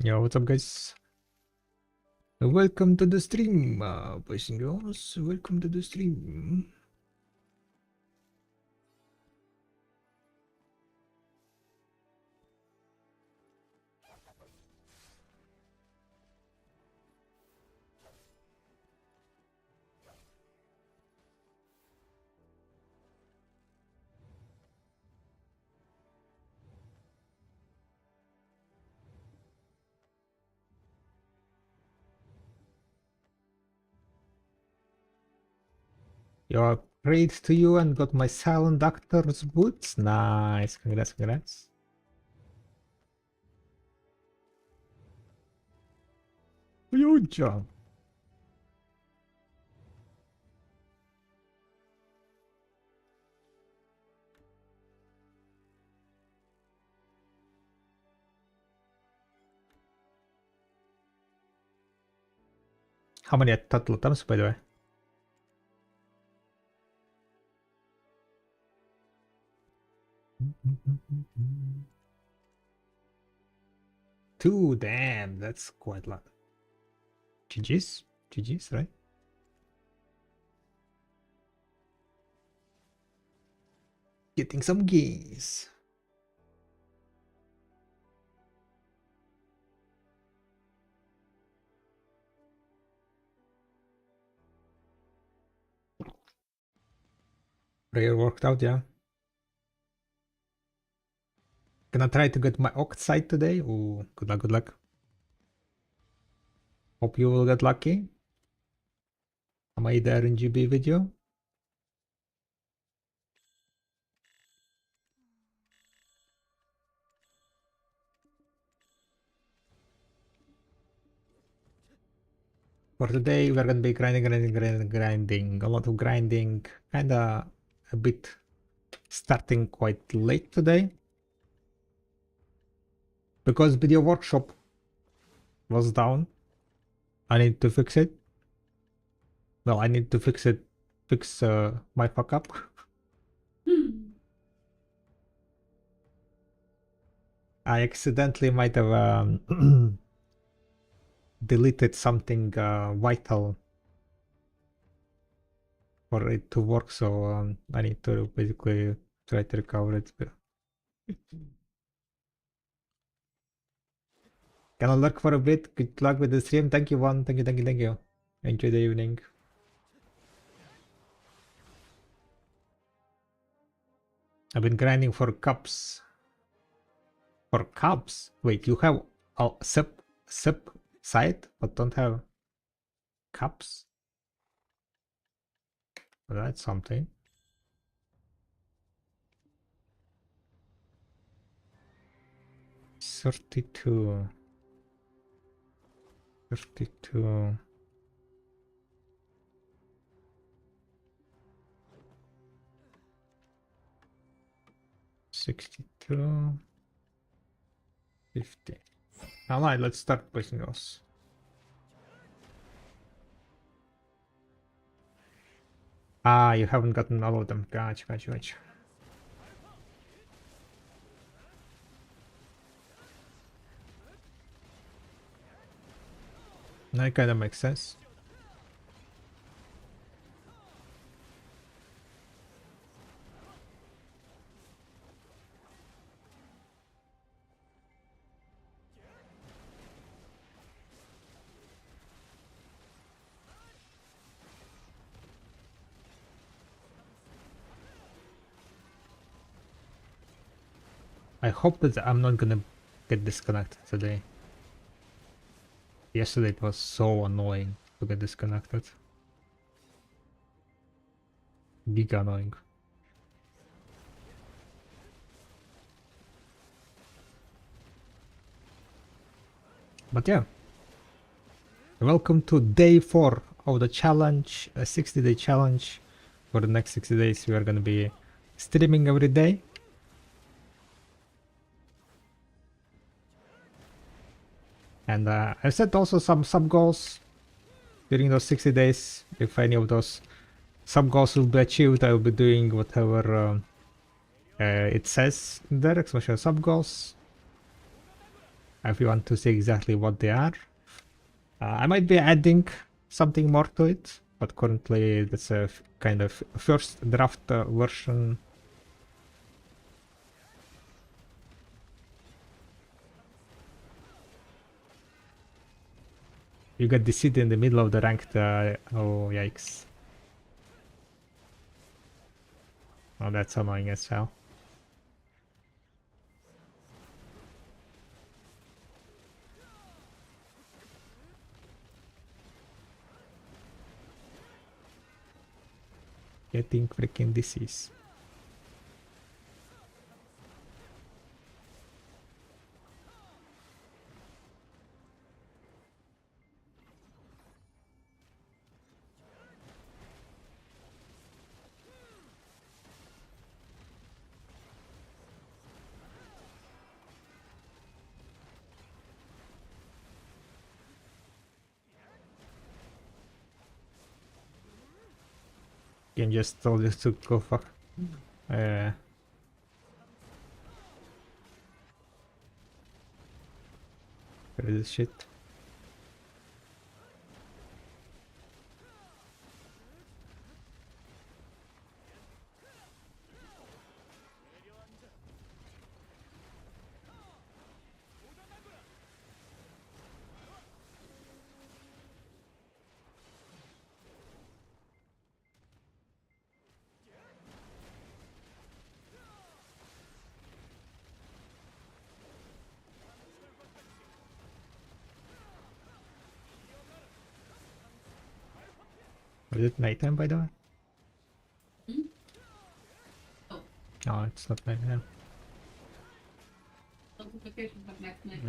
Yo, what's up, guys? Welcome to the stream, boys and girls. Welcome to the stream. Yo, prayed to you and got my silent doctor's boots. Nice, congrats, congrats. Good job. How many total attempts, by the way? Two, damn, that's quite a lot. GG's? GG's, right? Getting some gains. Prayer worked out, yeah. Gonna try to get my oxide today. Ooh, good luck, good luck. Hope you will get lucky. I made the RNGB video. For today, we're gonna be grinding. A lot of grinding. Kinda a bit starting quite late today. Because video workshop was down. I need to fix it. Well, I need to fix it. Fix my fuck up. I accidentally might have deleted something vital for it to work, so I need to basically try to recover it. Gonna lurk for a bit. Good luck with the stream. Thank you, one. Thank you, thank you, thank you. Enjoy the evening. I've been grinding for cups. For cups? Wait, you have a sub site but don't have cups? Well, that's something. $32. 62. 50. Alright, let's start pushing those. Ah, you haven't gotten all of them. Gotcha, gotcha, gotcha. That kind of makes sense. I hope that I'm not gonna get disconnected today. Yesterday it was so annoying to get disconnected. Big annoying. But yeah. Welcome to day 4 of the challenge, a 60-day challenge. For the next 60 days we are gonna be streaming every day. And I set also some sub-goals during those 60 days. If any of those sub-goals will be achieved, I will be doing whatever it says in there, especially sub-goals. If you want to see exactly what they are. I might be adding something more to it, but currently that's a kind of first draft version. You got the seat in the middle of the ranked. Oh, yikes. Oh, that's annoying as hell. Getting freaking disease. Game just told you to go fuck. Where is this shit? Is it nighttime by the way? Hmm? Oh, No, it's not nighttime. notification from next night.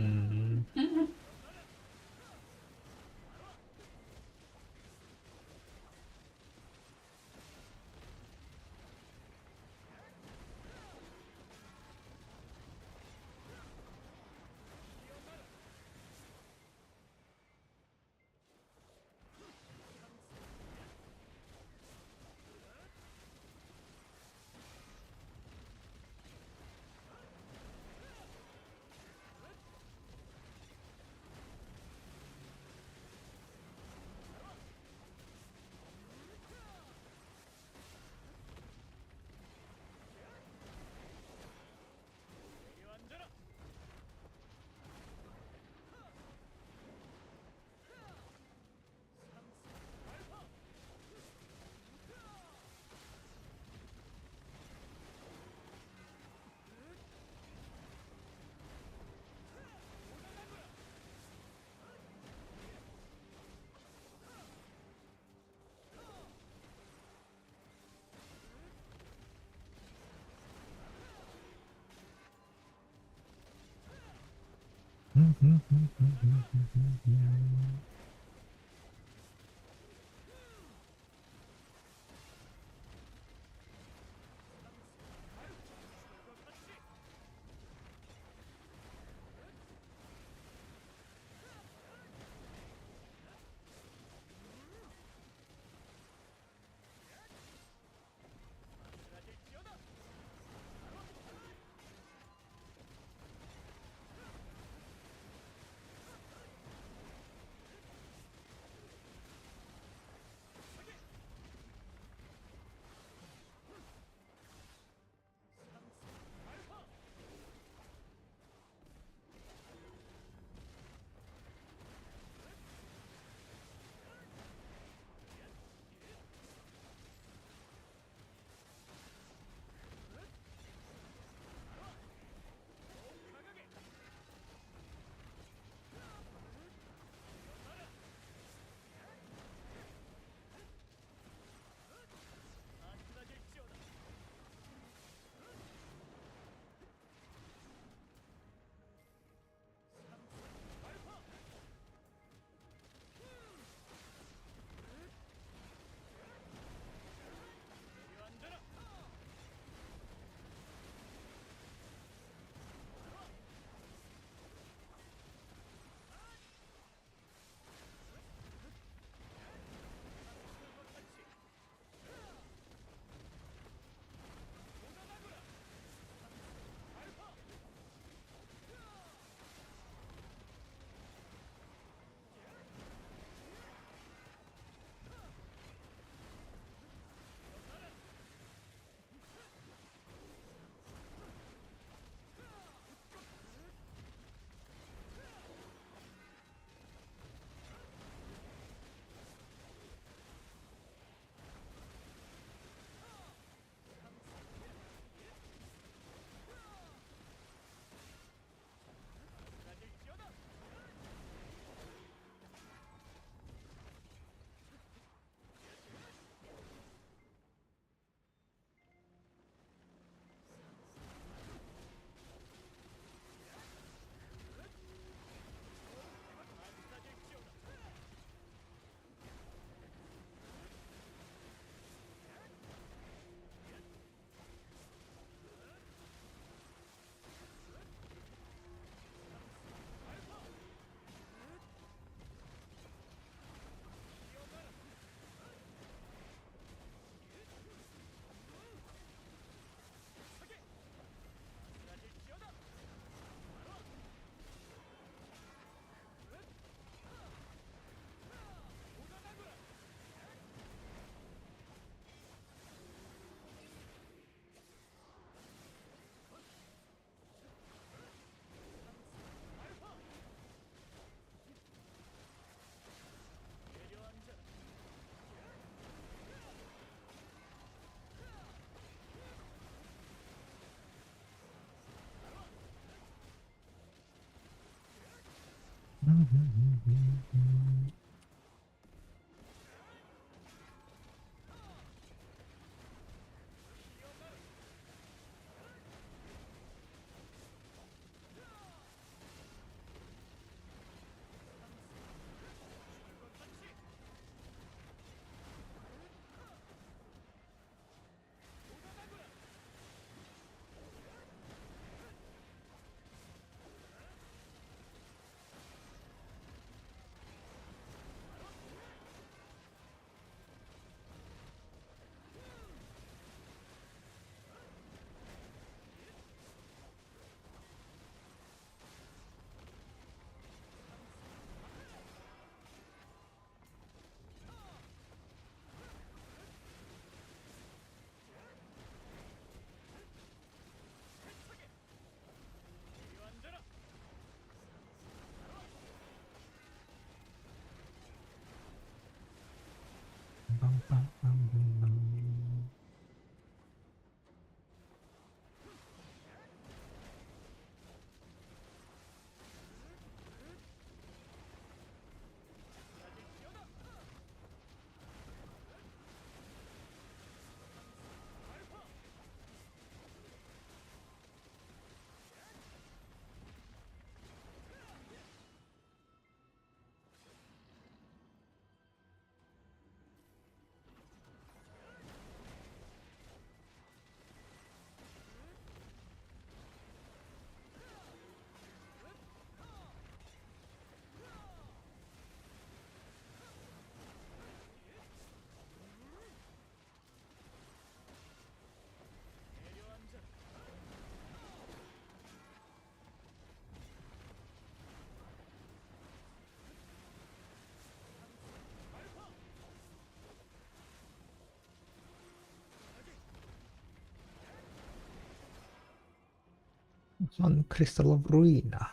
On Crystal of Ruina.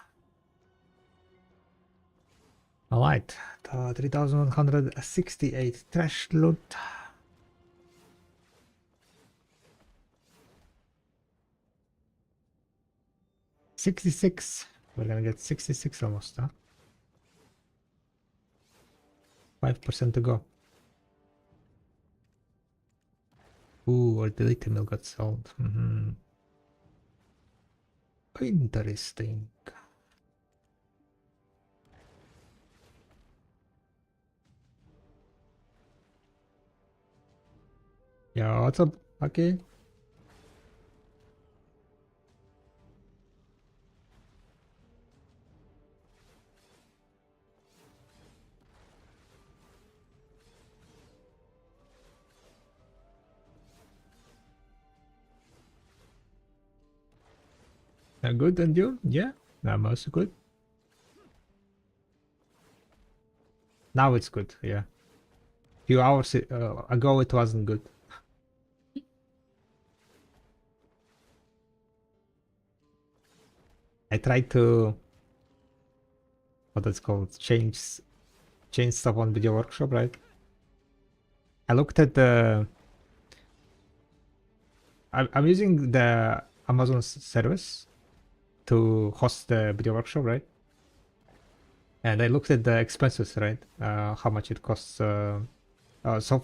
Alright, 3168 trash loot. $66. We're gonna get 66 almost, huh? 5% to go. Ooh, our deleted mill got sold. Interesting. Yeah, what's up? Okay. Good, and you? Yeah, I'm also good. Now it's good, yeah. Few hours ago it wasn't good. I tried to, what it's called, change stuff on Video Workshop, right? I looked at the, I'm using the Amazon service to host the Video Workshop, right? And I looked at the expenses, right? How much it costs. So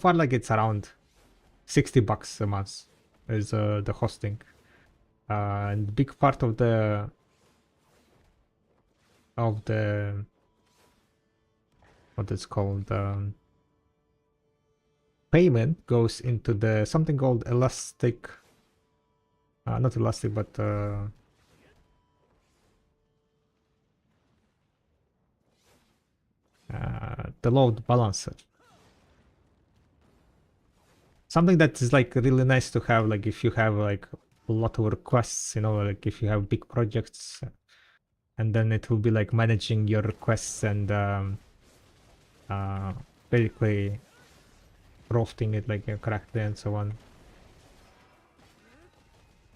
far, like it's around $60 a month is the hosting. And big part of the what it's called payment goes into the something called elastic. Not elastic, but the load balancer. Something that is like really nice to have, like if you have like a lot of requests, you know, like if you have big projects, and then it will be like managing your requests and basically routing it like correctly and so on.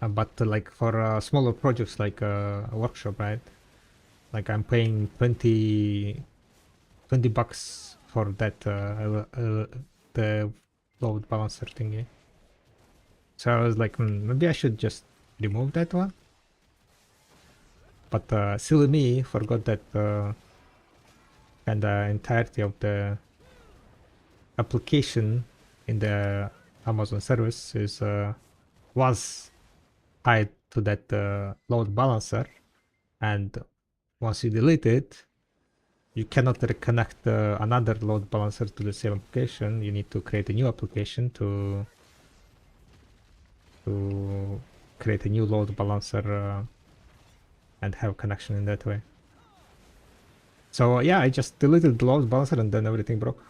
But like for smaller projects like a workshop, right? Like I'm paying $20 for that the load balancer thingy. So I was like, maybe I should just remove that one. But silly me forgot that and the entirety of the application in the Amazon service is was tied to that load balancer, and once you delete it, you cannot reconnect another load balancer to the same application. You need to create a new application to create a new load balancer and have connection in that way. So yeah, I just deleted the load balancer and then everything broke.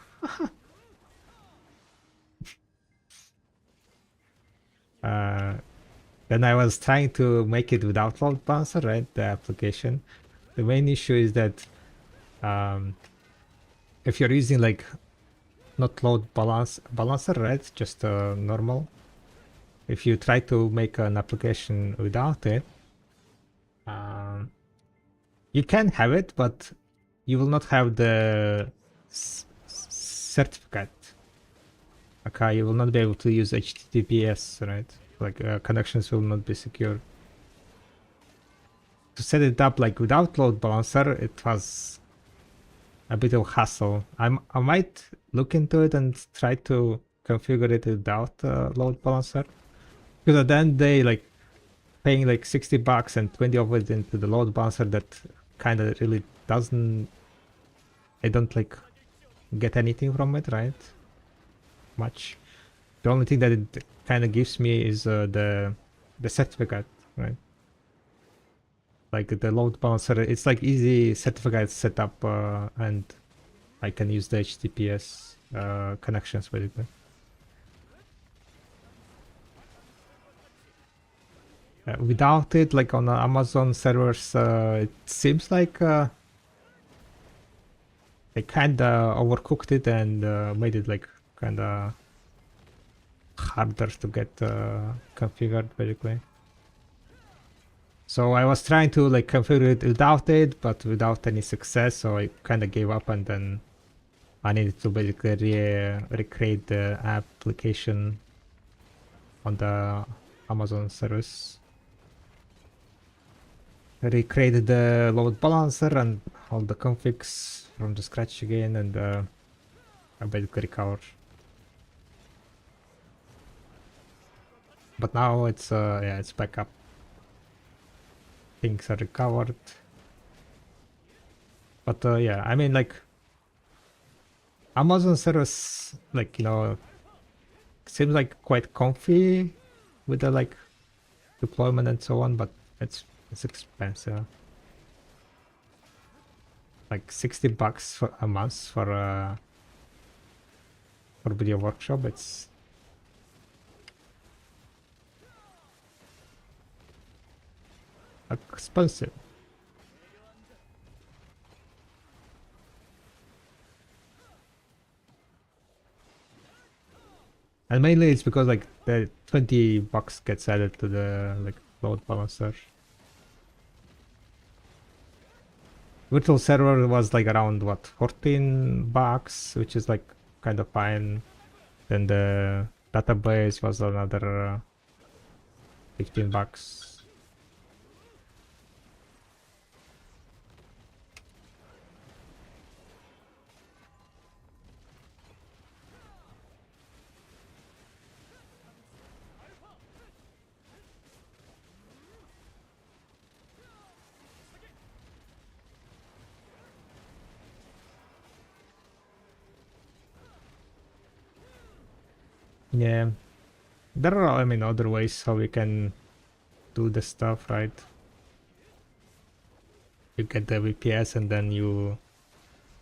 Then I was trying to make it without load balancer, right? The application. The main issue is that if you're using like not load balancer, right? Just normal. If you try to make an application without it, you can have it, but you will not have the certificate. Okay, you will not be able to use HTTPS, right? Like connections will not be secure. To set it up like without load balancer, it was a bit of hassle. I might look into it and try to configure it without load balancer, because at the end they like paying like $60 and 20 of it into the load balancer that kind of really doesn't. I don't like get anything from it, right? Much. The only thing that it kind of gives me is the certificate, right? Like the load balancer, it's like easy certificate setup, and I can use the HTTPS connections basically. Without it, like on Amazon servers, it seems like they kind of overcooked it and made it like kind of harder to get configured basically. So I was trying to like configure it without it, but without any success. So I kind of gave up, and then I needed to basically recreate the application on the Amazon service. I recreated the load balancer and all the configs from the scratch again, and I basically recovered. But now it's yeah, it's back up. Things are recovered. But yeah, I mean like Amazon service, like, you know, seems like quite comfy with the like deployment and so on, but it's expensive. Like $60 for a month for video workshop. It's expensive. And mainly it's because like the $20 gets added to the like load balancer. Virtual server was like around what, $14, which is like kind of fine. Then the database was another $15. Yeah, there are, I mean, other ways how we can do the stuff, right? You get the VPS and then you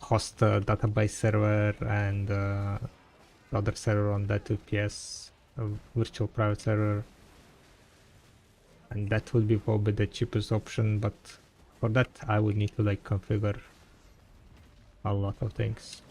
host a database server and the other server on that VPS, a virtual private server. And that would be probably the cheapest option, but for that I would need to like configure a lot of things.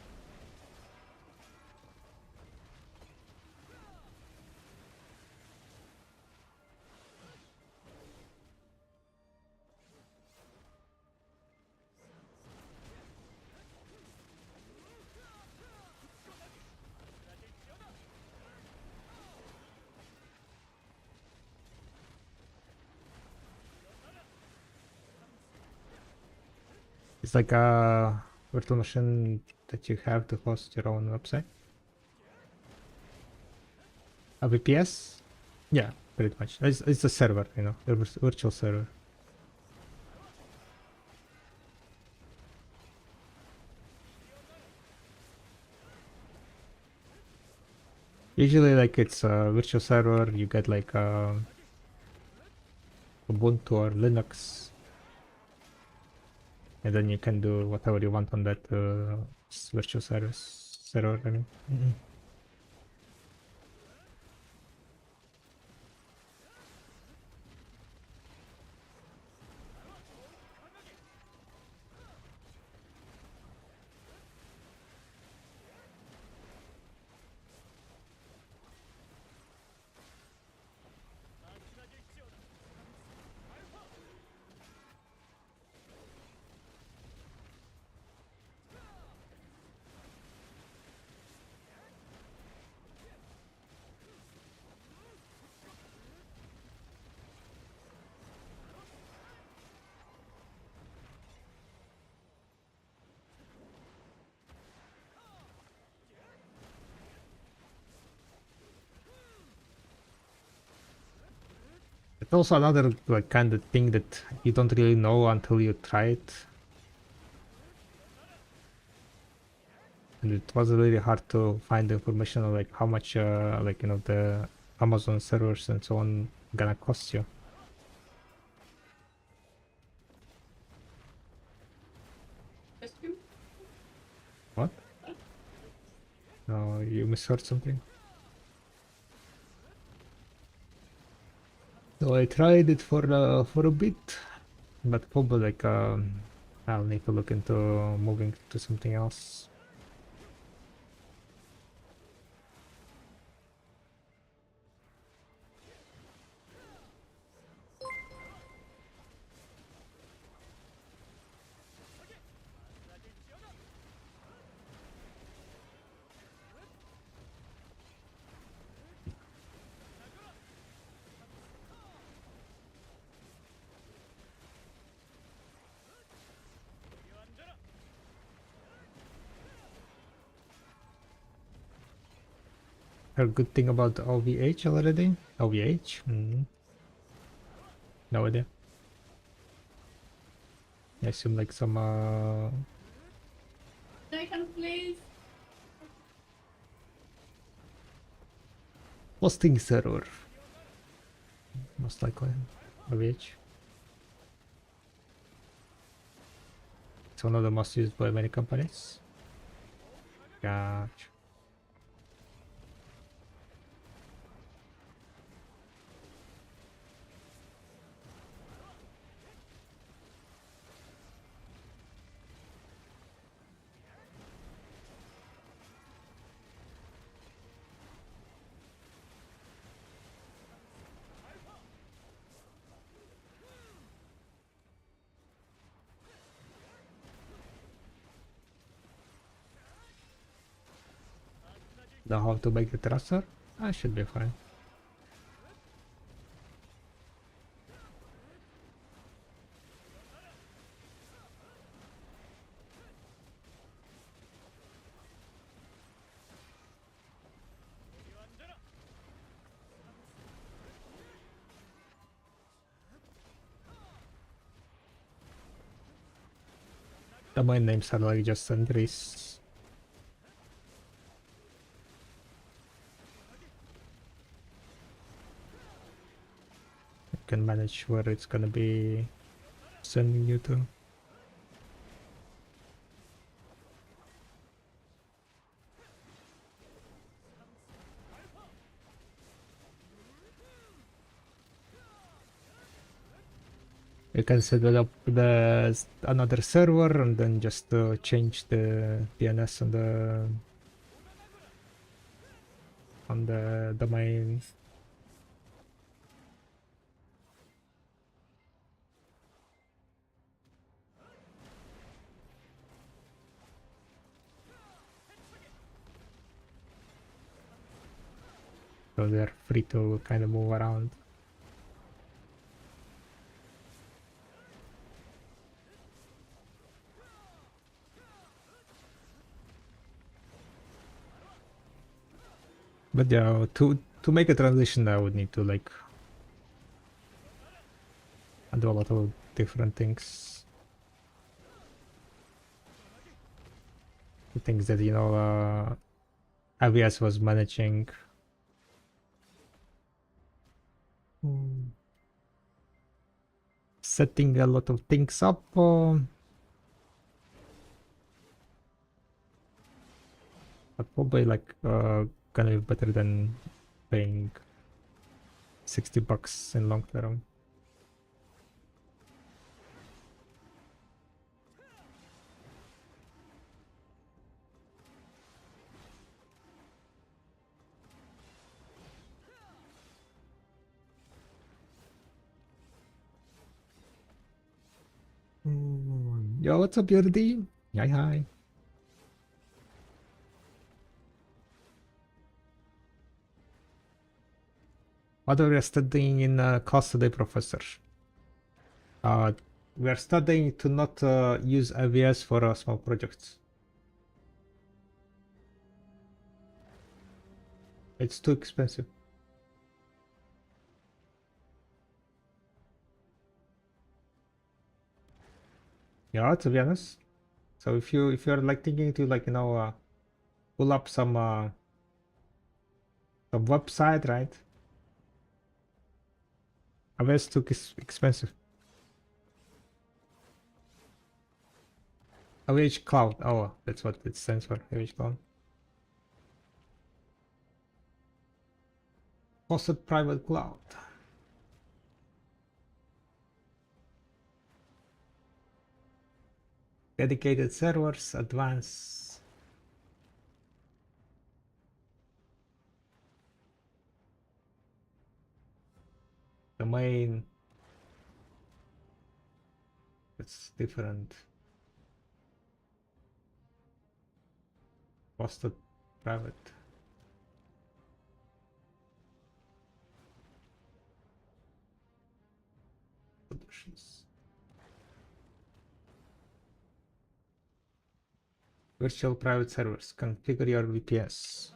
It's like virtual machine that you have to host your own website. A VPS? Yeah, pretty much. It's a server, you know, a virtual server. Usually, like, it's a virtual server, you get like Ubuntu or Linux, and then you can do whatever you want on that virtual server. I mean. It's also another like kind of thing that you don't really know until you try it. And it was really hard to find information on like how much like, you know, the Amazon servers and so on gonna cost you. Costume? What? No, you misheard something. So I tried it for a bit, but probably like I'll need to look into moving to something else. A good thing about OVH already? OVH? No idea. I assume like some Second, please. hosting server. Most likely. OVH. It's one of the most used by many companies. Gotcha. Know how to make the thruster? I should be fine. The domain names are like just entries. You can manage where it's gonna be sending you to. You can set it up another server and then just change the DNS on the domain. So they're free to kind of move around. But yeah, to make a transition, I would need to like do a lot of different things. The things that AWS was managing. Setting a lot of things up. But probably like gonna be better than paying $60 in long term. Yo, what's up, Yurdi? Hi, hi. What are you studying in class today, Professor? We are studying to not use AWS for small projects. It's too expensive. Yeah, to be honest. So if you're like thinking to like pull up some website, right? AWS too expensive. AWS Cloud. Oh, that's what it stands for. AWS Cloud. Hosted private cloud. Dedicated servers, advanced. Domain. It's different. Hosted private. Solutions. Virtual private servers. Configure your VPS.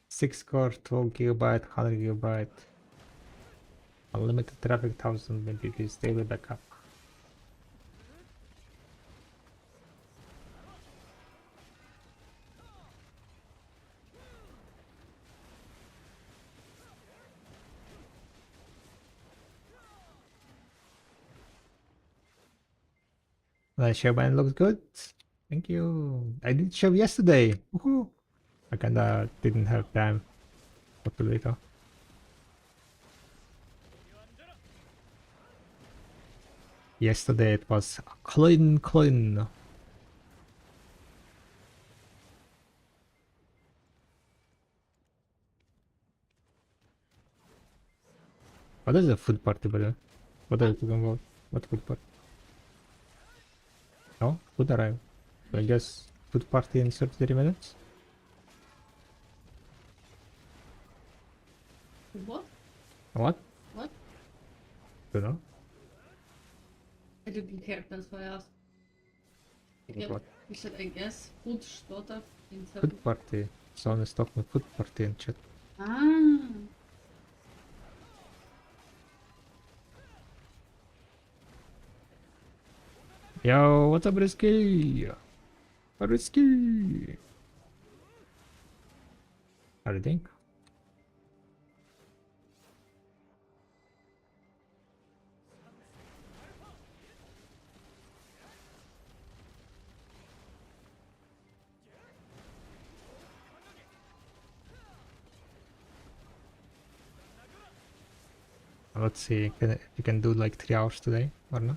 6 core, 12 gigabyte, 100 gigabyte. Unlimited traffic, 1000 Mbps daily backup. The showman looks good. Thank you. I did show yesterday. Woohoo! I kinda didn't have time for later. Yesterday it was clean. What is a food party, by the way? What are you talking about? What food party? No? Food arrived. So I guess food party in 30 minutes? What? What? What? Don't know. I didn't hear, that's why I asked. Like what? You said, I guess, food что-то. Food party. Someone is talking food party in chat. Ah. Yo, what's up, Risky? Risky. How do you think? Let's see if you can do like 3 hours today or not.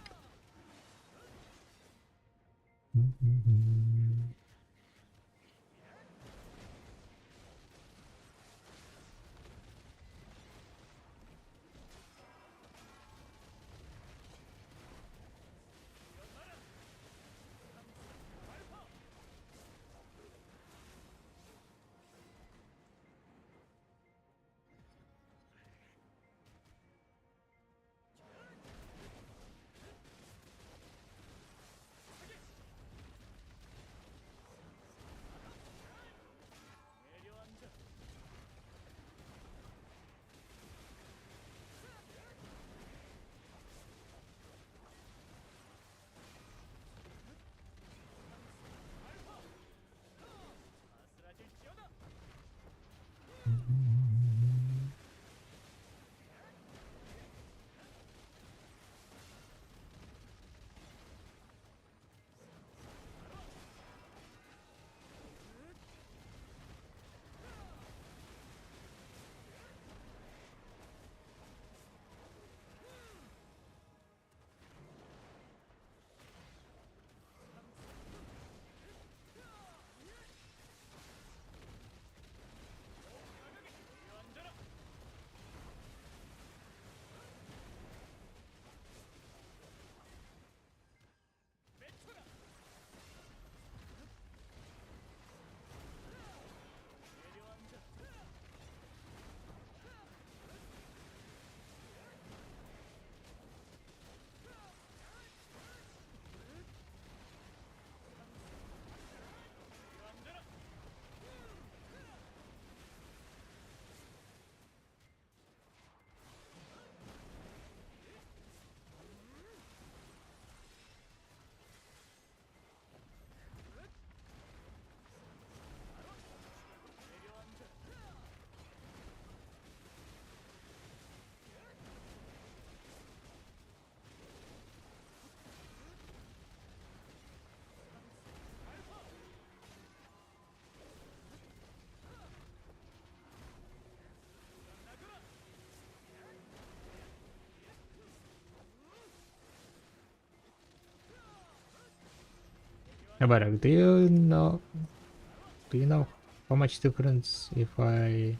Yeah, but do you know how much difference if I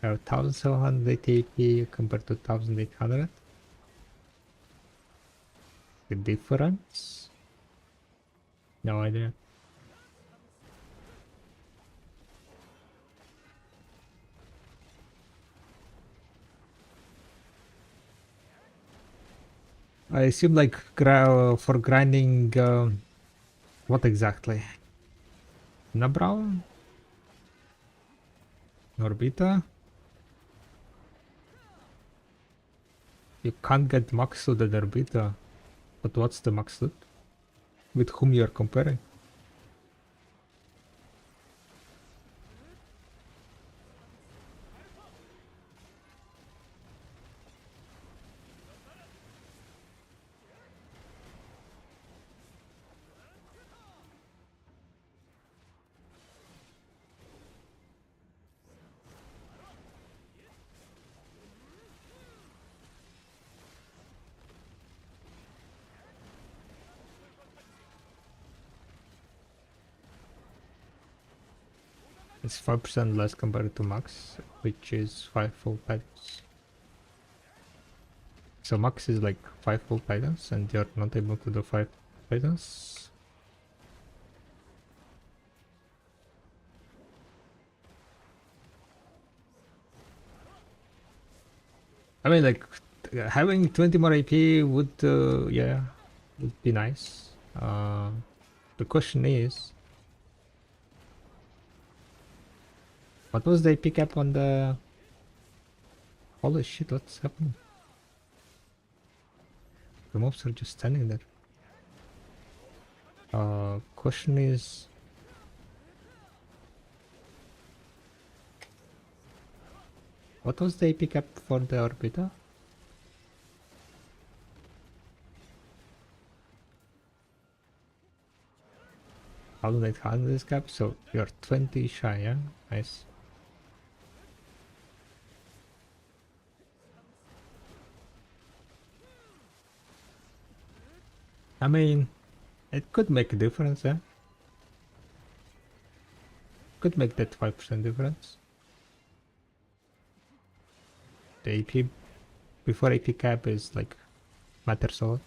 have 1700 AP compared to 1800? The difference? No idea. I assume like for grinding, what exactly? Nabral? Orbita? You can't get max loot at Orbita. But what's the max loot? With whom you're comparing? It's 5% less compared to max, which is 5 full patterns. So max is like 5 full patterns and you're not able to do 5 patterns. I mean, like, having 20 more AP would, yeah, would be nice. The question is, what was the AP cap on the... Holy shit, what's happening? The mobs are just standing there. Question is... What was the AP cap for the Orbiter? 1800 is cap, so you're 20 shy, yeah? Nice. I mean, it could make a difference, yeah? Could make that 5% difference. The AP before AP cap is like matters a lot.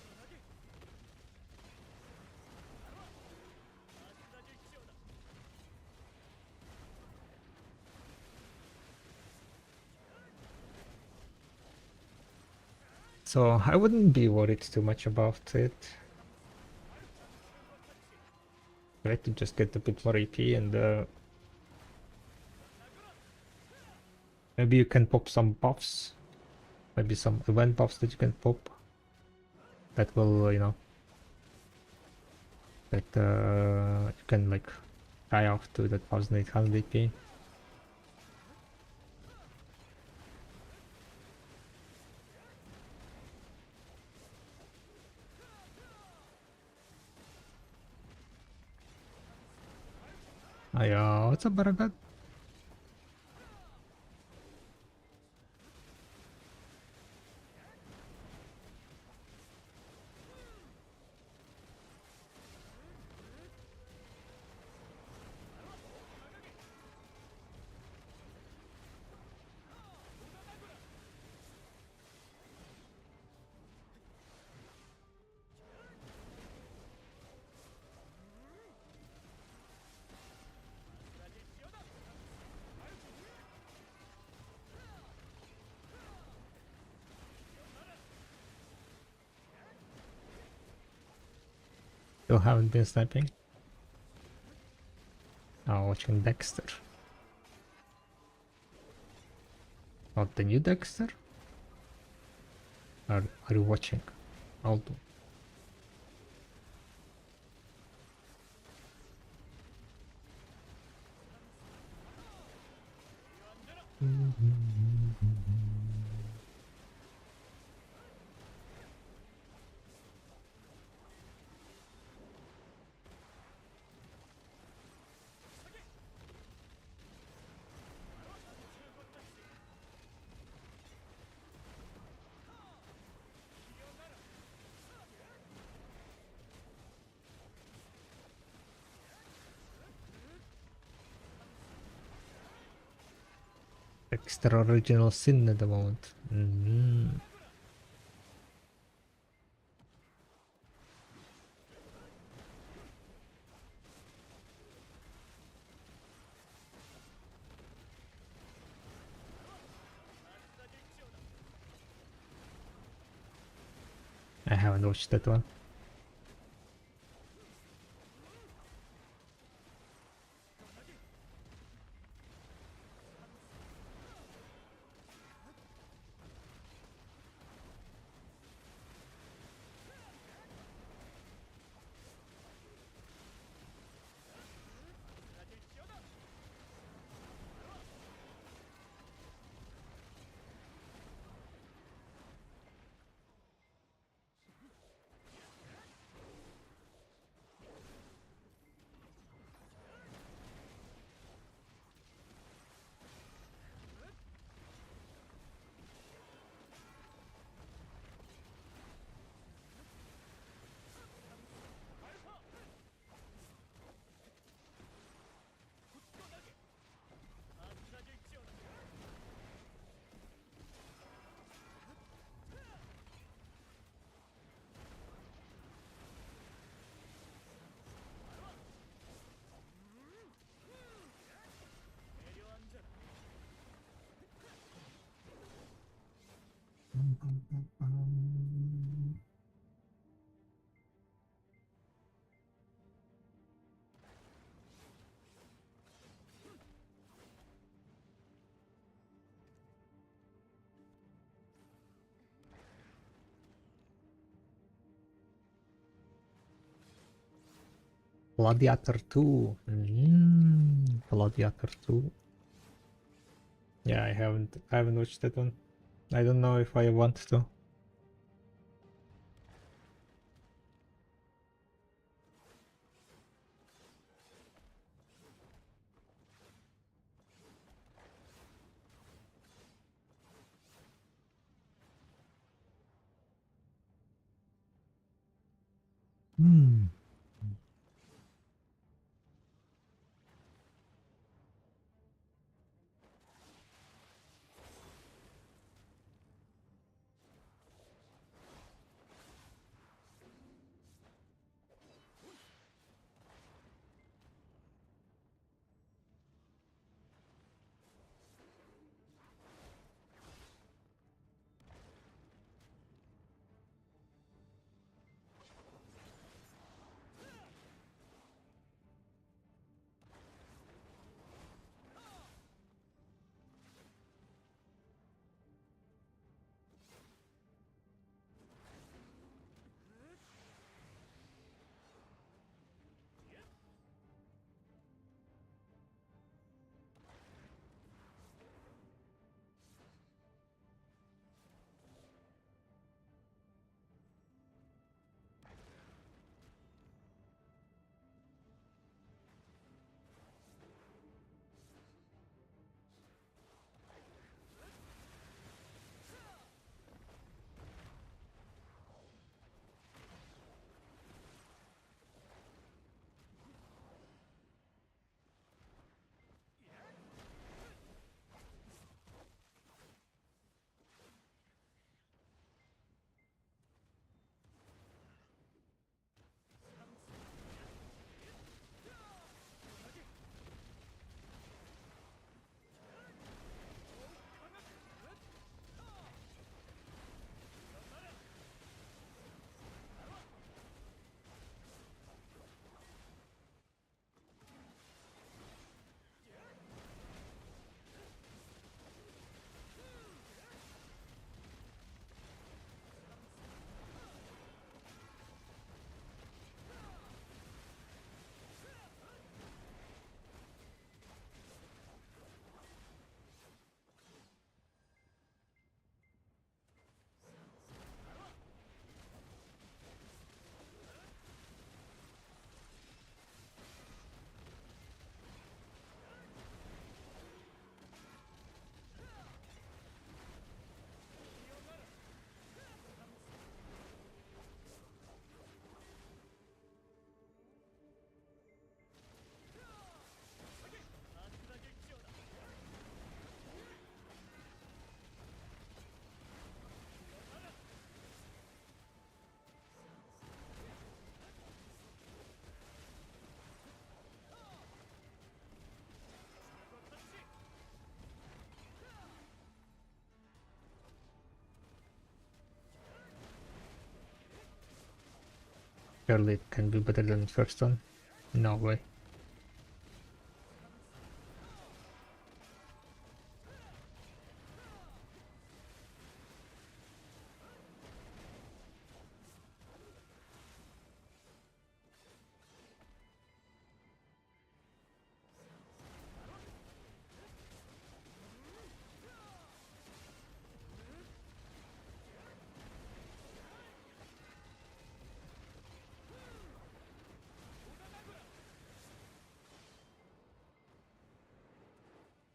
So I wouldn't be worried too much about it. Try to just get a bit more AP and maybe you can pop some buffs. Maybe some event buffs that you can pop. That will, you know, that you can like tie off to that 1800 AP. Ayo, what's up, Baragat? You haven't been sniping? Oh, watching Dexter. Not the new Dexter? Are you watching? Aldo. Extra original sin at the moment. I haven't watched that one. Gladiator 2. Gladiator 2. Yeah, I haven't watched that one. I don't know if I want to. Surely it can be better than the first one. No way.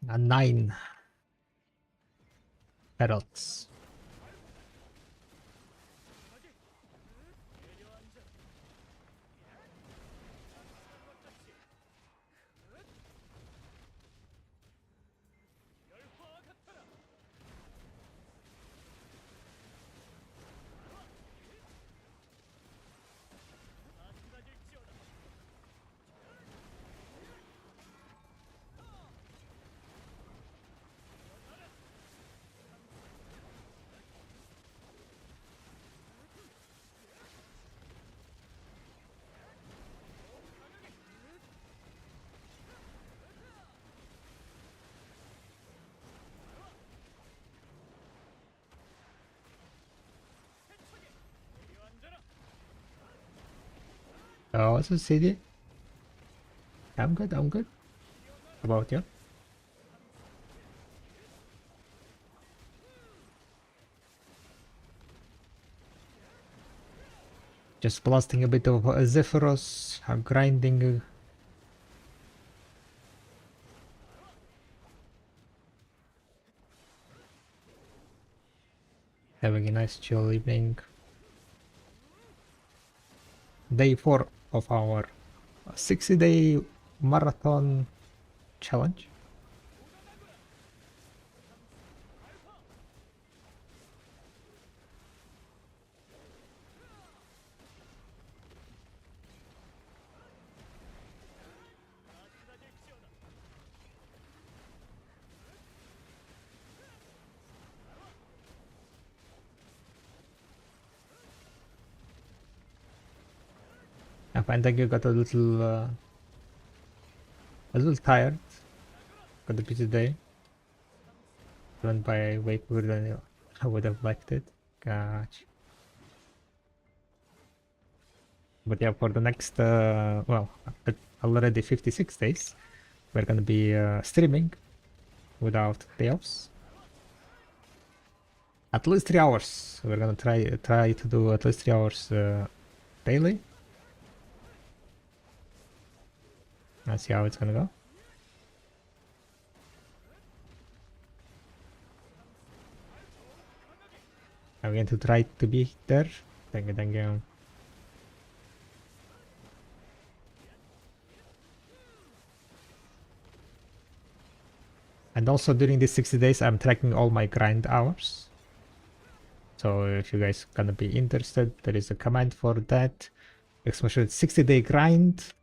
A 9 adults. Oh, what's the CD? I'm good, I'm good. How about you? Just blasting a bit of Zephyros, grinding. Having a nice chill evening. Day 4 of our 60-day marathon challenge. I find that you got a little tired. Got a busy day. Went by way quicker than I would have liked it. Gotcha. But yeah, for the next, well, already 56 days, we're gonna be streaming without payoffs. At least 3 hours. We're gonna try to do at least 3 hours daily. Let's see how it's gonna go. I'm going to try to be there. Thank you, thank you. And also during these 60 days, I'm tracking all my grind hours. So if you guys gonna be interested, there is a command for that. Exclamation 60-day grind.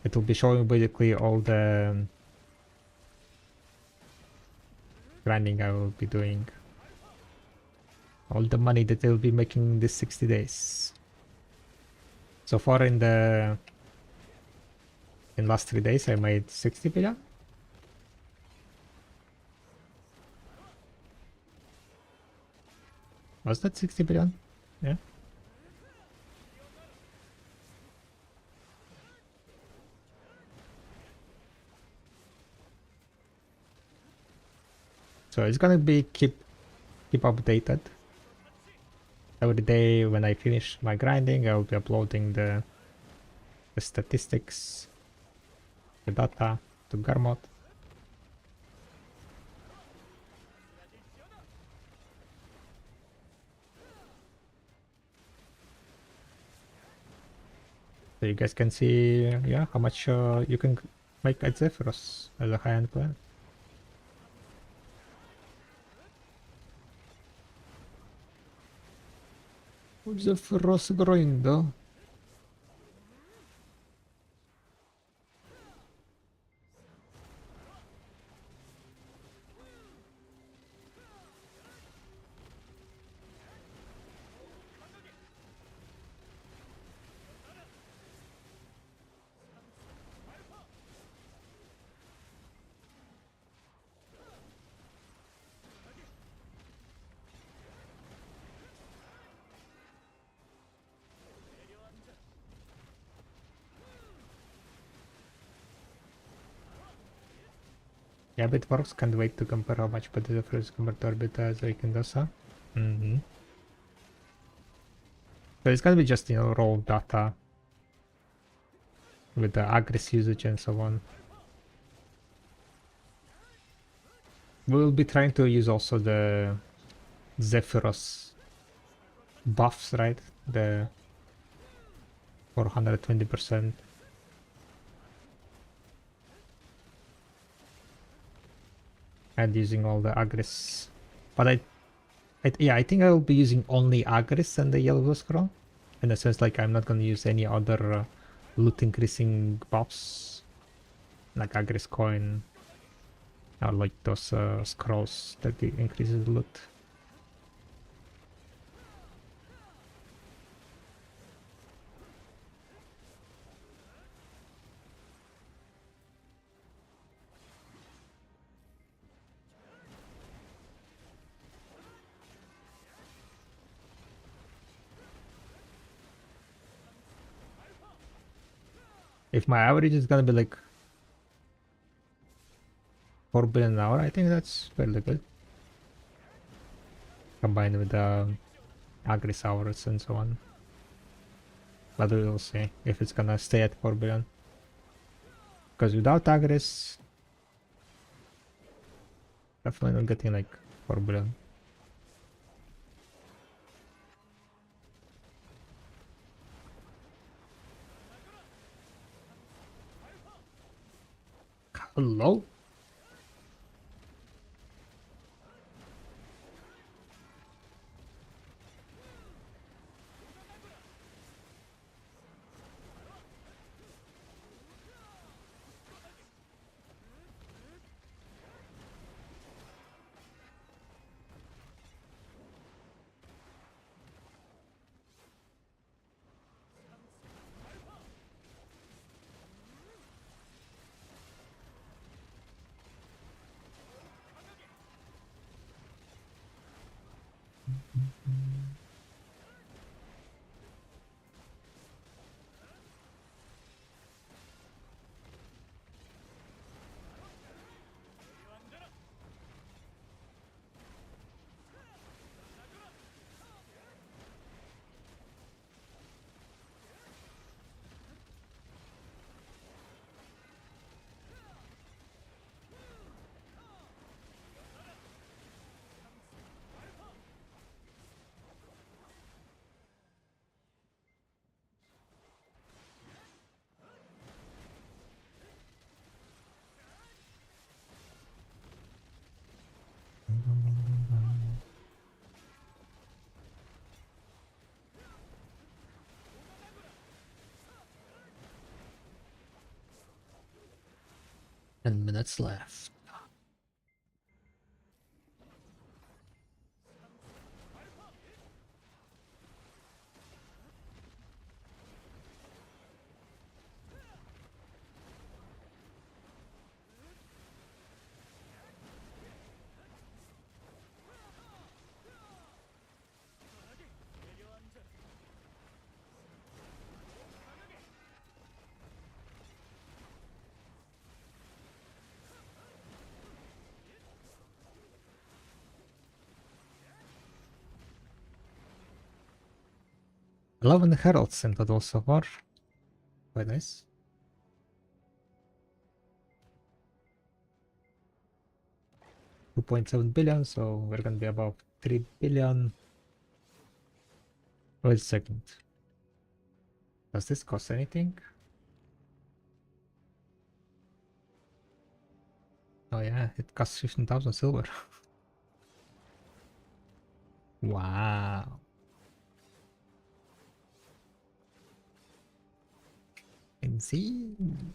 It will be showing basically all the grinding I will be doing. All the money that I will be making in these 60 days. So far in last 3 days, I made 60 billion. Was that 60 billion? Yeah. So it's gonna be keep updated. Every day when I finish my grinding, I will be uploading the statistics, the data to Garmot. So you guys can see, yeah, how much you can make at Zephyros as a high-end player. Zephyros grindo. Yeah, but it works. Can't wait to compare how much better the first compared to Orbita so you can do so. So it's gonna be just, you know, raw data with the aggress usage and so on. We'll be trying to use also the Zephyros buffs, right? The 420%. And using all the aggress. But yeah, I think I'll be using only aggress and the yellow scroll. In a sense, like I'm not gonna use any other loot increasing buffs like aggress coin or like those scrolls that increases loot. If my average is gonna be like 4 billion an hour, I think that's fairly good. Combined with the aggress hours and so on. But we will see if it's gonna stay at 4 billion. Because without aggress, definitely not getting like 4 billion. Hello? Ten minutes left. 11 heralds in total so far. Quite nice. 2.7 billion, so we're gonna be above 3 billion. Wait a second. Does this cost anything? Oh yeah, it costs 15,000 silver. Wow. Insane.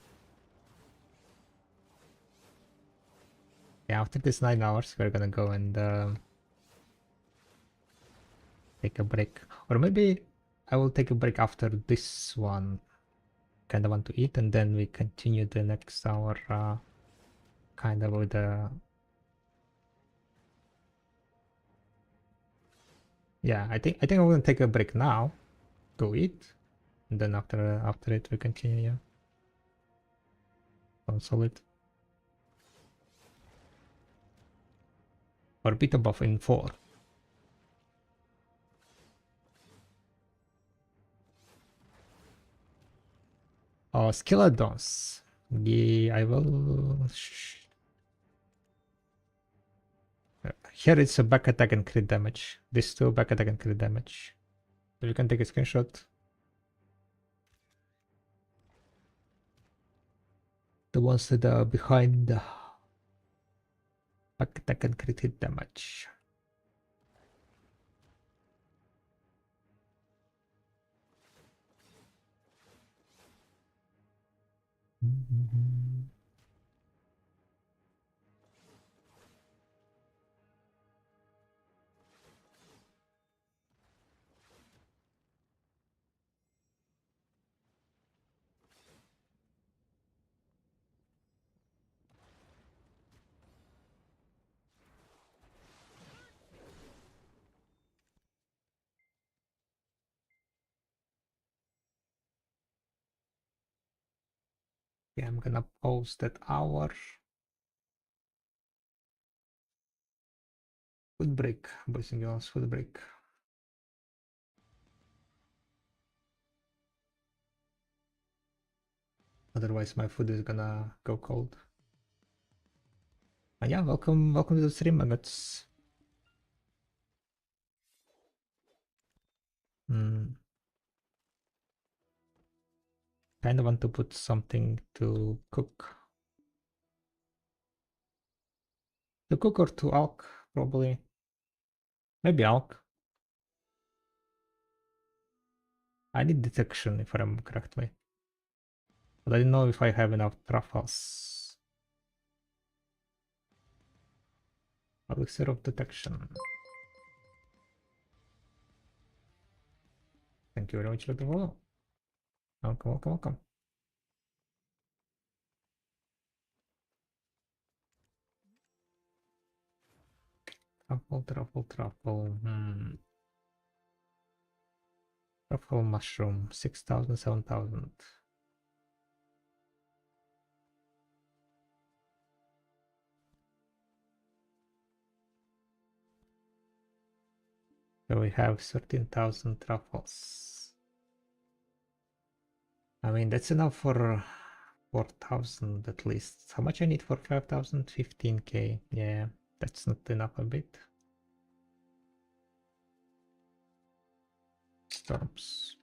Yeah, after this 9 hours, we're gonna go and take a break. Or maybe I will take a break after this one. Kinda want to eat, and then we continue the next hour kind of with the... Yeah, I think I'm gonna take a break now to eat. And then after it we continue, yeah. Sounds solid. or a bit above in 4. Oh, skeletons. Yeah, I will. Here it's a back attack and crit damage. This two back attack and crit damage. So you can take a screenshot. The ones that are behind the back attack and crit hit damage. Yeah, I'm gonna pause that hour. Food break, boys and girls, food break. Otherwise my food is gonna go cold. Yeah, welcome to the stream, maggots. Kind of want to put something to cook. To cook or to alk, probably. Maybe alk. I need detection if I remember correctly. But I don't know if I have enough truffles. Elixir of detection. Thank you very much for the follow. Welcome, welcome, welcome. Truffle, truffle, truffle. Truffle mushroom. 6,000, 7,000. So we have 13,000 truffles. I mean, that's enough for 4,000 at least. How much I need for 5,000? 15k. Yeah, that's not enough a bit. Storms.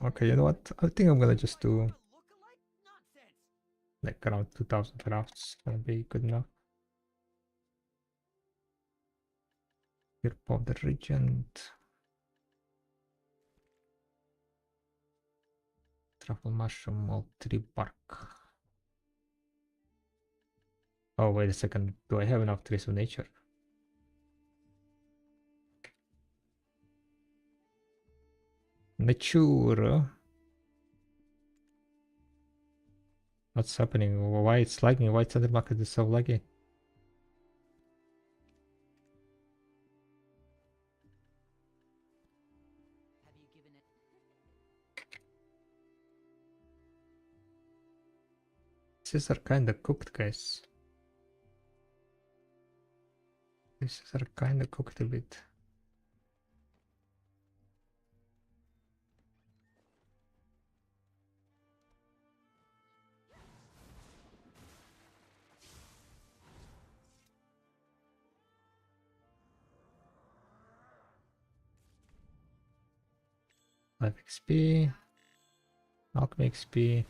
Okay, you know what? I think I'm gonna just do like around 2,000 crafts. Gonna be good enough. Here, powder regent. Truffle mushroom, all tree bark. Oh, wait a second. Do I have enough trees of nature? Nature. What's happening? Why it's lagging? Why Thunder Market is so laggy? These are kinda cooked, guys. These are kinda cooked a bit. Life XP. Alchemy XP.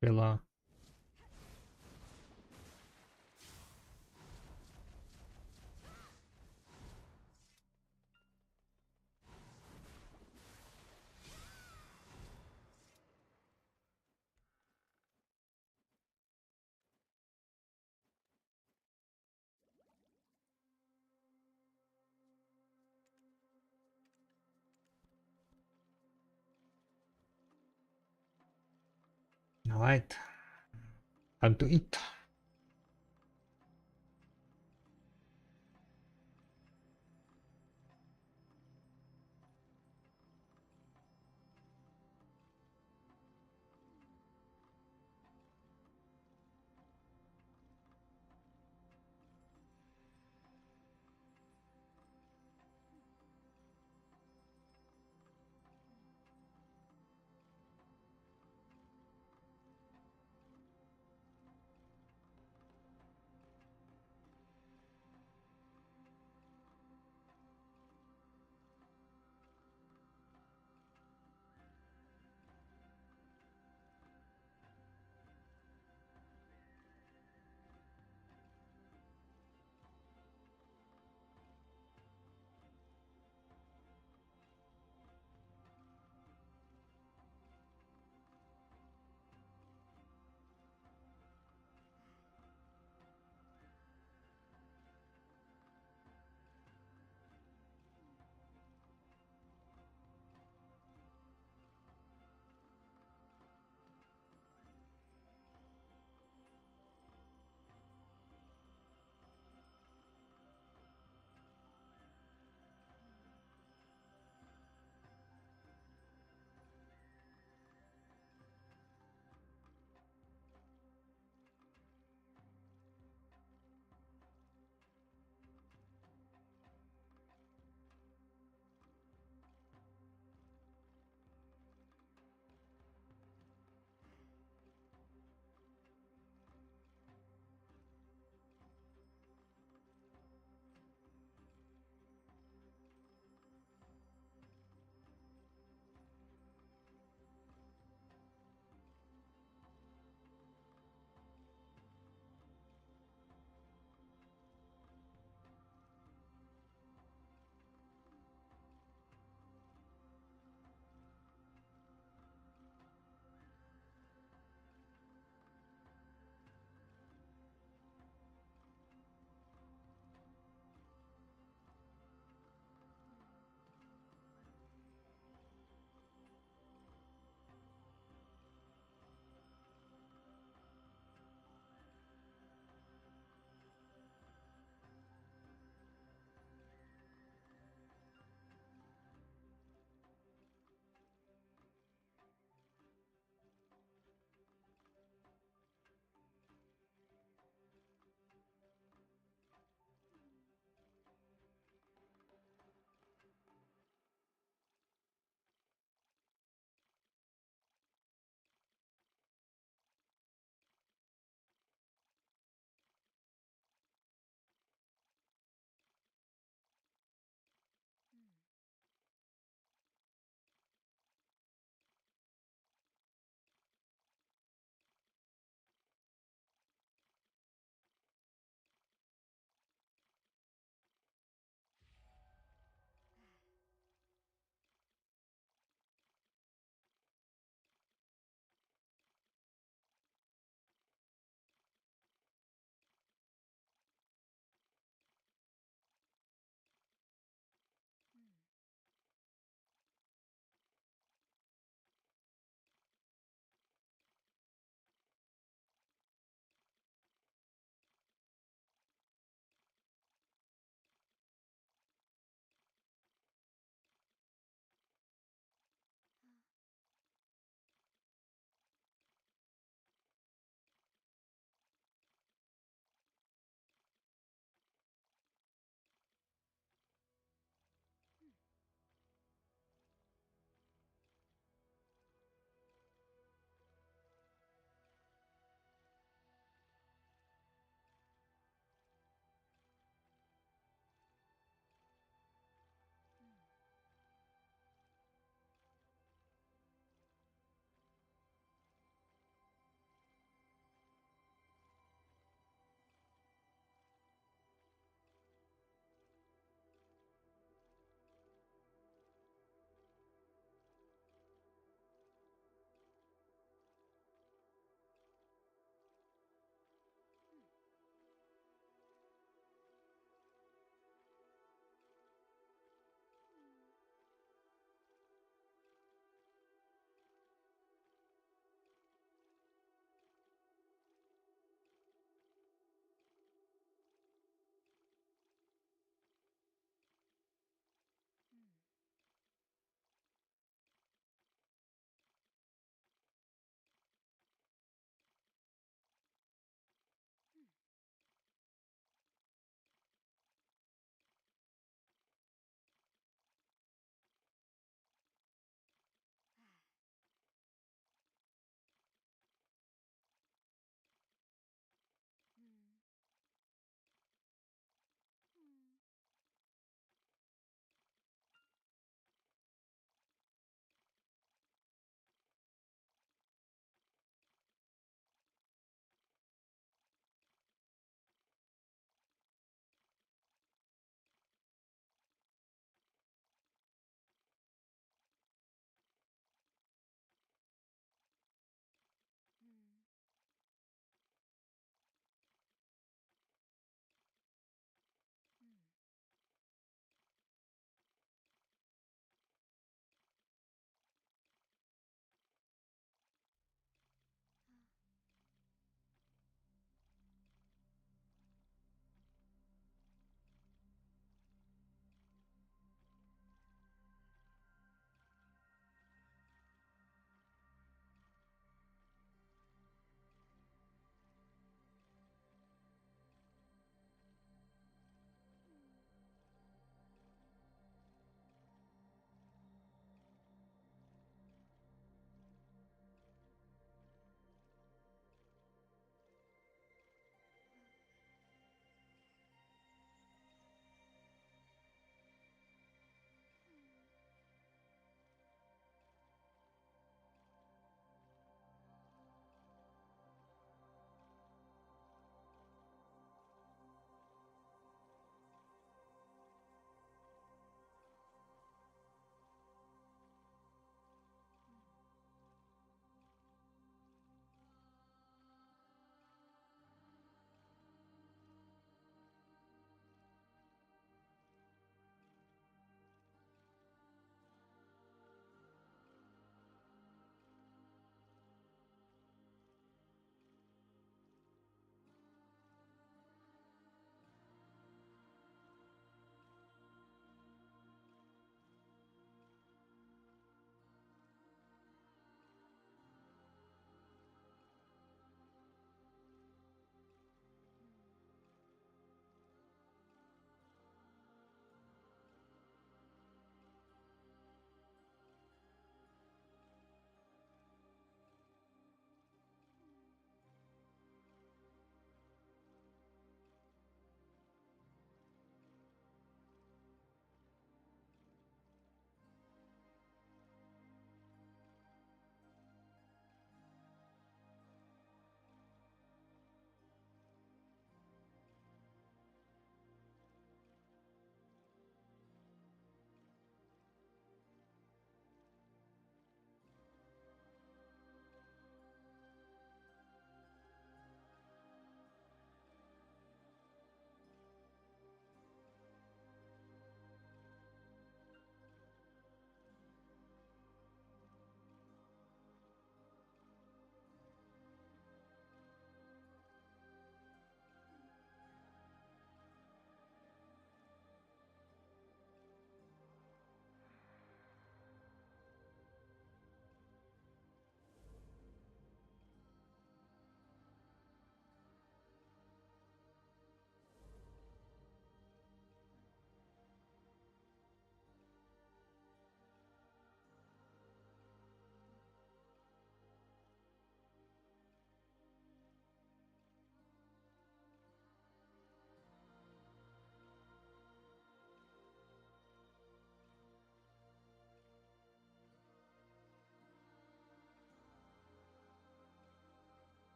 Villa. Alright. Time to eat.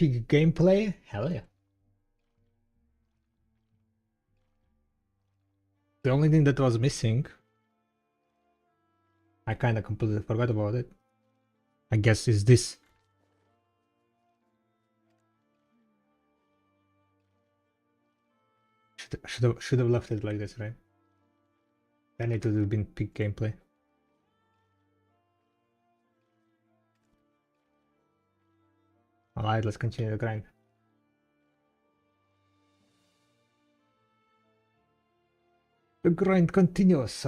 Pig gameplay? Hell yeah. The only thing that was missing, I kinda completely forgot about it, I guess, is this. Should have left it like this, right? Then it would have been pig gameplay. Alright, let's continue the grind. The grind continues.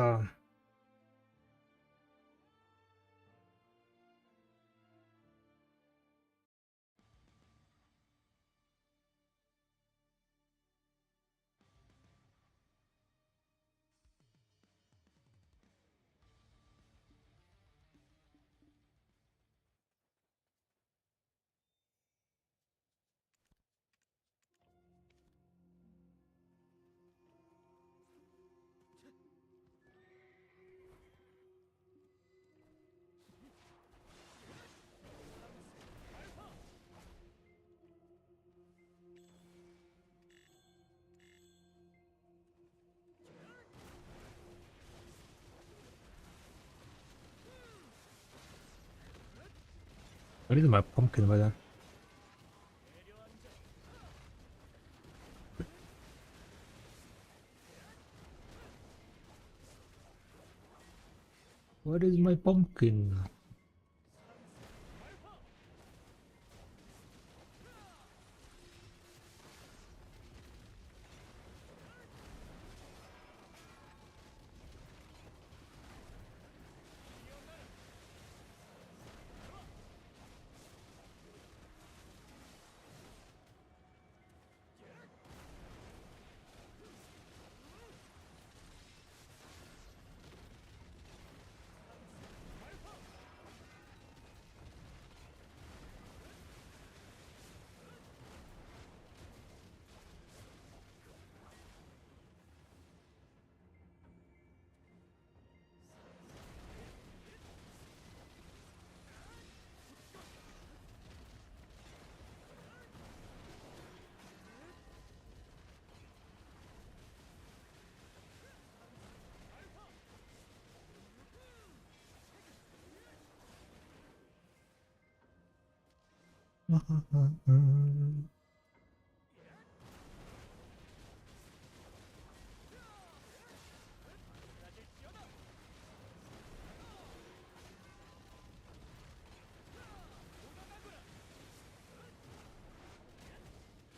What is my pumpkin over there? What is my pumpkin?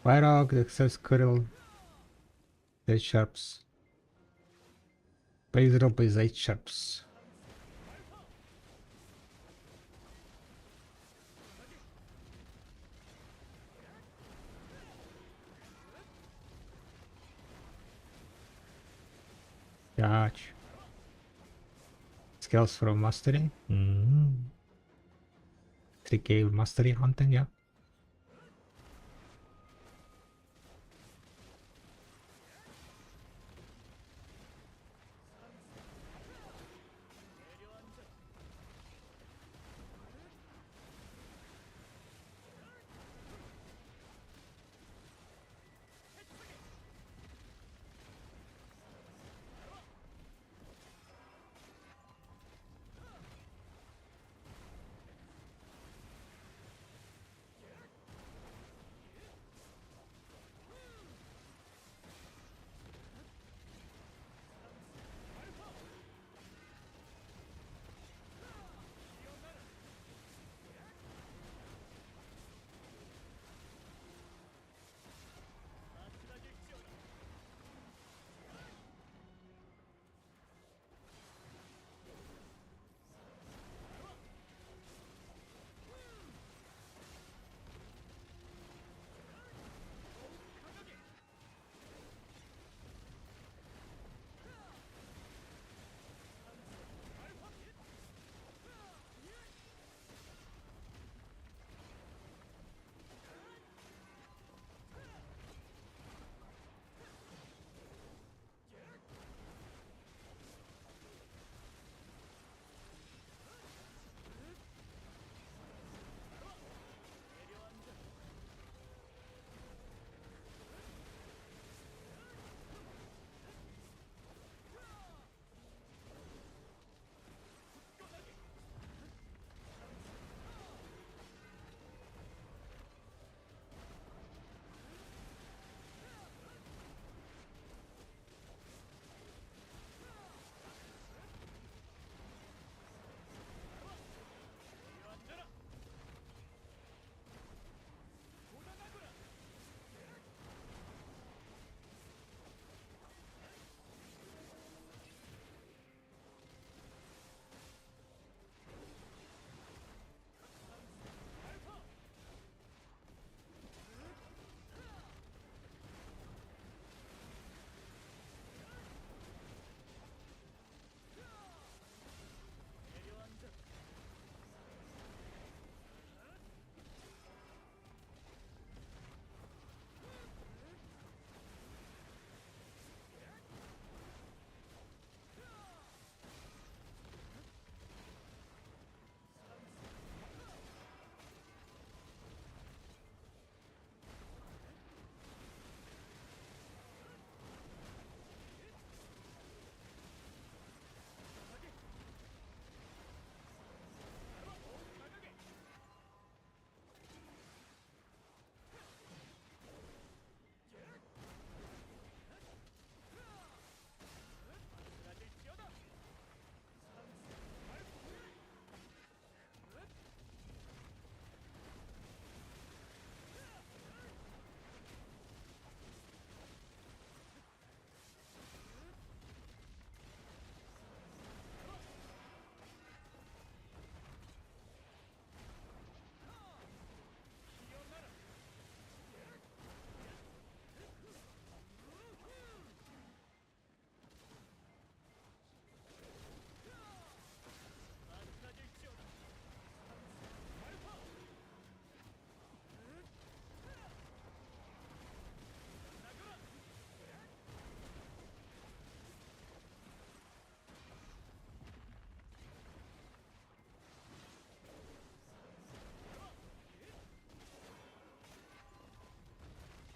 Fire Arc, Excel Squirrel, 8 sharps. Base drop is 8 sharps. Catch. Skills from mastery. 3k mastery hunting, yeah.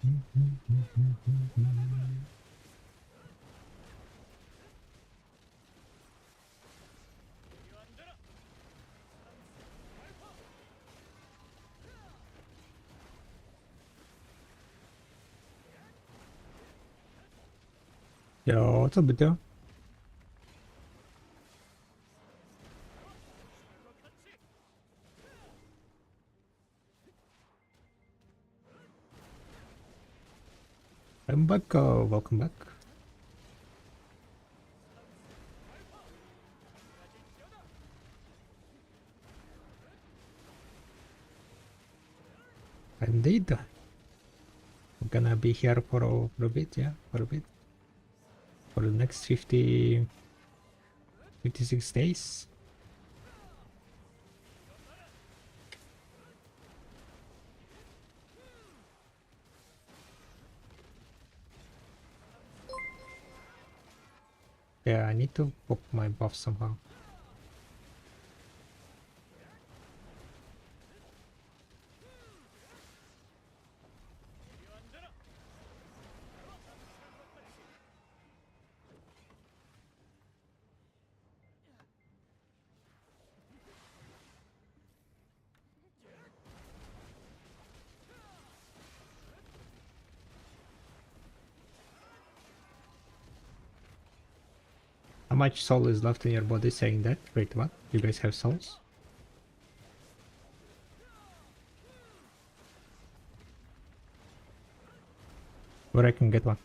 Yo, what's up, bdo? I'm back. Welcome back. Indeed. I'm gonna be here for a bit, yeah, for a bit. For the next 56 days. Yeah, I need to pop my buff somehow. How much soul is left in your body saying that? Wait, what? You guys have souls? Where I can get one?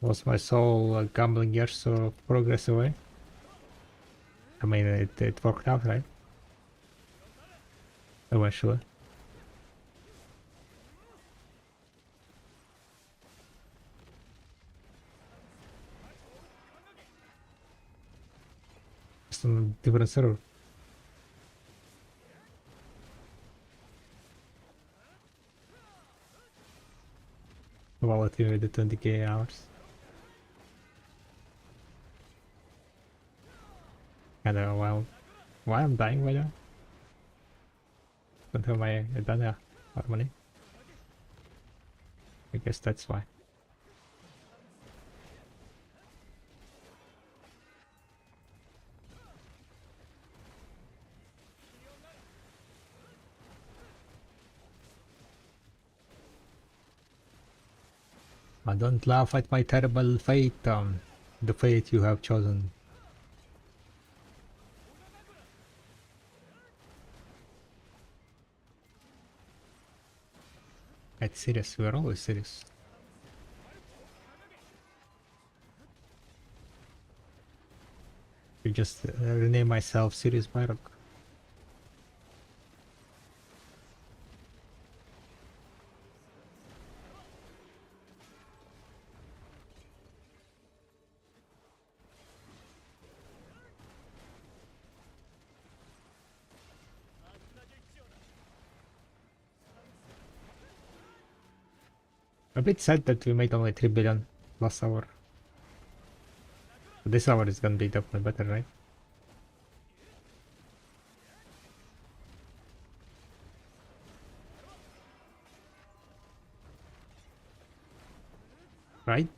Was my soul gambling years of progress away? I mean, it worked out, right? Eventually. Just on a different server. Quality with the 20k hours. I don't know why I'm dying right now. Don't have my done money. I guess that's why. I don't laugh at my terrible fate, the fate you have chosen. It's serious, we're always serious. You just rename myself Serious Byrock. A bit sad that we made only 3 billion last hour. But this hour is gonna be definitely better, right? Right?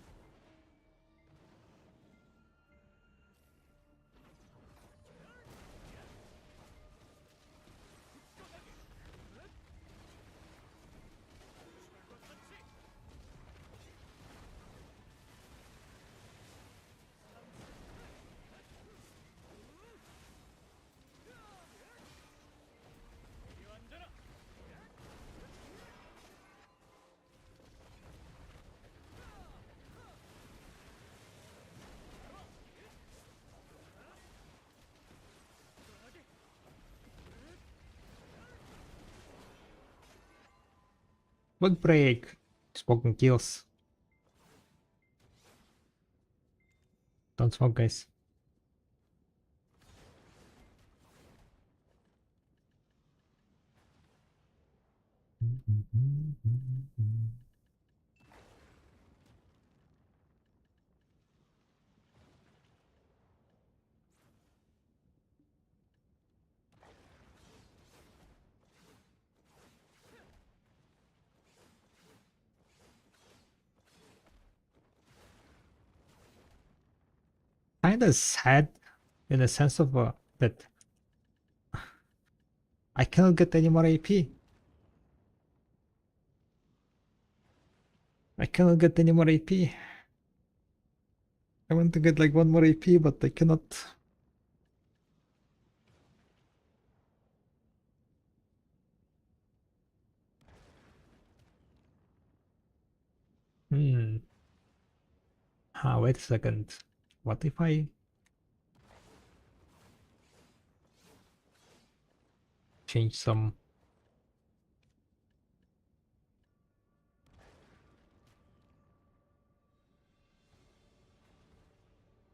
Bug break. Spoken kills. Don't smoke, guys. Kind of sad in the sense of that I cannot get any more AP. I cannot get any more AP. I want to get like one more AP, but I cannot. Hmm. Wait a second. What if I change some?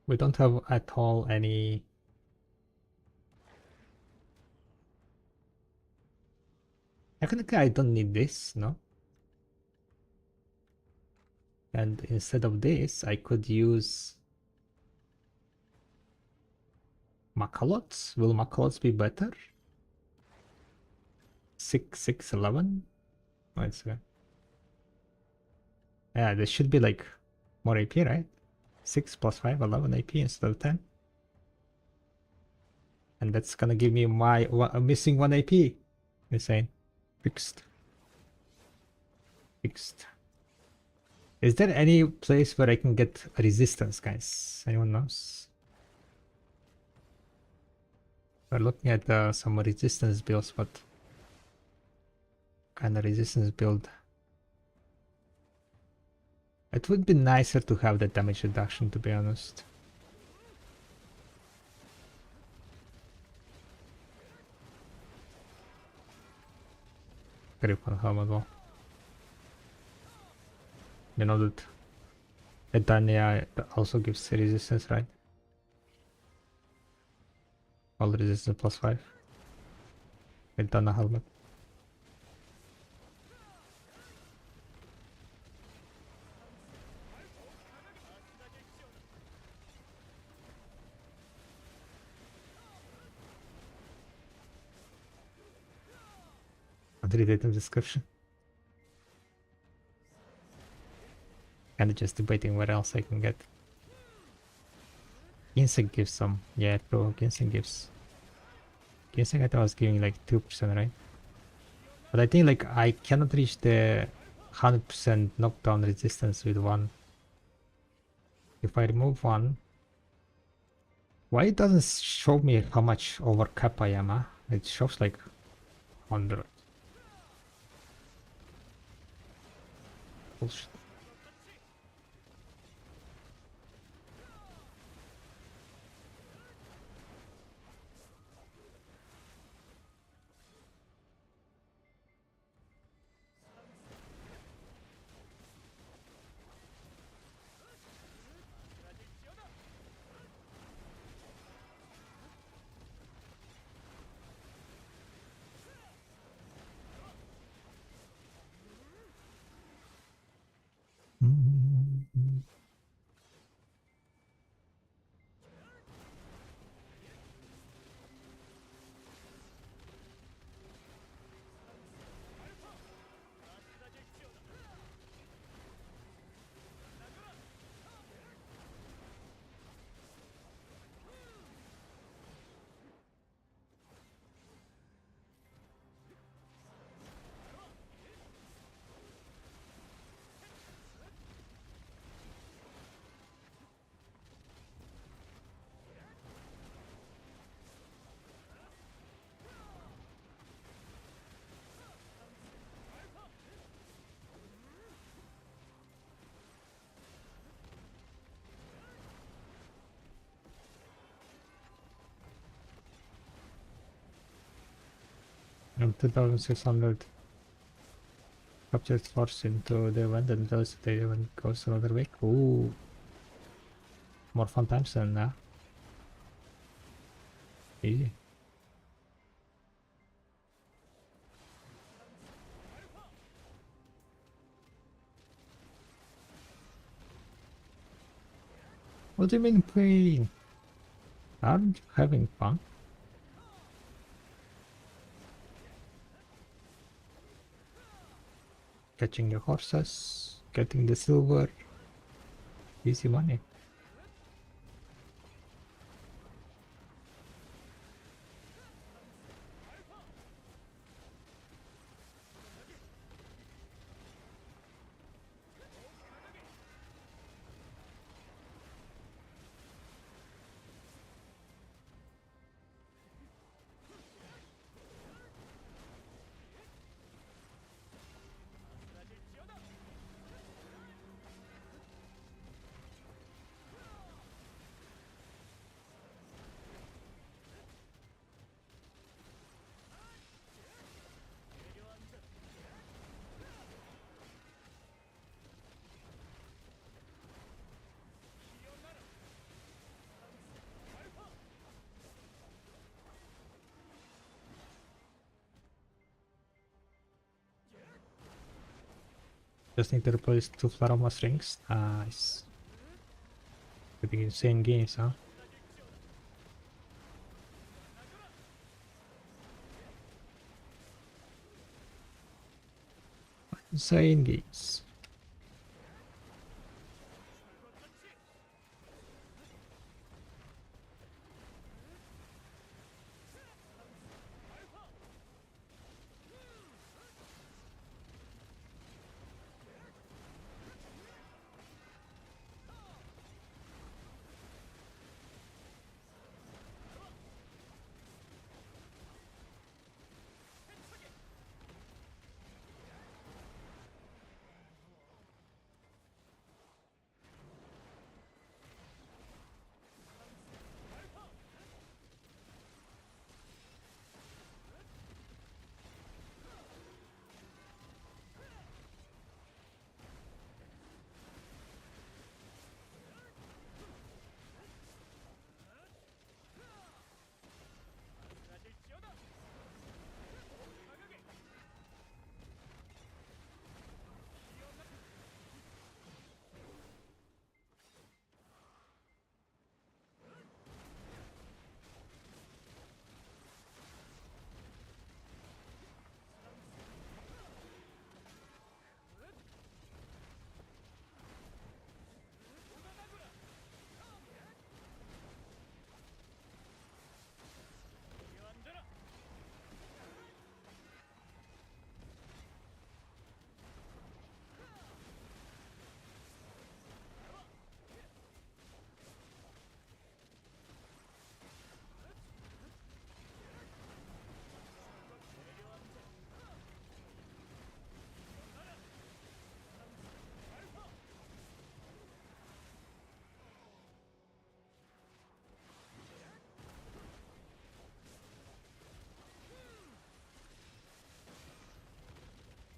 We don't have at all any. Technically, I don't need this, no? And instead of this, I could use Macalots. Will Macalots be better? 6, 6, 11? Wait a second. Yeah, this should be like more AP, right? 6 plus 5, 11 AP instead of 10. And that's gonna give me my missing 1 AP. Insane. Fixed. Fixed. Is there any place where I can get resistance, guys? Anyone knows? We're looking at some resistance builds, but kind of resistance build. It would be nicer to have the damage reduction, to be honest. Grip on helmet wall. You know that Edania also gives resistance, right? All resistance plus 5. Edana helmet. Read item description. Kinda just debating what else I can get. Ginseng gives some. Yeah, true. Ginseng gives. Ginseng I thought was giving like 2%, right? But I think like I cannot reach the 100% knockdown resistance with one. If I remove one, why it doesn't show me how much over cap I am, huh? It shows like 100. Bullshit. I'm 2600 captured force into the event and those the event goes another week. Ooh. more fun times than easy. What do you mean playing? Aren't you having fun? Catching the horses, getting the silver, easy money. Just need to replace 2 Flaroma strings. Nice. Pretty insane games, huh? Insane games.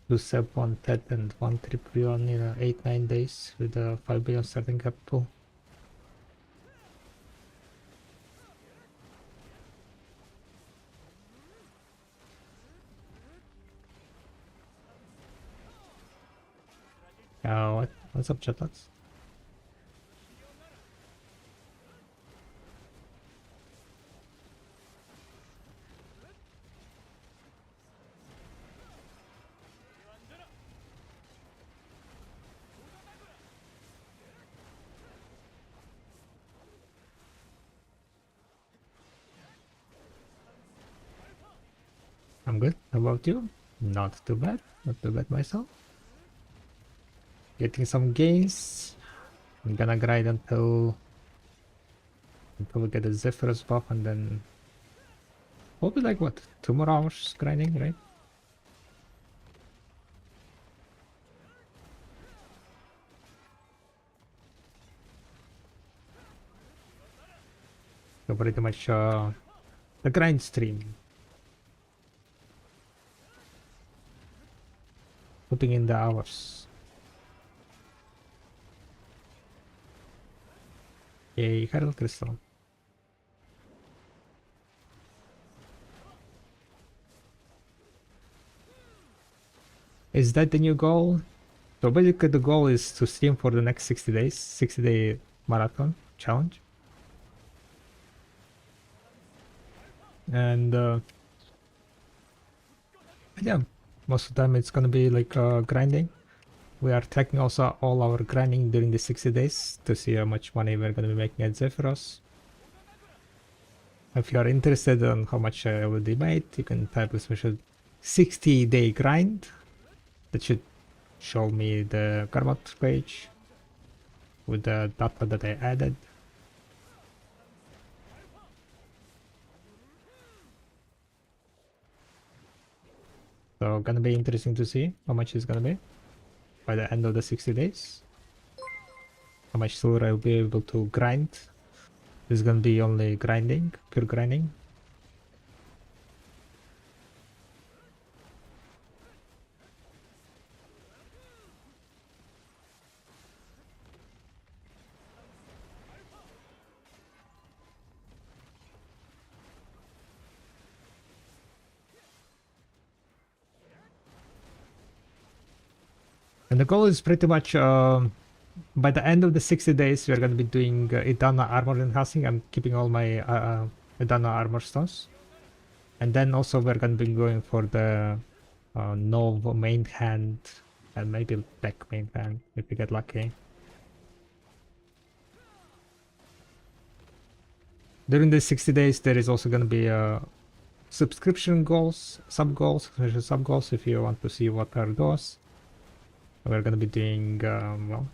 To sub 1 TED and 1 triple on in 8-9 days with a 5 billion starting capital. What's up, chatlets? I'm good. How about you? Not too bad. Not too bad myself. Getting some gains. I'm gonna grind until we get the Zephyrus buff, and then we'll be like what, 2 more hours grinding, right? So pretty much the grind stream. Putting in the hours. A Herald Crystal. Is that the new goal? So basically the goal is to stream for the next 60 days, 60-day marathon challenge. And yeah, most of the time it's gonna be like grinding. We are tracking also all our grinding during the 60 days to see how much money we're gonna be making at Zephyros. If you are interested on how much I already made, you can type a special 60-day grind. That should show me the Garmot page with the data that I added. So gonna be interesting to see how much it's gonna be by the end of the 60 days. How much silver I'll be able to grind. This is gonna be only grinding, pure grinding. And the goal is pretty much by the end of the 60 days, we're going to be doing Idana armor enhancing. I'm keeping all my Idana armor stones. And then also we're going to be going for the Nov main hand and maybe Black main hand if we get lucky. During the 60 days, there is also going to be subscription goals, sub goals if you want to see what are those. We're going to be doing, well,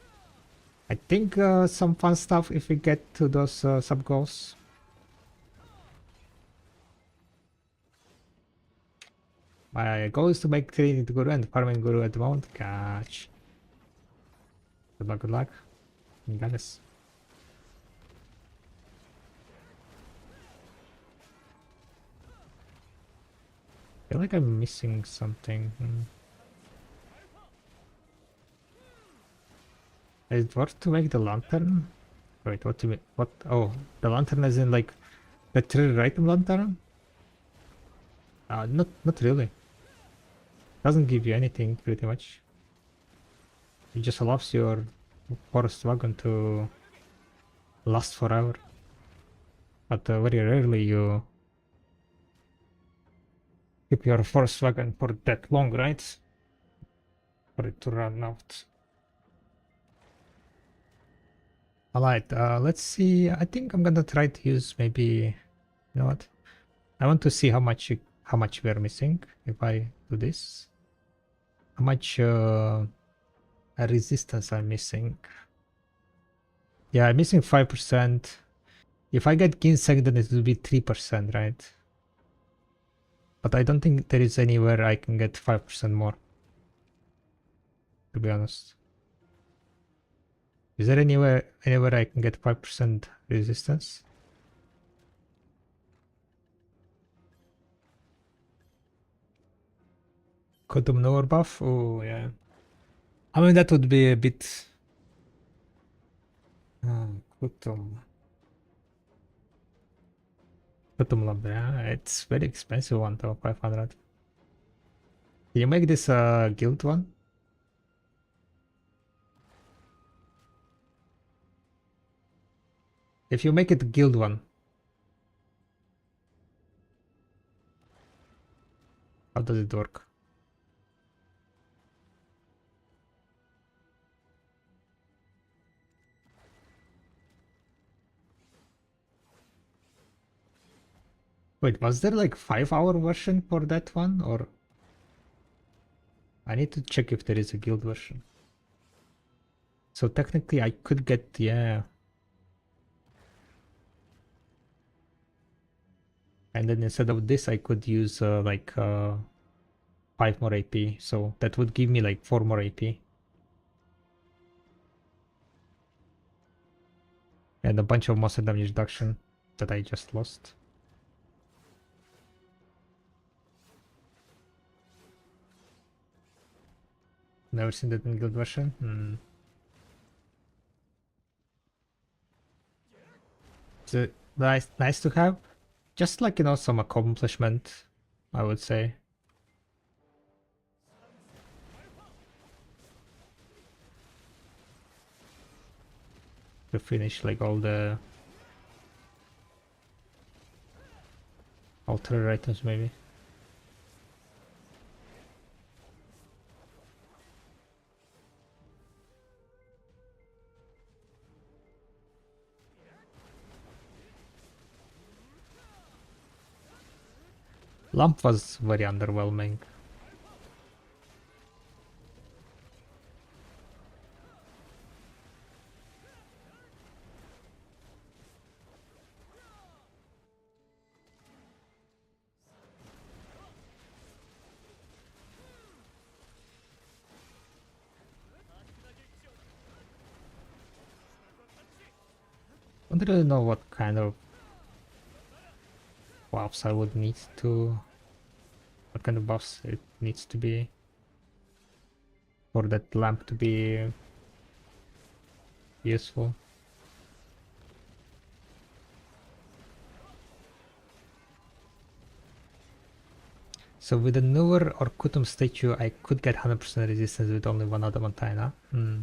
I think some fun stuff if we get to those sub goals. My goal is to make Trading Guru and Farming Guru at the moment. Gosh. Good luck, good luck. You got this. I feel like I'm missing something. Is it worth to make the lantern? Wait, what do you mean? What? Oh, the lantern is in like the tree item lantern? Not really. Doesn't give you anything pretty much. It just allows your forest wagon to last forever. But very rarely you keep your forest wagon for that long, right? For it to run out. Alright, let's see. I think I'm gonna try to use maybe, you know what? I want to see how much we're missing if I do this. How much resistance I'm missing. Yeah, I'm missing 5%. If I get ginseng, then it will be 3%, right? But I don't think there is anywhere I can get 5% more, to be honest. Is there anywhere I can get 5% resistance? Quantum Noor buff? Oh, yeah. I mean, that would be a bit... Quantum Lab, yeah. It's very expensive one though, 500. Can you make this a guild one? If you make it a guild one, how does it work? Wait, was there like 5-hour version for that one, or I need to check if there is a guild version. So technically I could get, yeah. And then instead of this I could use like 5 more AP, so that would give me like 4 more AP. And a bunch of monster damage reduction that I just lost. Never seen that in guild version. it's nice to have. Just like, you know, some accomplishment, I would say. To finish like all the alter items maybe. Lamp was very underwhelming. I don't really know what kind of buffs I would need to... What kind of buffs it needs to be for that lamp to be useful. So with the newer or Kutum statue, I could get 100% resistance with only one adamantine, huh? Hmm.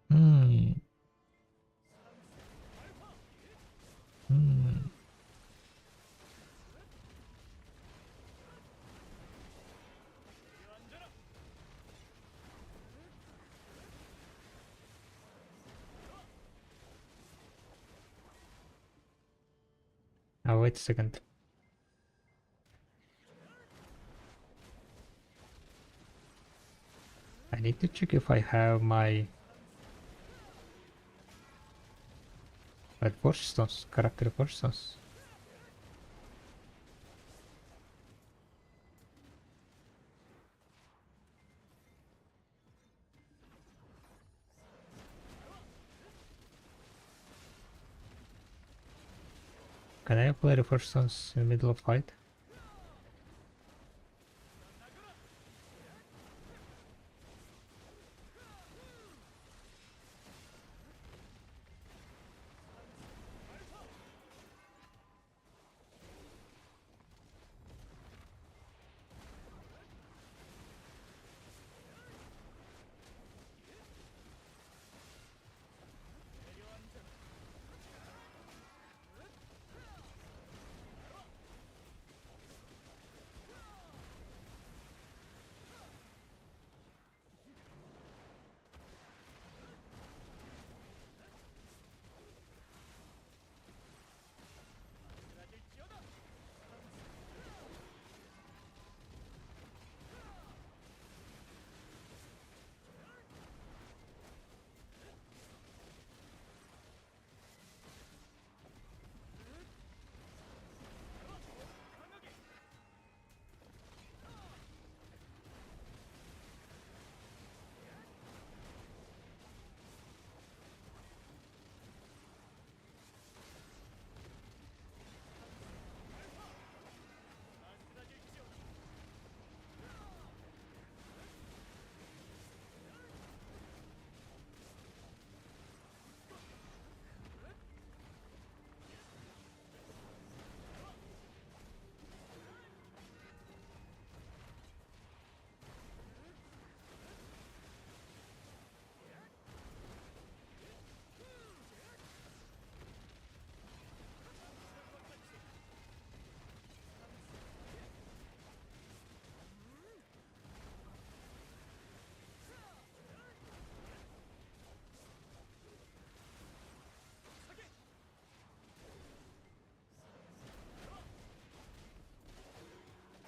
Hmm. Hmm. Oh, wait a second. I need to check if I have my force stones, character force stones. Can I apply the force stones in the middle of fight?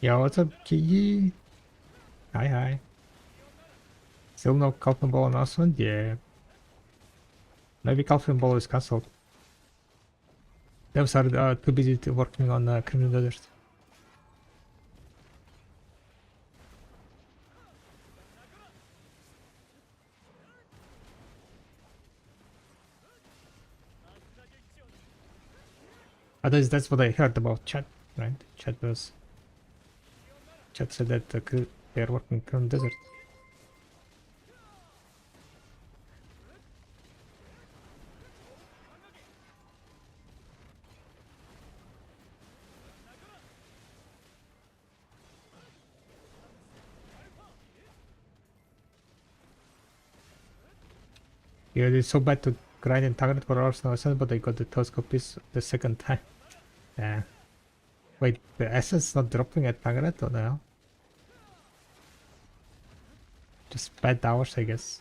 Yo, what's up, Kiki? Hi, hi. Still no Calvin Ball announcement? Yeah. Maybe Calvin Ball is cancelled. Devs are too busy working on Criminal Desert. At least that's what I heard about chat, right? Chat said that they're working on desert. Yeah, it's so bad to grind in target for Arsenal Essence, but I got the telescope piece the second time. Yeah. Wait, the Essence not dropping at target or no? Just bad hours, I guess.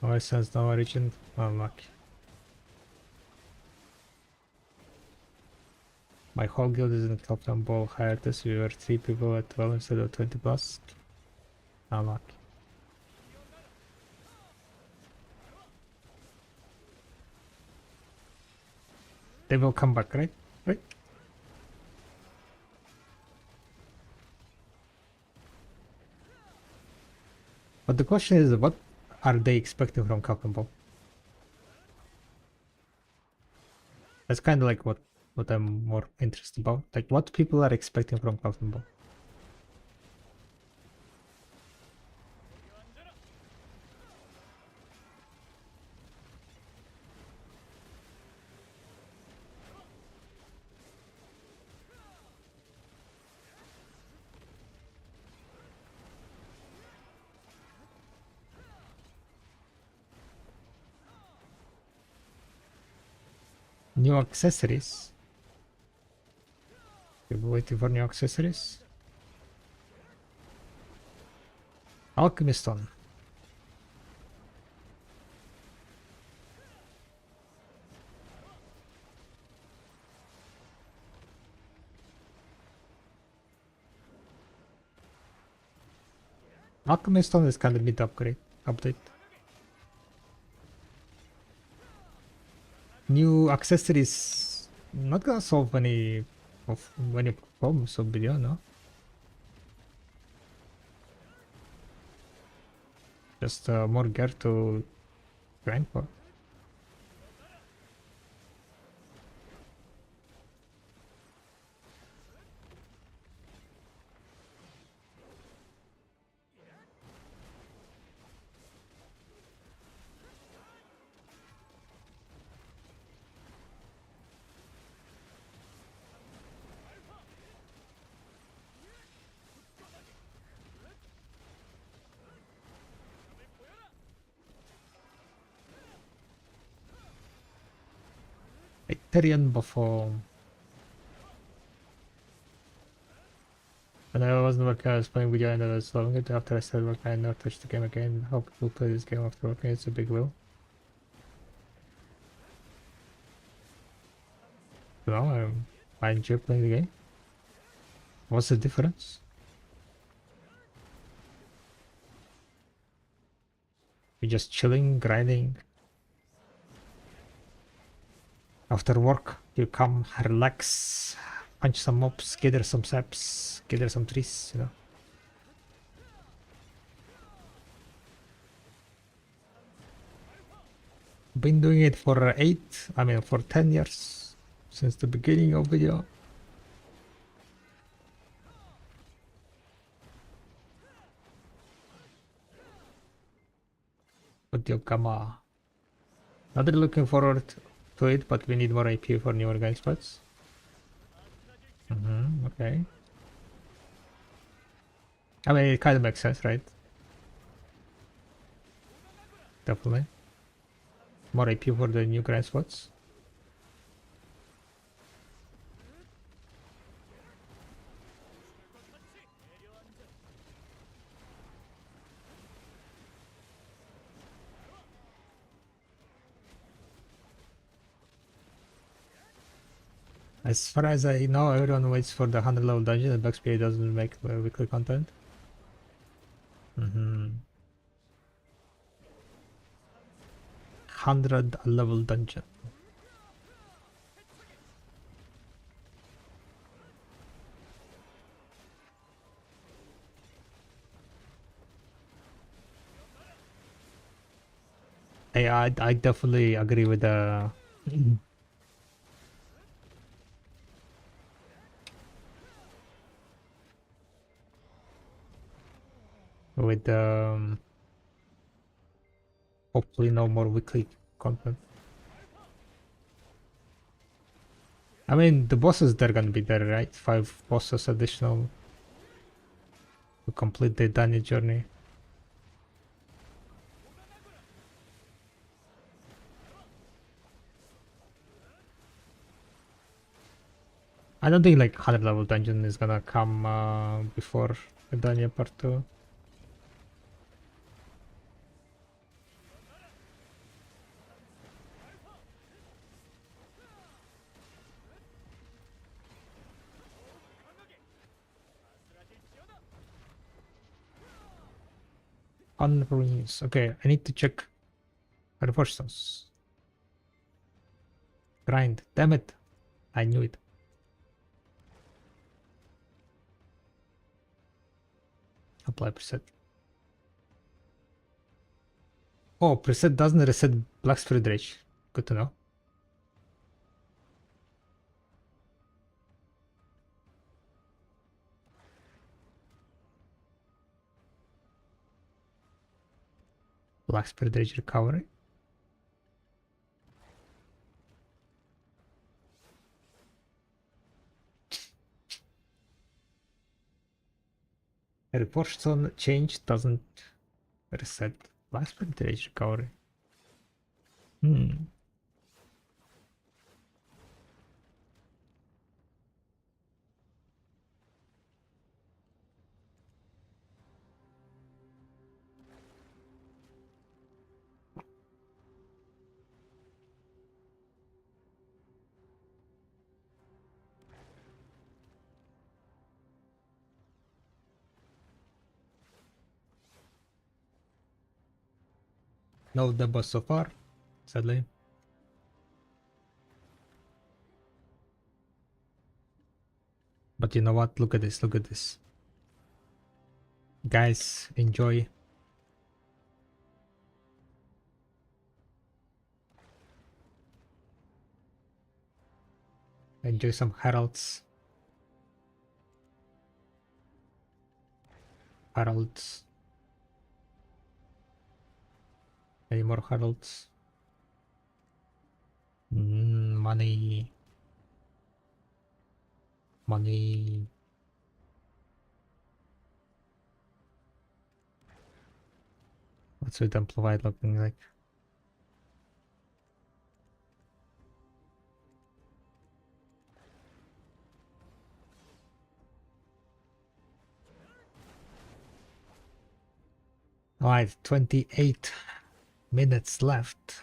No Essence, no origin. Unlucky. My whole guild is in top 10 ball hiatus. We were 3 people at 12 instead of 20 plus. Unlucky. They will come back, right? Right? But the question is, what are they expecting from Captain Ball? That's kind of like what I'm more interested about. Like, what people are expecting from Captain Ball. New accessories. We're waiting for new accessories. Alchemist Stone. Alchemist Stone is kind of mid update. New accessories not gonna solve any problems of video, no? Just more gear to grind for. Ethereum before. When I wasn't working, I was playing video and I was loving it. After I started working, I never touched the game again. How people play this game after working, it's a big will. No, I enjoy playing the game. What's the difference? You're just chilling, grinding. After work, you come, relax, punch some mobs, gather some saps, gather some trees, you know. Been doing it for for 10 years, since the beginning of video. But Yokama. Not really looking forward to it, but we need more AP for new organic spots. Okay. I mean, it kind of makes sense, right? Definitely. More AP for the new grind spots. As far as I know, everyone waits for the 100 level dungeon and BugsPA doesn't make weekly content. 100 level dungeon. I definitely agree with the with hopefully no more weekly content. I mean, the bosses, they're gonna be there, right? 5 bosses additional to complete the Dania journey. I don't think like 100 level dungeon is gonna come before the Dania part 2. Unruins. Okay, I need to check reinforcements. Grind. Damn it. I knew it. Apply preset. Oh, preset doesn't reset Black Spirit Rage. Good to know. Black Spirit Rage recovery. A reinforcement change doesn't reset Black Spirit Rage recovery. Hmm. No debuffs so far, sadly. But you know what? Look at this, look at this. Guys, enjoy. Enjoy some heralds. Heralds. Any more heralds? Money. Money. What's with amplified looking like? Alright, 28 minutes left.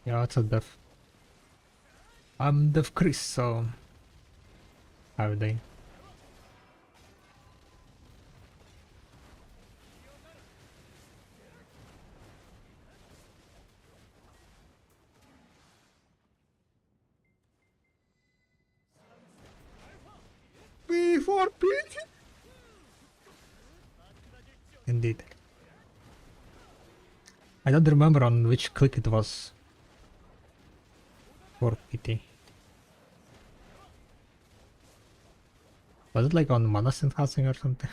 Yeah, it's a def. I'm Def Chris, so how are they? Before Pete. Indeed. I don't remember on which click it was. For PT. Was it like on mana enhancing or something?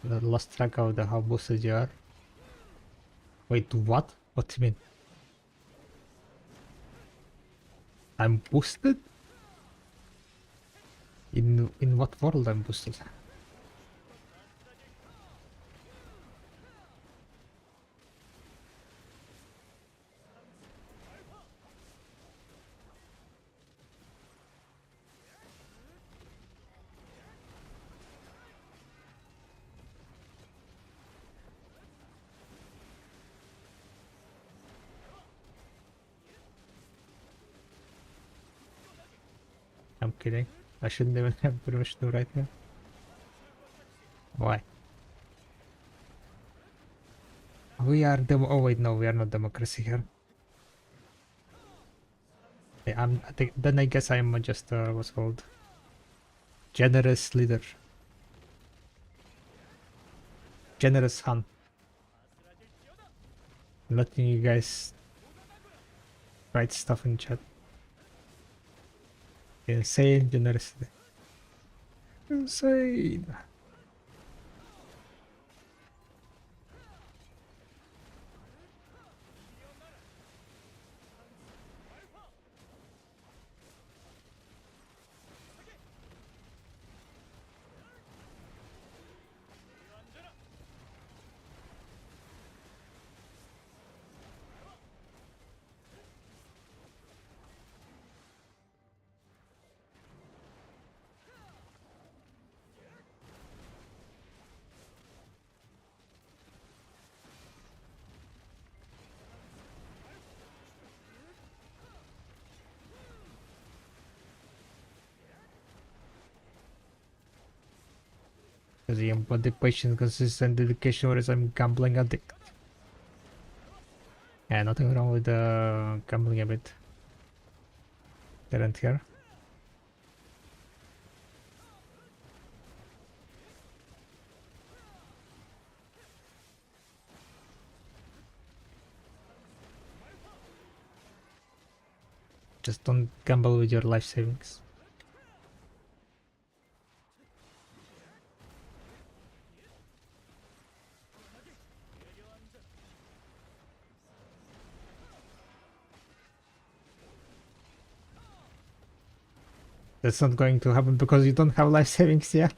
I lost track of the how boosted you are. Wait, what? What do you mean? I'm boosted? In what world I'm boosted? I'm kidding. I shouldn't even have permission to write here. Why? We are demo. Oh wait, no, we are not democracy here. Yeah, I think. Then I guess I'm just what's called generous leader. Generous Han. Letting you guys write stuff in chat. Insane generosity. Insane. Because I embody patience, consistent dedication, whereas I'm gambling addict. Yeah, nothing wrong with gambling a bit. Didn't here. Just don't gamble with your life savings. That's not going to happen because you don't have life savings, yeah?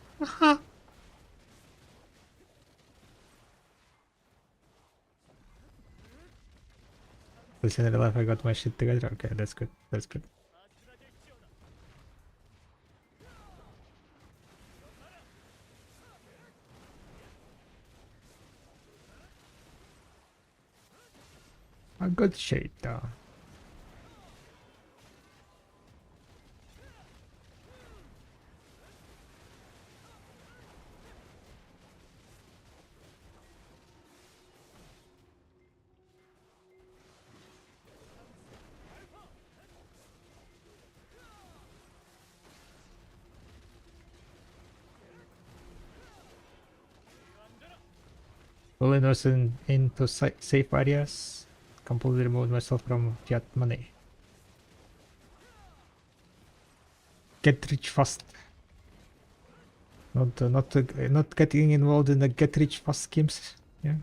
Listen, in real life I got my shit together. Okay, that's good. That's good. A good shade though. Fully invested into safe areas. Completely removed myself from fiat money. Get rich fast. Not getting involved in the get rich fast schemes. Yeah.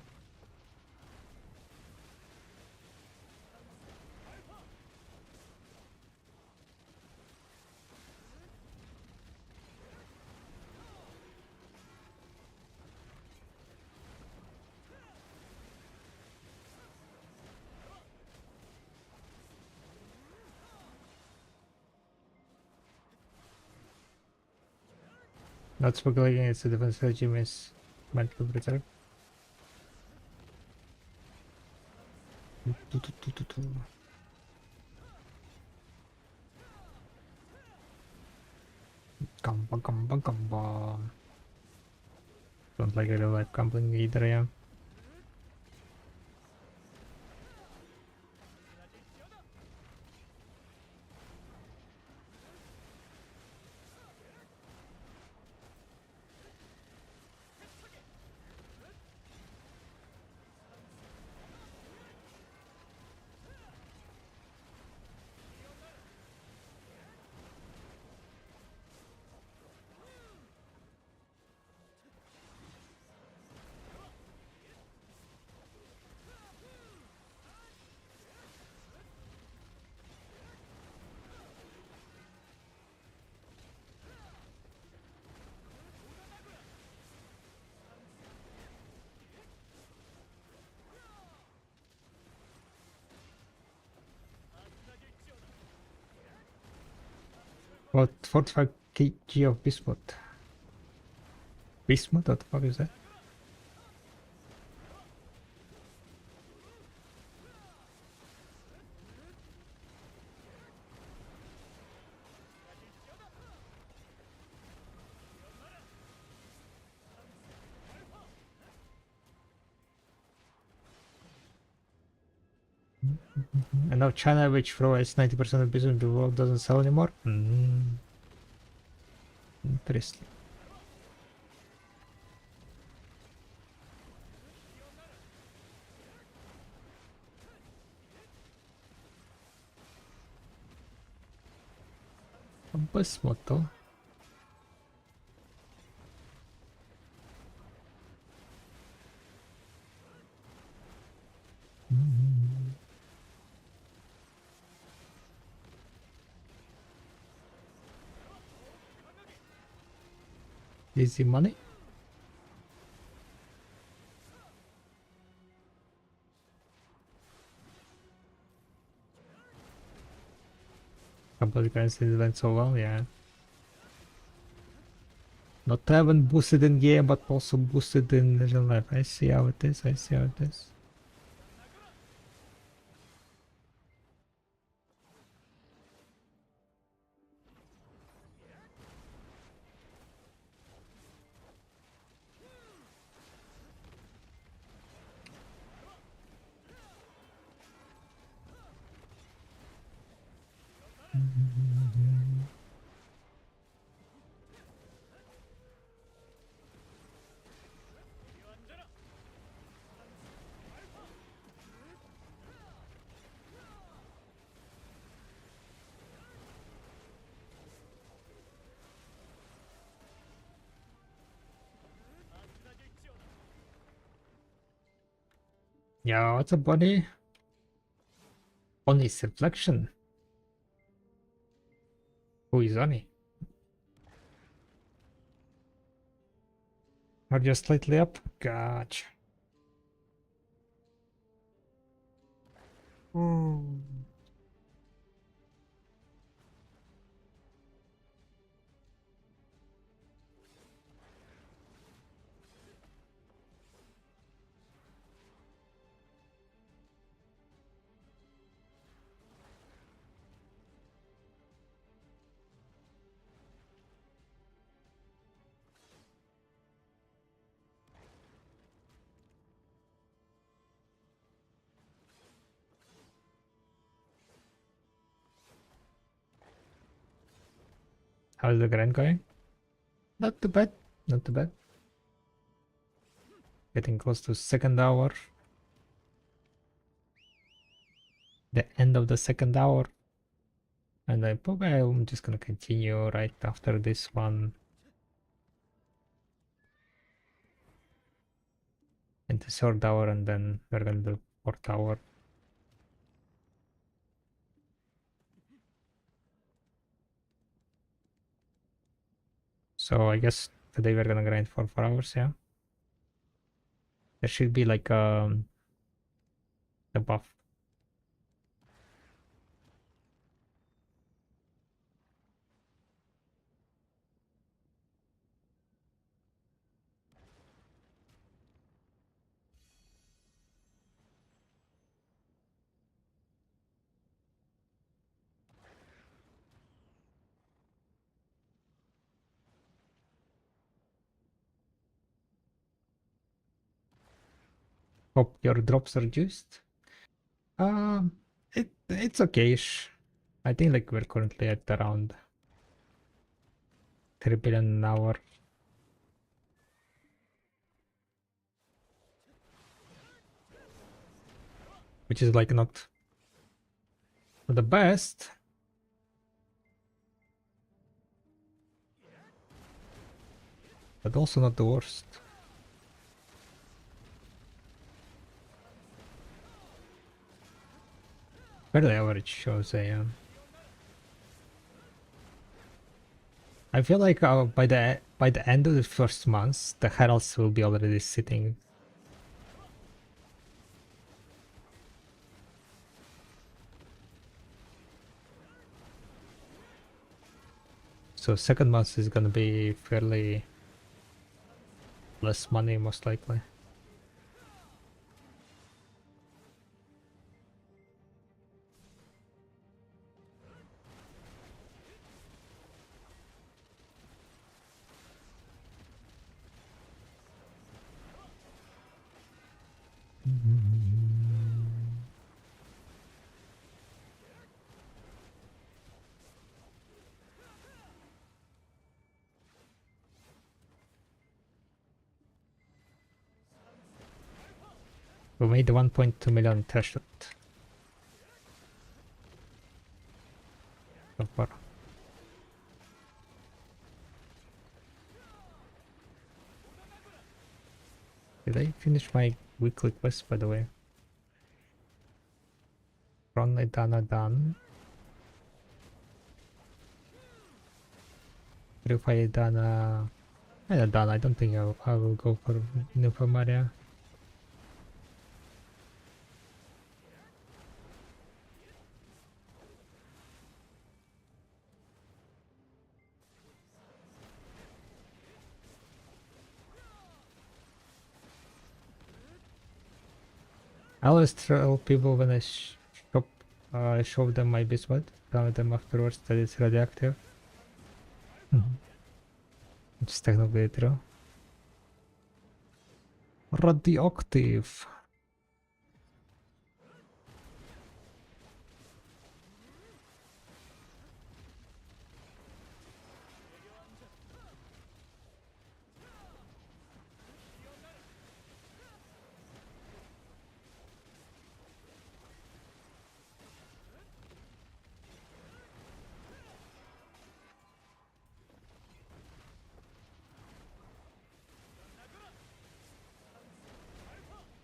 Not speculating, it's a defense regime is mental reserve. Gamba. Don't like real life gambling either, yeah. About 45 kg of bismuth. Bismuth? What the fuck is that? And now China, which provides 90% of business in the world, doesn't sell anymore? Interesting. Bismuth though. Easy money. Couple of currencies went so well, yeah. Not even boosted in game, but also boosted in real life. I see how it is, I see how it is. Yeah, what's a body? Oni's reflection. Who is Oni? Are you slightly up? Gotcha. How's the grind going? Not too bad. Not too bad. Getting close to second hour. The end of the second hour. And I probably I'm just gonna continue right after this one. Into third hour, and then we're gonna do fourth hour. So I guess today we're gonna grind for 4 hours, yeah. There should be like the buff. Hope your drops are juiced. It's okay-ish. I think like we're currently at around 3 billion an hour. Which is like not the best. But also not the worst. Fairly average shows I feel like by the end of the first month, the heralds will be already sitting. So second month is gonna be fairly less money, most likely. We made the 1.2 million threshold so far. Did I finish my weekly quest, by the way? Ron Dana done. Purify Dana. Done. I don't think I will go for Nymphomaria. I always tell people when I show them my bismuth, tell them afterwards that it's radioactive. It's technically true. Radioactive.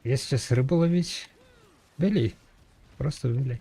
Есть сейчас рыбу ловить? Вели. Просто вели.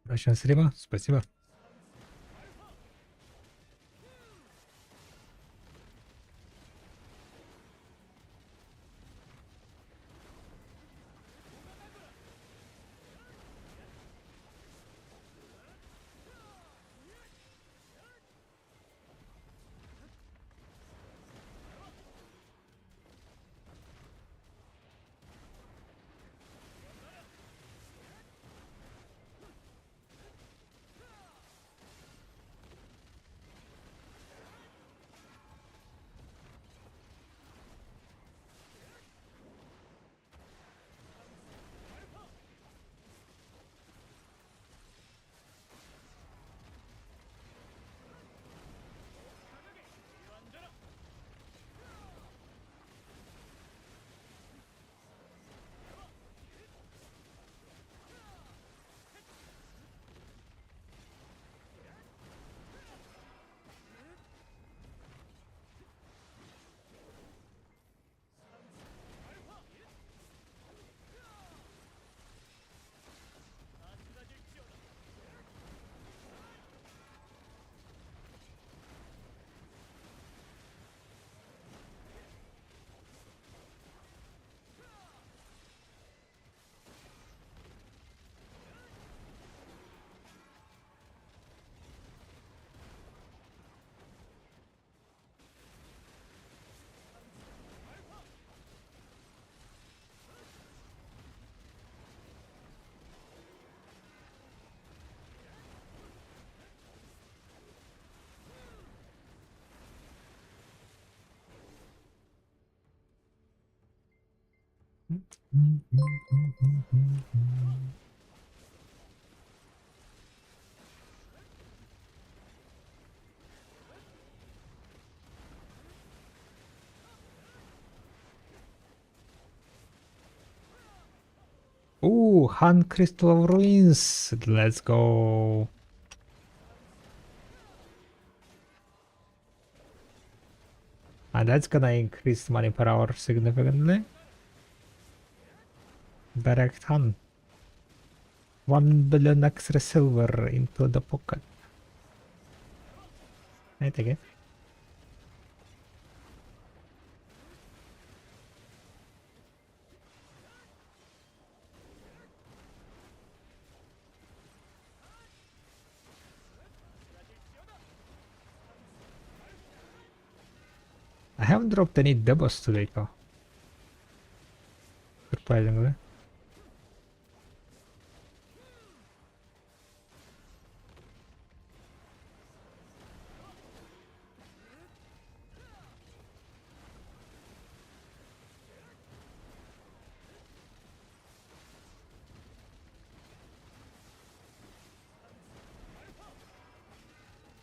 Прощай, Рима. Спасибо. Ooh, Han Crystal of Ruins. Let's go. And that's gonna increase money per hour significantly. Direct Han. 1 billion extra silver into the pocket. I take it. I haven't dropped any debos today, though. Surprisingly.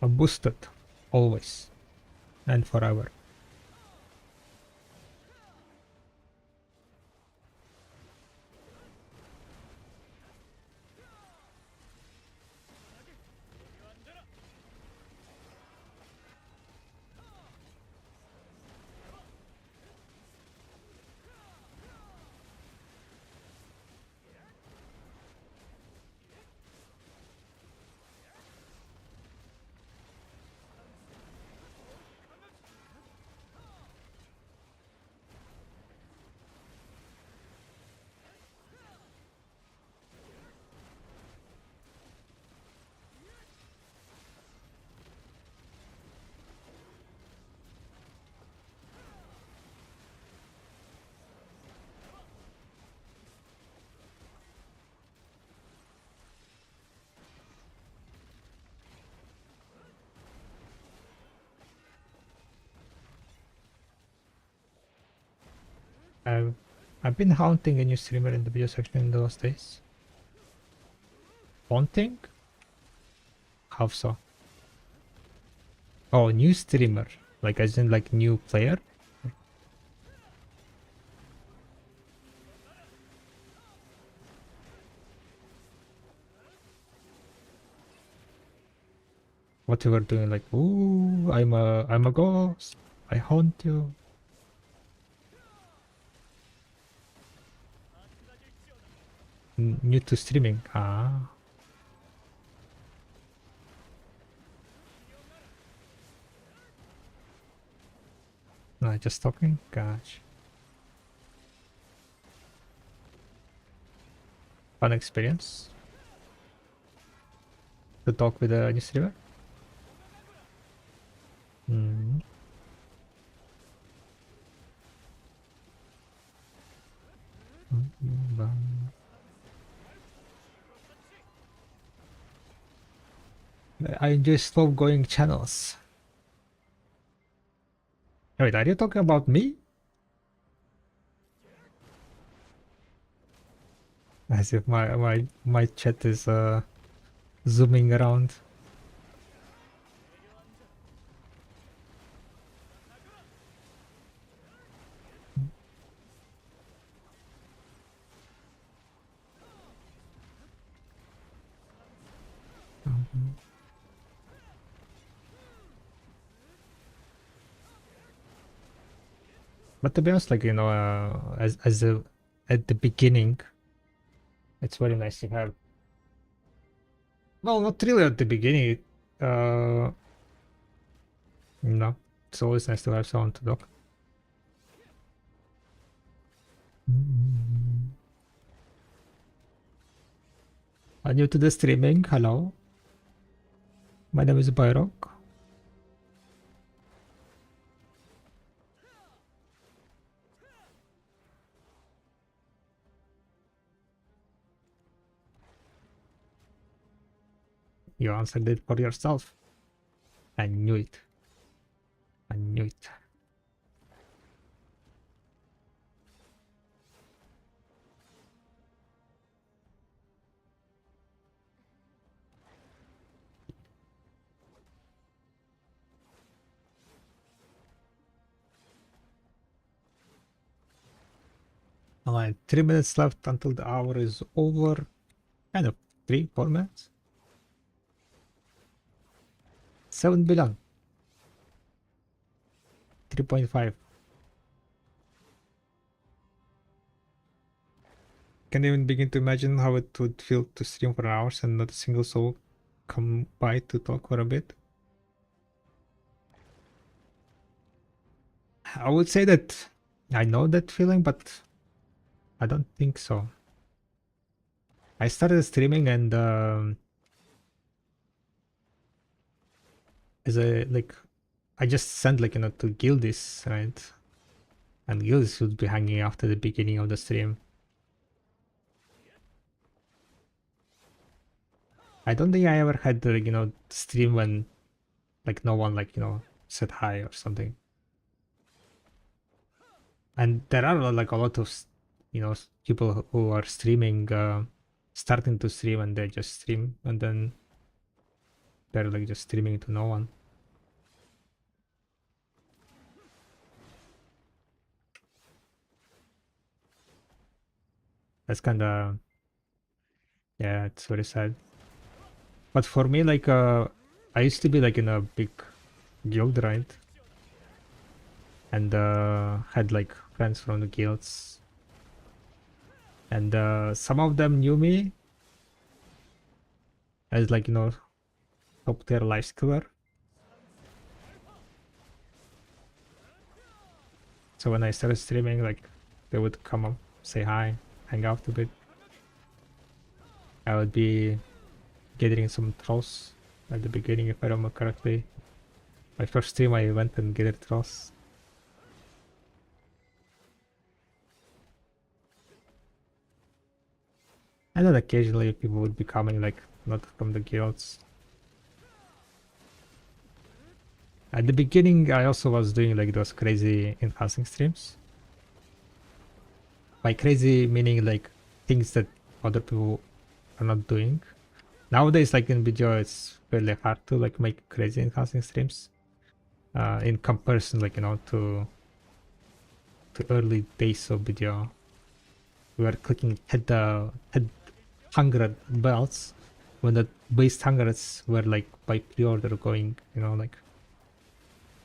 I'm boosted. Always. And forever. I've, I've been haunting a new streamer in the video section in those days. Haunting? How so? Oh, new streamer. Like as in like new player? What you were doing like, ooh, I'm a ghost. I haunt you. New to streaming. Ah. No, just talking? Gosh. Fun experience. To talk with a new streamer? Hmm. I enjoy slow going channels. Wait, are you talking about me? As if my chat is zooming around. But to be honest, like at the beginning, it's very nice to have. Well, not really at the beginning. Uh, no, it's always nice to have someone to talk. Are new to the streaming? Hello, my name is Byrok. You answered it for yourself. I knew it. I knew it. Alright, 3 minutes left until the hour is over. Kind of 3-4 minutes. 7 billion. 3.5. Can't even begin to imagine how it would feel to stream for hours and not a single soul come by to talk for a bit. I would say that I know that feeling, but I don't think so. I started streaming and as a I just sent to guildies, right? And guildies would be hanging after the beginning of the stream. I don't think I ever had stream when no one said hi or something. And there are a lot of people who are streaming, starting to stream, and they just stream and then they're just streaming to no one. That's kind of, yeah, it's very sad. But for me, I used to be in a big guild, right? And had friends from the guilds, and some of them knew me as top tier life skiller. So when I started streaming, they would come up, say hi, hang out a bit. I would be gathering some trolls at the beginning, if I remember correctly. My first stream, I went and gathered trolls. And then occasionally people would be coming, not from the guilds. At the beginning, I also was doing those crazy enhancing streams. By crazy meaning things that other people are not doing. Nowadays, in video, it's fairly hard to make crazy enhancing streams. In comparison, to early days of video, we were clicking head 100 belts when the base hundreds were by pre-order going,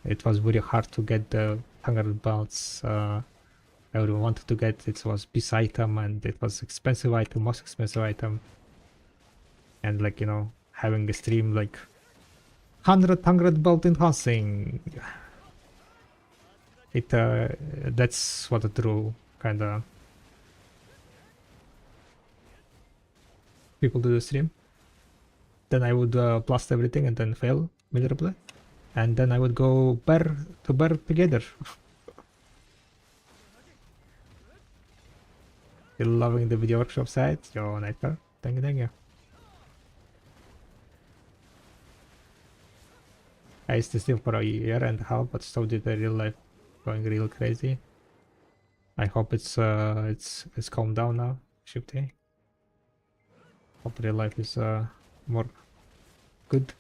it was very hard to get the 100 belts. Everyone wanted to get it. Was this item, and it was expensive item, most expensive item. And having a stream 100 belt enhancing, it that's what drew kind of people to the stream. Then I would blast everything and then fail miserably, and then I would go bear together. Still loving the video workshop site, yo Nightmare. Thank you. I used to stream for a year and a half, but so did the real life, going real crazy. I hope it's calmed down now, Shifty. Hope real life is more good.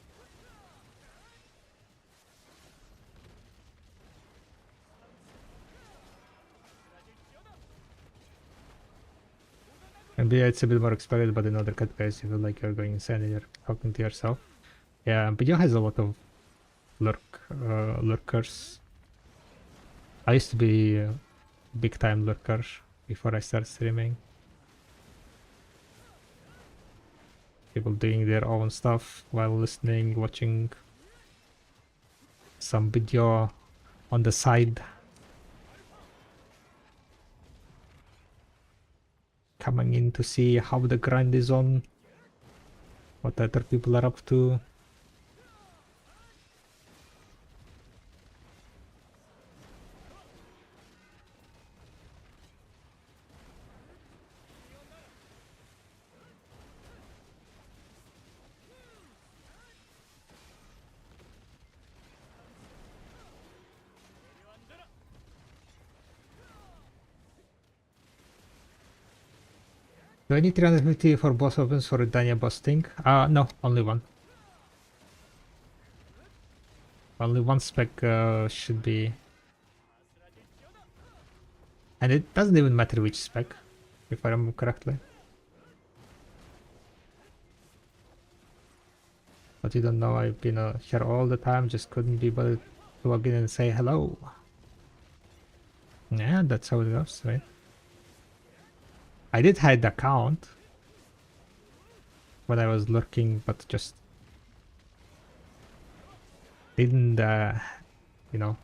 And yeah, it's a bit more expected, but in other categories, you feel like you're going insane and you're talking to yourself. Yeah, video has a lot of lurkers. I used to be a big time lurker before I started streaming. People doing their own stuff while listening, watching some video on the side. Coming in to see how the grind is on, what other people are up to. Do I need 350 for boss weapons for Dania busting? No, only one. Only one spec should be And it doesn't even matter which spec, if I remember correctly. But you don't know, I've been here all the time, just couldn't be bothered to log in and say hello. Yeah, that's how it goes, right? I did hide the account when I was lurking, but just didn't, you know,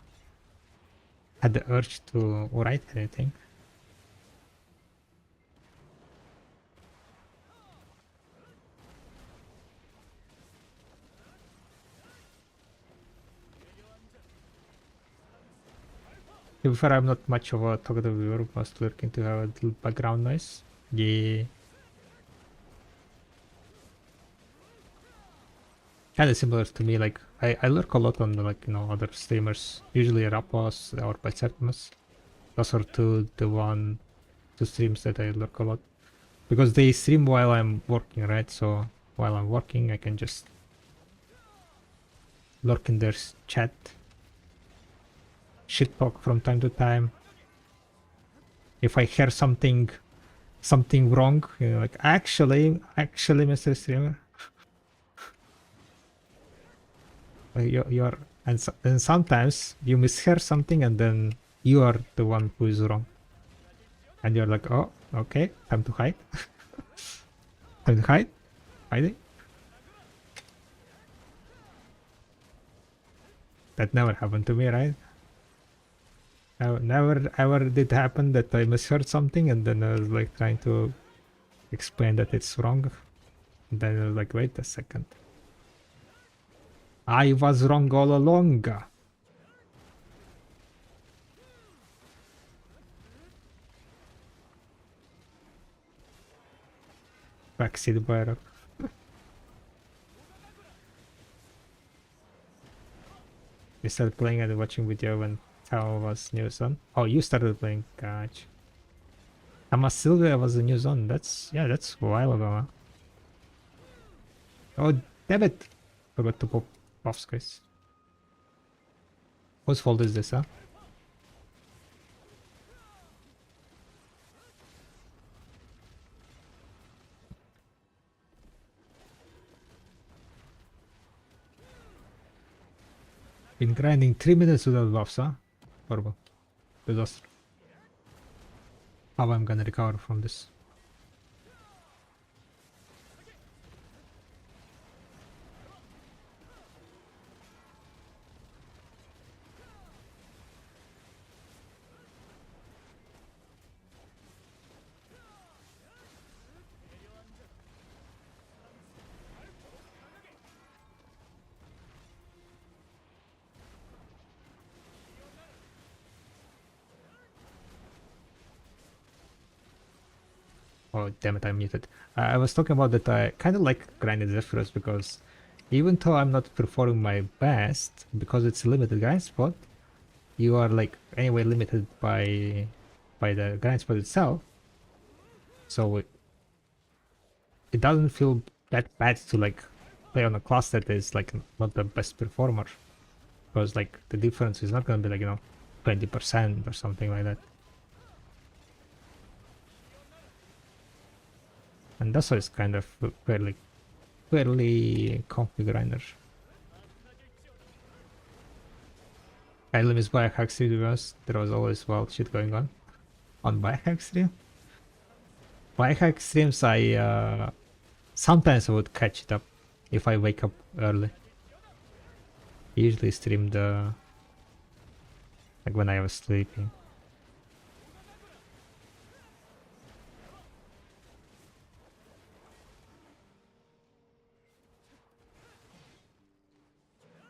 had the urge to write anything. To be fair, I'm not much of a talkative viewer, most lurking to have a little background noise. Yeah. Kind of similar to me, like I lurk a lot on like, you know, other streamers, usually Rapos or Pacertmus. Those are two streams that I lurk a lot. Because they stream while I'm working, right? So while I'm working, I can just lurk in their chat, shit talk from time to time. If I hear something wrong, you know, like actually, Mr. Streamer, you're and sometimes you mishear something and then you are the one who is wrong, and you're like, oh, okay, time to hide. Time to hide. Hiding. That never happened to me, right? Never ever did happen that I misheard something and then I was like trying to explain that it's wrong. And then I was like, wait a second. I was wrong all along. Backseat Byrock. We started playing and watching video when Tao was new zone. Oh, you started playing, gotcha. Thomas Sylvia was the new zone. That's a while ago. Huh? Oh, damn it! Forgot to pop off guys. Whose fault is this, huh? Been grinding 3 minutes without buffs, huh? Horrible. Disaster. How I'm gonna recover from this? Oh, damn it, I'm muted. I was talking about that I kind of like grinding Zephyrus because even though I'm not performing my best, because it's a limited grind spot, you are like anyway limited by the grind spot itself. So it doesn't feel that bad to like play on a class that is like not the best performer. Because like the difference is not gonna be like, you know, 20% or something like that. And that's why it's kind of fairly comfy grinder. I miss biohack stream because there was always wild shit going on biohack stream. Biohack streams, I sometimes I would catch it up if I wake up early. I usually stream the like when I was sleeping.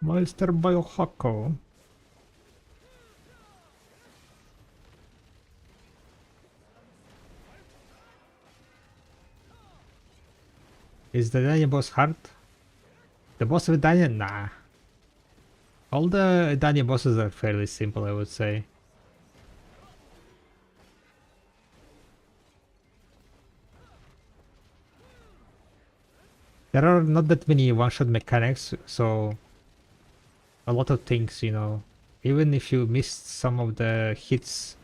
Monster Biohacker. Is the dungeon boss hard? The boss of the dungeon? Nah. All the dungeon bosses are fairly simple, I would say. There are not that many one-shot mechanics, so a lot of things, you know, even if you missed some of the hits,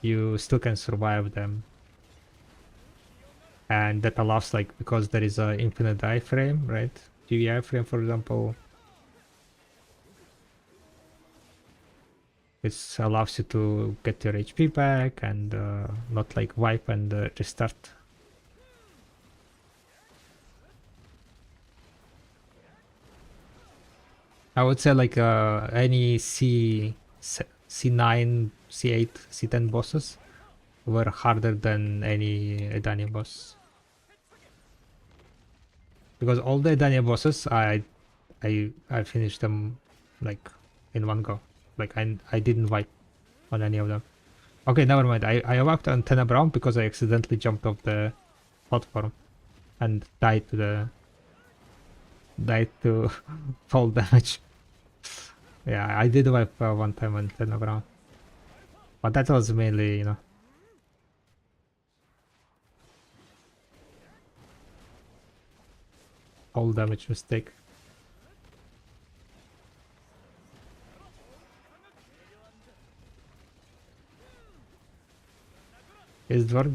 you still can survive them. And that allows, like, because there is a infinite iframe, right? TV iframe, for example, it allows you to get your HP back and not like wipe and restart. I would say like any C9, C8, C10 bosses were harder than any Edania boss. Because all the Edania bosses, I finished them like in one go. Like I didn't wipe on any of them. Okay, never mind. I wiped on Tenebraum because I accidentally jumped off the platform and died to fall damage. Yeah, I did wipe one time on Tenebraum. But that was mainly, you know, fall damage mistake. Is Dwarf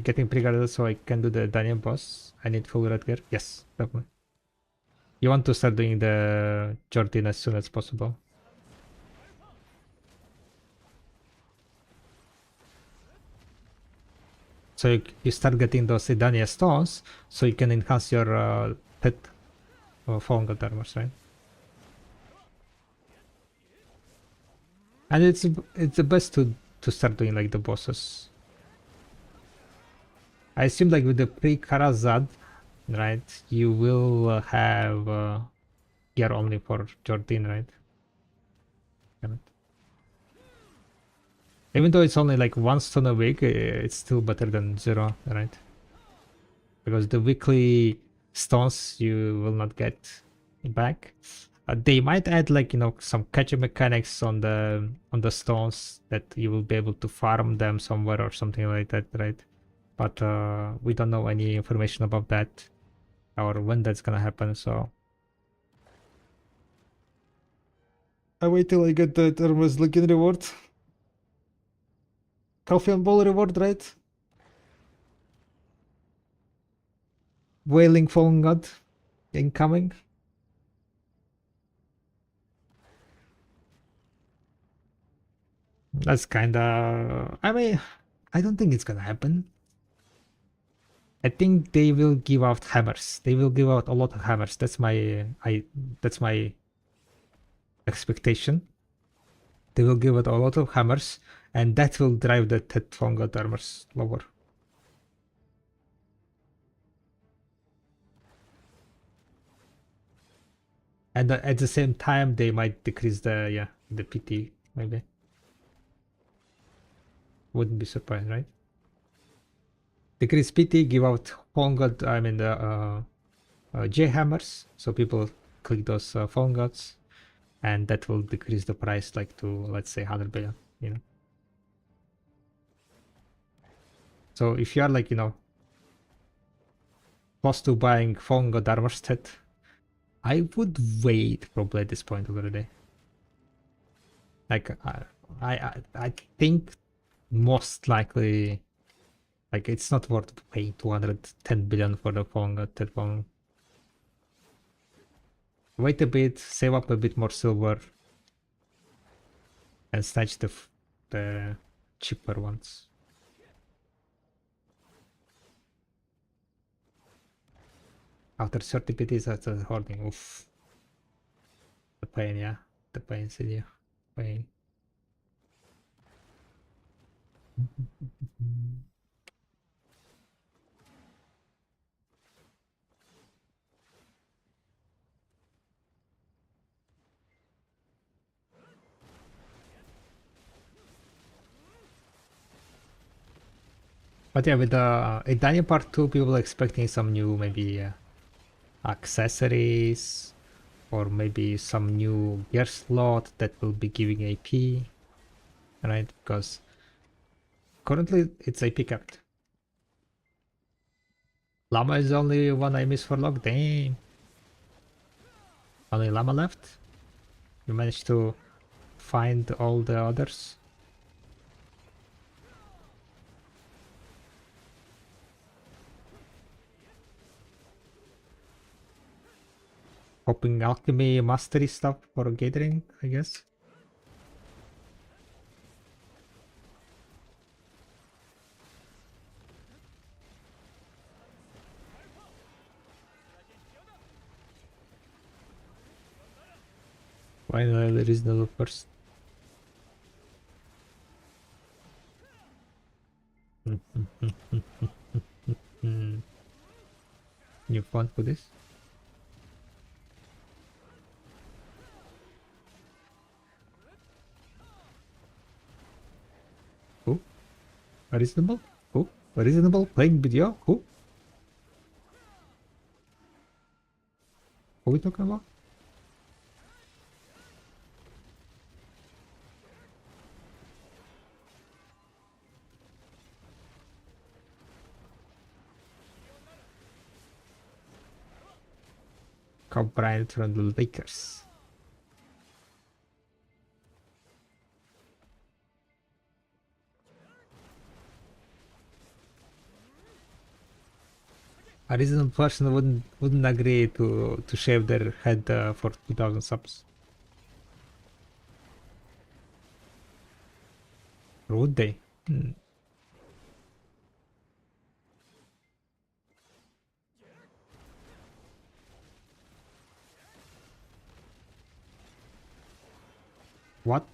getting pre-guarded so I can do the Daniel boss? I need full red gear? Yes, definitely. You want to start doing the Jordan as soon as possible. So you start getting those Idania stones, so you can enhance your pet fallen god armors, right? And it's the best to start doing like the bosses. I assume like with the pre-Karazad, right, you will have gear only for Jordan, right? Damn it. Even though it's only like one stone a week, it's still better than zero, right? Because the weekly stones you will not get back. They might add like, you know, some catch mechanics on the stones that you will be able to farm them somewhere or something like that, right? But we don't know any information about that or when that's gonna happen, so I wait till I get the Hermes Legion reward. Trophy and ball reward, right? Wailing Fallen God incoming. That's kinda... I mean, I don't think it's gonna happen. I think they will give out hammers. They will give out a lot of hammers. That's my expectation. They will give out a lot of hammers, and that will drive the Fallen God armors lower. And at the same time, they might decrease the PT maybe. Wouldn't be surprised, right? Decrease PT, give out Fallen God, I mean the J hammers, so people click those Fallen Gods, and that will decrease the price like to, let's say, 100 billion, you know. So if you are like, you know, close to buying Fallen God armor set, I would wait probably at this point already. Like I think most likely, like, it's not worth paying 210 billion for the Fallen God that one. Wait a bit, save up a bit more silver, and snatch the cheaper ones. After 30 PTs, that's a hoarding. Oof. The pain, yeah. The pain, CD. Pain. But yeah, with the Edania Part 2, people are expecting some new, maybe accessories, or maybe some new gear slot that will be giving AP, right? Because currently it's AP capped. Llama is the only one I miss for log. Damn. Only Llama left? You managed to find all the others? Hoping alchemy mastery stuff for gathering, I guess. Finally reasonable first. New font for this. Who? Reasonable? Who? Reasonable playing video? Who? Who are we talking about? Cobb Bryant from the Lakers. A reasonable person wouldn't agree to shave their head for 2,000 subs. Or would they? What?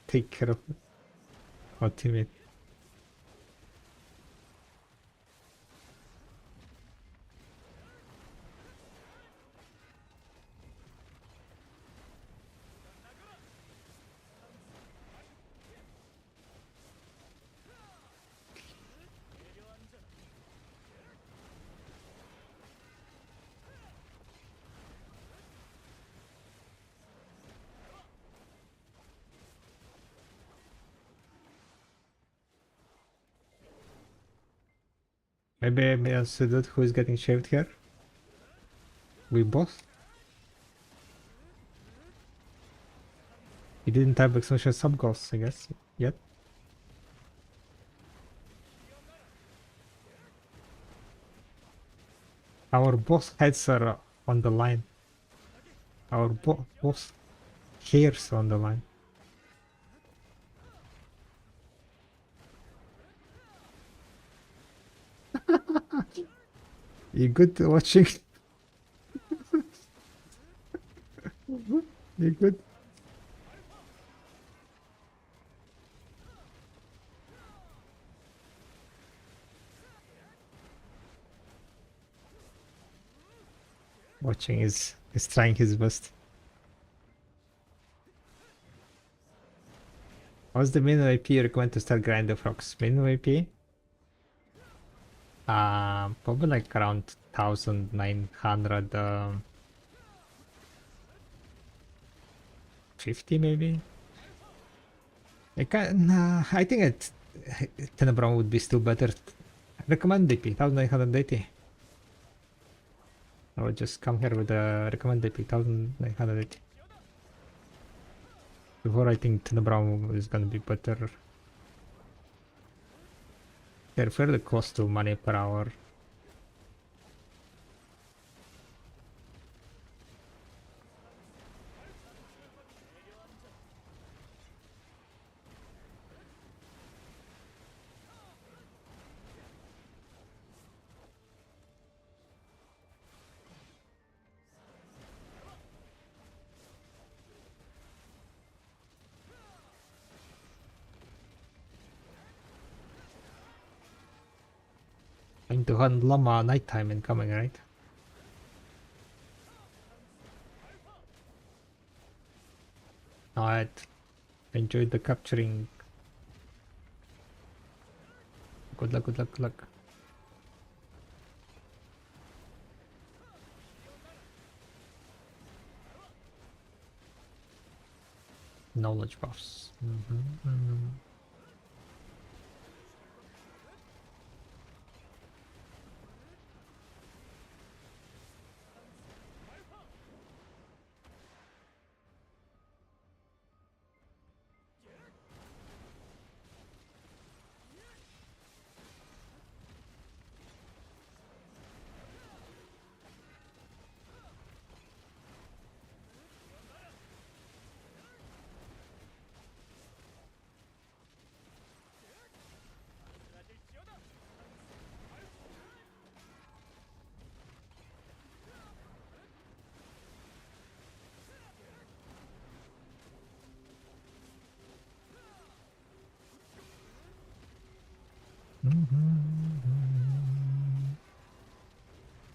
Take care of it. What do you mean? Maybe me and Sudut who is getting shaved here? We both? He didn't have exceptional sub goals, I guess, yet. Our both heads are on the line. Our both hairs are on the line. You good watching? You good? Watching is trying his best. What's the minimum AP you recommend to start grinding frogs? Minimum AP? Probably like around 1900 50 maybe. I think it Tenebron would be still better. Recommend DP 1980. I would just come here with a recommend DP 1980. Before I think Tenebron is gonna be better. They're fairly close to money per hour. Going to hunt llama nighttime incoming, right? Alright. Enjoyed the capturing. Good luck, good luck, good luck. Knowledge buffs.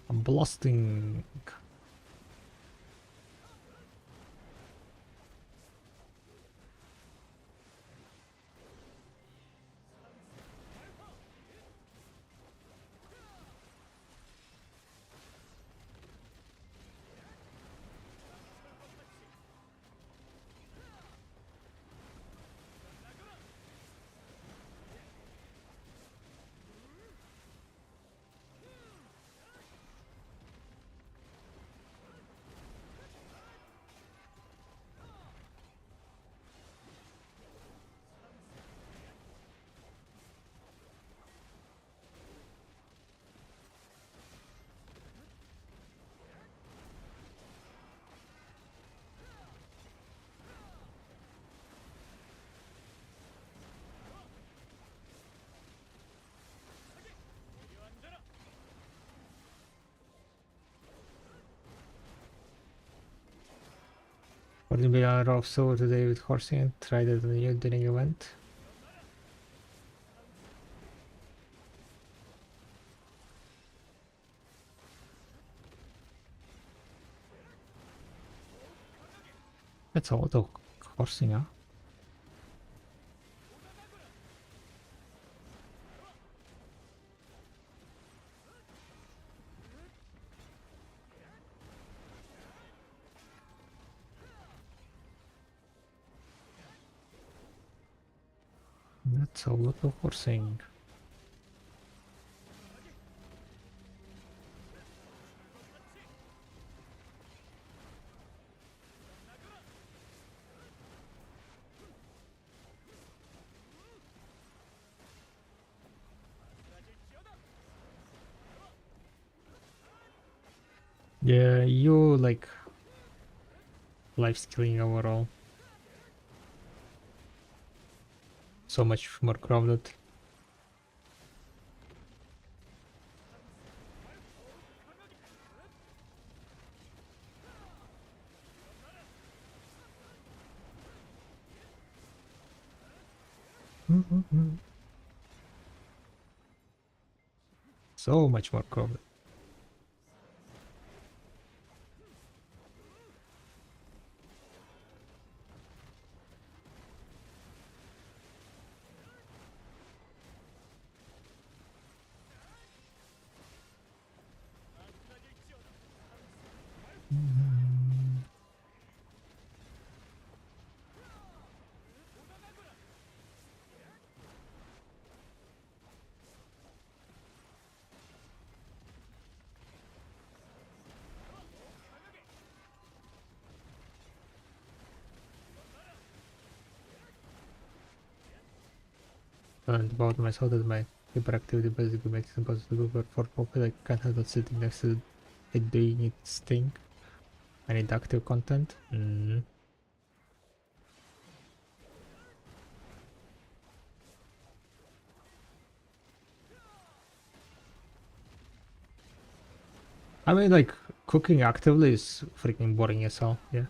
I'm blasting. $40 million of soul today with horsing and tried it on the new dining event. That's a lot of horsing, huh? That's a lot of horsing. Yeah, you like life skilling overall. So much more crowded. So much more crowded. And about myself that my hyperactivity basically makes it impossible for Poppy. I can't handle sitting next to it doing its thing. I need active content. I mean, like, cooking actively is freaking boring as hell, yeah.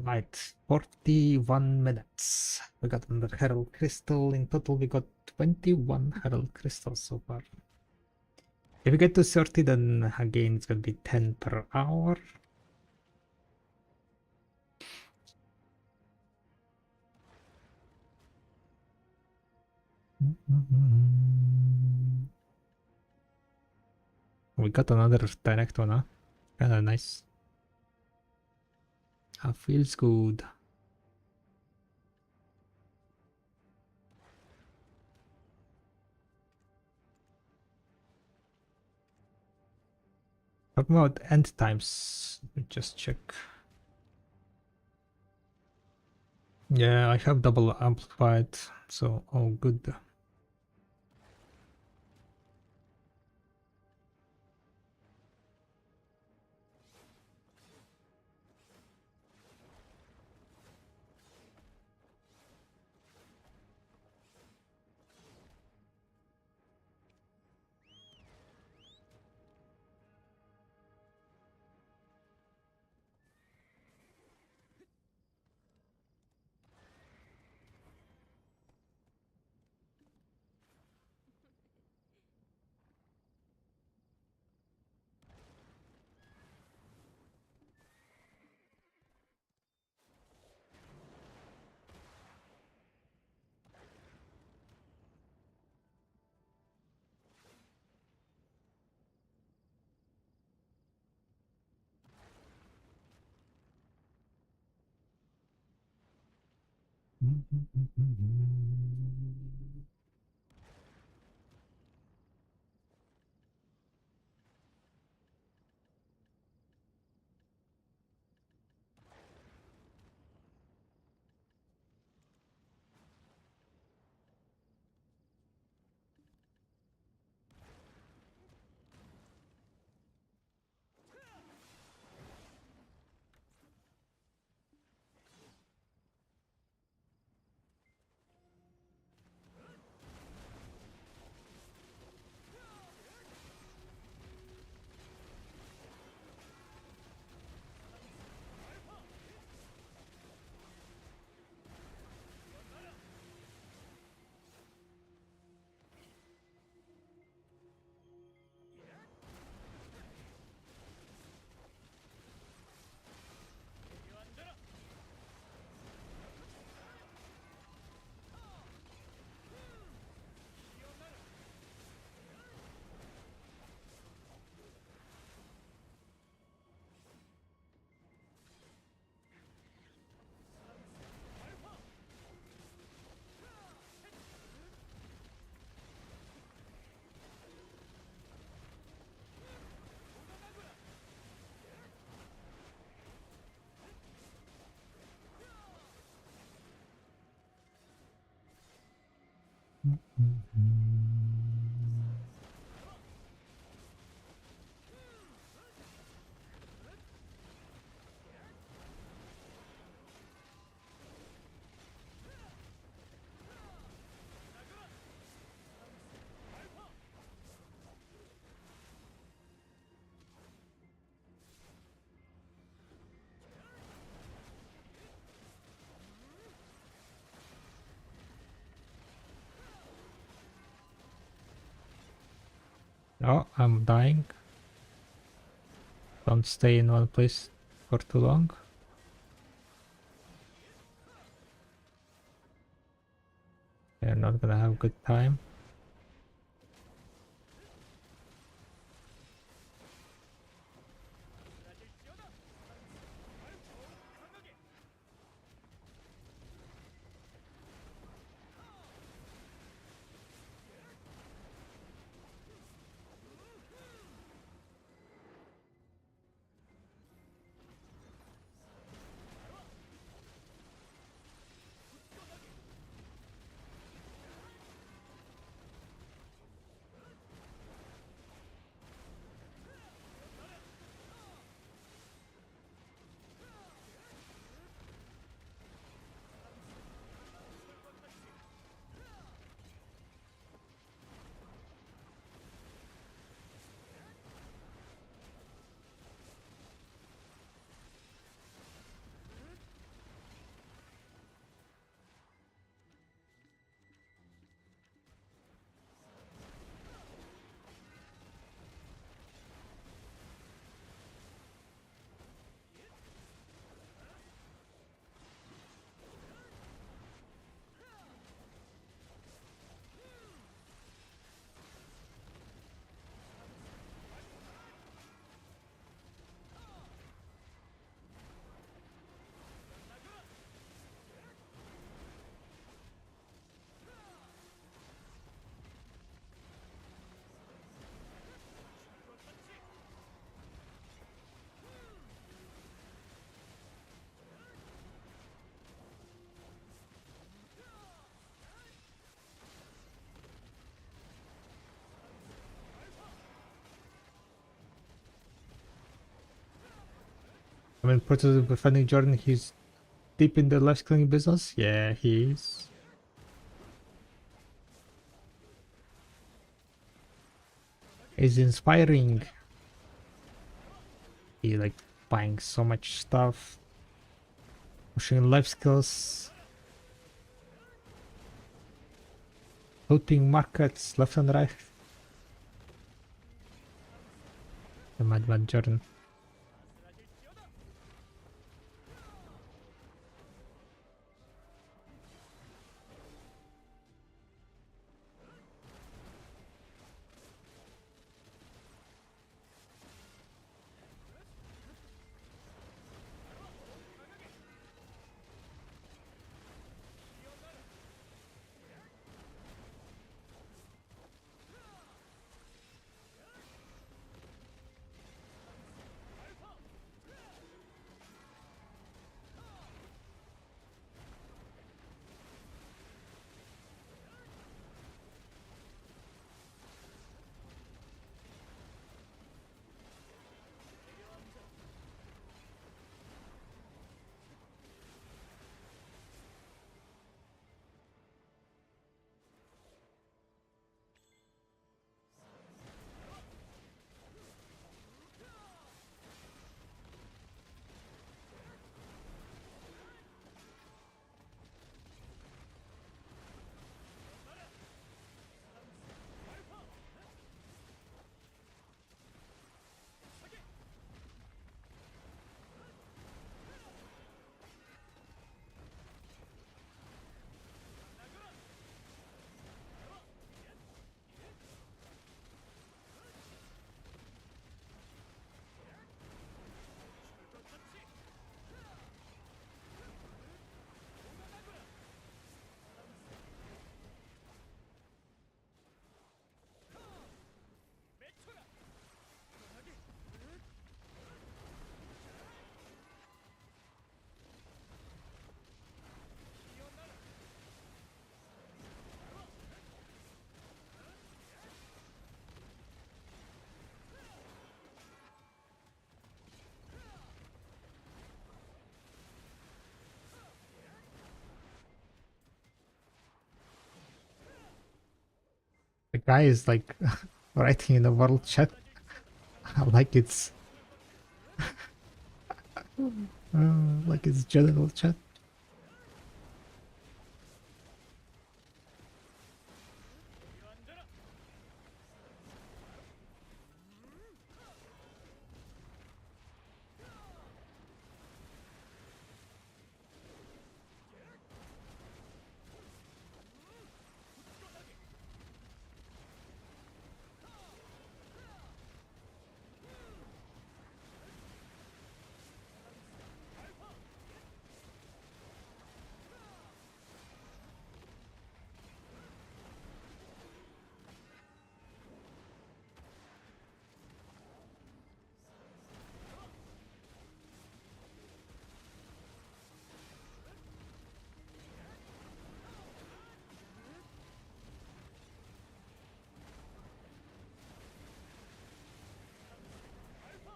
Right, 41 minutes. We got another Herald Crystal. In total, we got 21 Herald Crystals so far. If we get to 30, then again, it's gonna be 10 per hour. We got another direct one, huh? Kinda nice. Feels good. Talking about end times, let me just check. Yeah, I have double amplified, so all good. Oh, I'm dying. Don't stay in one place for too long. You're not gonna have a good time. I mean, prototype defending Jordan, he's deep in the life skilling business. Yeah, he is. He's inspiring. He like buying so much stuff, pushing life skills, looting markets left and right. The Mad Jordan. The guy is like writing in the world chat like it's general chat.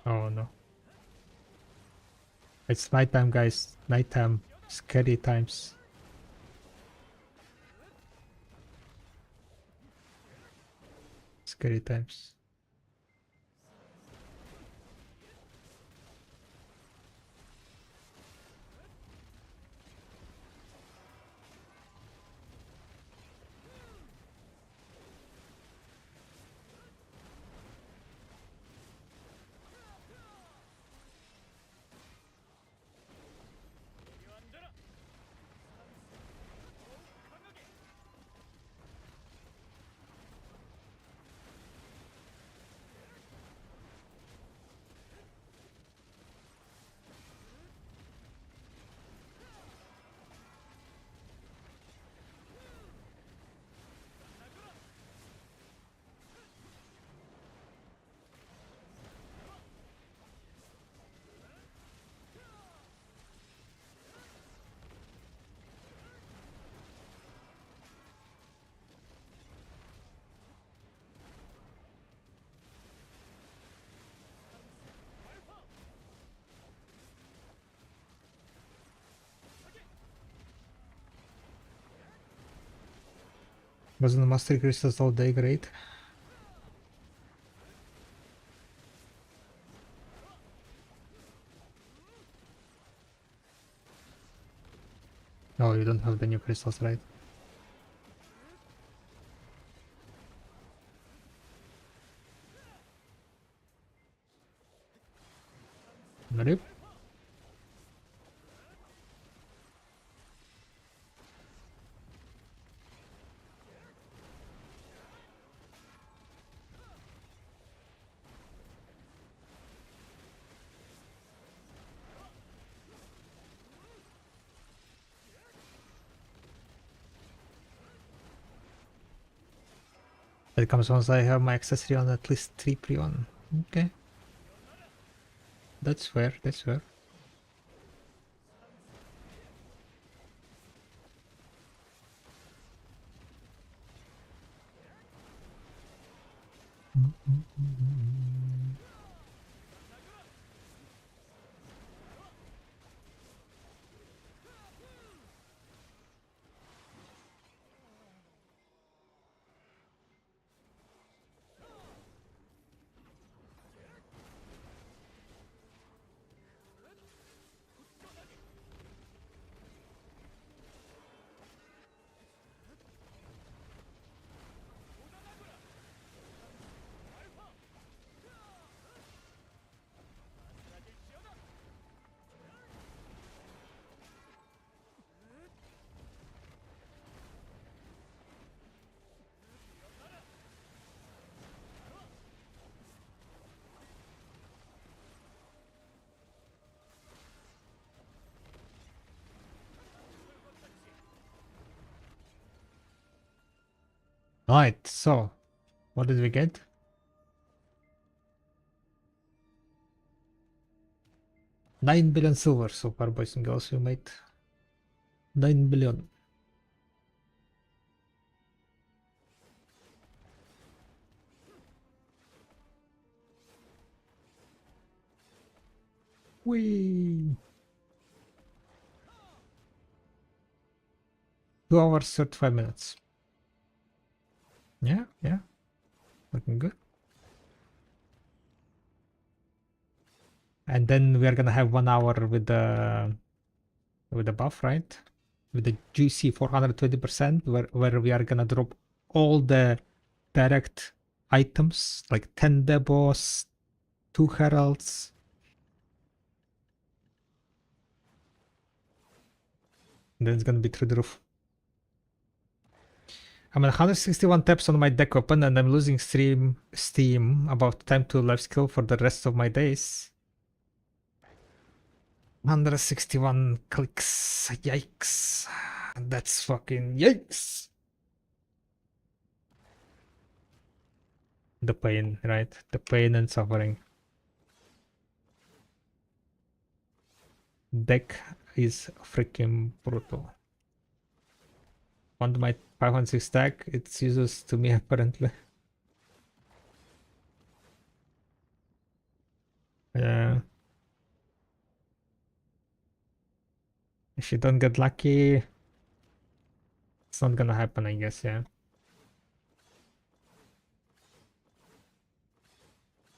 Oh no. It's nighttime, guys. Nighttime. Scary times. Scary times. Wasn't Master Crystals all day great? No, you don't have the new crystals, right? Nope. That comes once I have my accessory on at least 3 pre-on. Okay. That's fair, that's fair. Right, so what did we get? 9 billion silver so far, boys and girls. We made 9 billion. Whee! 2 hours 35 minutes. Yeah, yeah. Looking good. And then we are gonna have 1 hour with the buff, right? With the juicy 420%, where we are gonna drop all the direct items like 10 debos, 2 heralds. Then it's gonna be through the roof. I'm at 161 taps on my deck open and I'm losing steam about time to life skill for the rest of my days. 161 clicks. Yikes. That's fucking yikes. The pain, right? The pain and suffering. Deck is freaking brutal. Want my 516 stack? It's useless to me apparently. Yeah. If you don't get lucky, it's not gonna happen, I guess, yeah.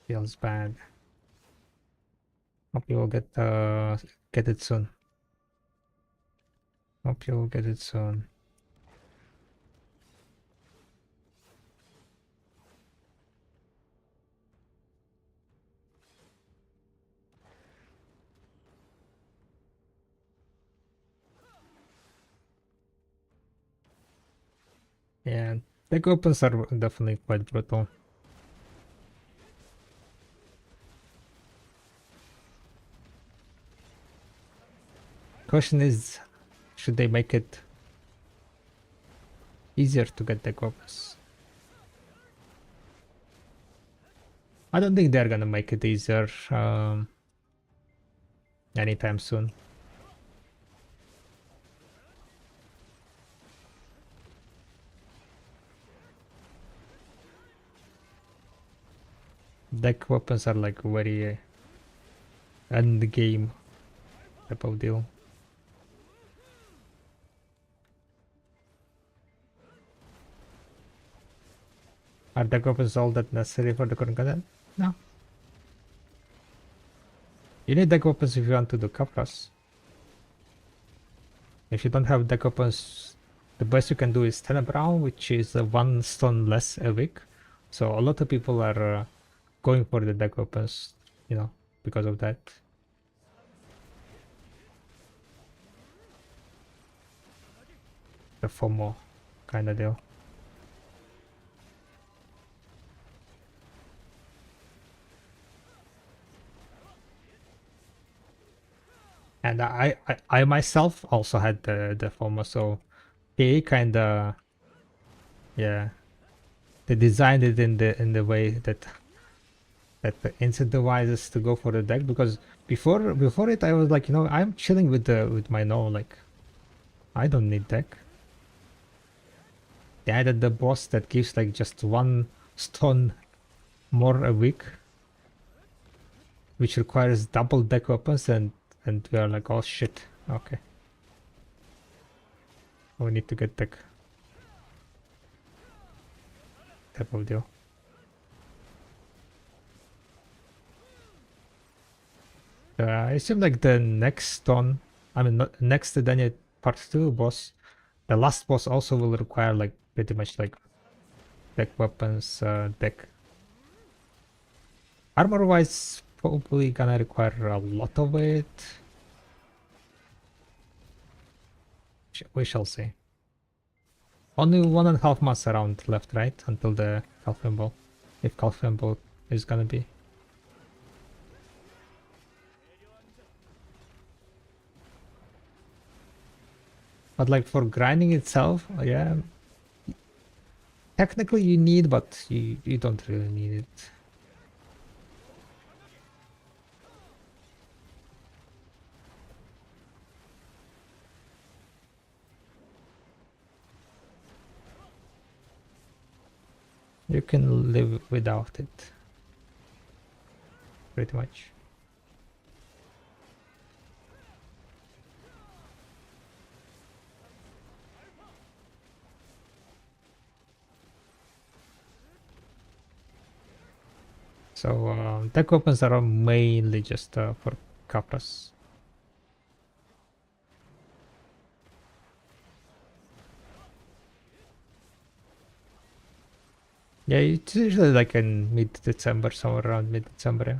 Feels bad. Hope you will get it soon. Hope you will get it soon. Yeah, deck opens are definitely quite brutal. Question is, should they make it easier to get deck opens? I don't think they're gonna make it easier anytime soon. Deck weapons are like very end game type of deal. Are deck opens all that necessary for the current content? No. You need deck opens if you want to do Kapras. If you don't have deck opens, the best you can do is Tenebrow, which is 1 stone less a week. So a lot of people are going for the deck opens, you know, because of that. The FOMO kind of deal. And I myself also had the FOMO, so they kind of, yeah, they designed it in the way that incentivizes to go for the deck, because before it I was like, you know, I'm chilling with my no, like I don't need deck. They added the boss that gives like just 1 stone more a week, which requires double deck weapons, and we are like, oh shit, okay, we need to get deck type of deal. It seemed like the next stone, I mean, next to Daniel part 2 boss, the last boss also will require like pretty much like deck weapons, deck. Armor wise, probably gonna require a lot of it. We shall see. Only 1.5 months around left, right? Until the Calcium Ball. If Calcium Ball is gonna be. But like for grinding itself, yeah. Technically you need, but you don't really need it. You can live without it. Pretty much. So deck weapons are mainly just for Capras. Yeah, it's usually like in mid-December, somewhere around mid-December. Yeah.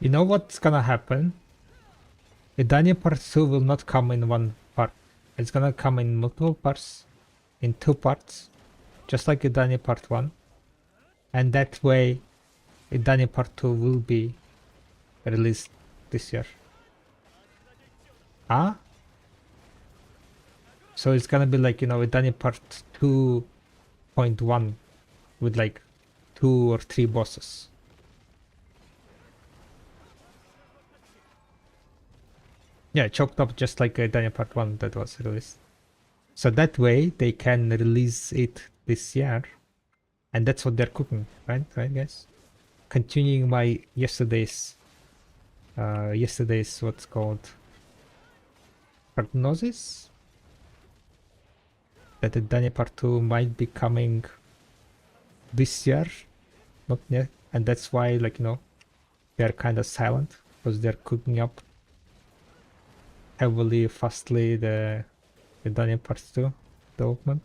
You know what's gonna happen? Idania Part 2 will not come in one part. It's gonna come in multiple parts. In 2 parts. Just like Idania Part 1. And that way, Idania Part 2 will be released this year. Ah? So it's gonna be like, you know, Idania Part 2.1 with like 2 or 3 bosses. Yeah, chopped up just like Idania Part 1 that was released. So that way they can release it this year. And that's what they're cooking, right? Right, guys? Continuing my yesterday's what's called prognosis. that the Dania Part 2 might be coming this year, not yet, and that's why, like, you know, they're kind of silent because they're cooking up heavily, fastly the Dania Part 2 development.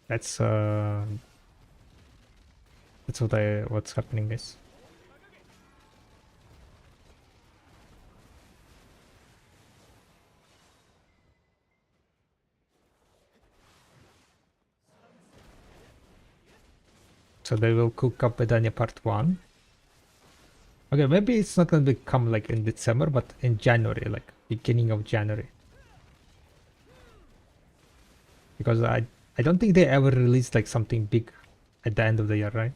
That's what's happening is. So they will cook up Bedania Part 1. Okay, maybe it's not gonna become like in December, but in January, like beginning of January. Because I don't think they ever released like something big at the end of the year, right?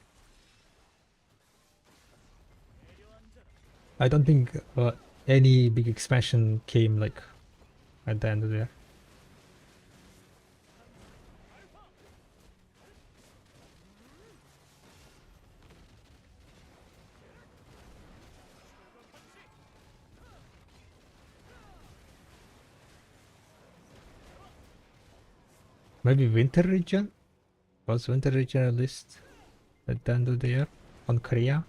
I don't think any big expansion came like at the end of the year. Maybe Winter Region? Was Winter Region released at the end of the year on Korea?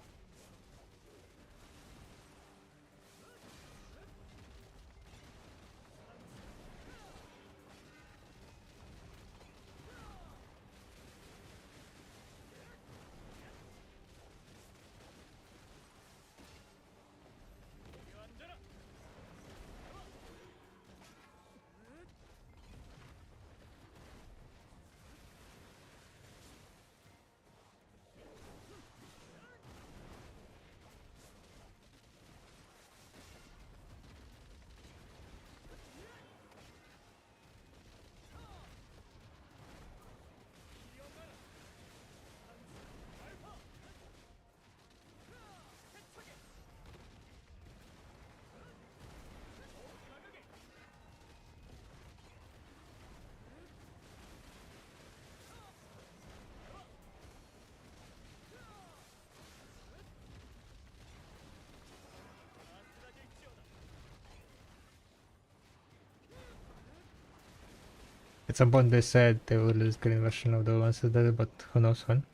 At some point they said they will release green version of the ones that did it, but who knows when.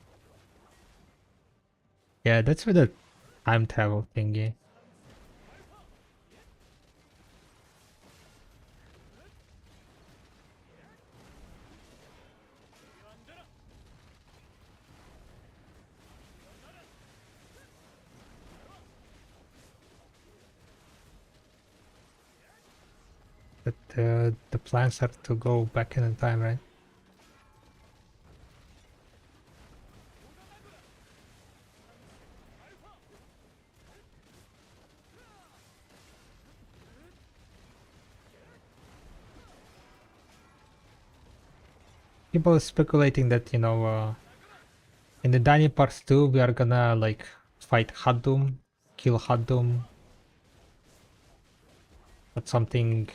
Yeah, that's with the time travel thingy. But the plans are to go back in time, right? People are speculating that, you know, in the Dani Part 2 we are gonna like fight Hadum, kill Hadum, but something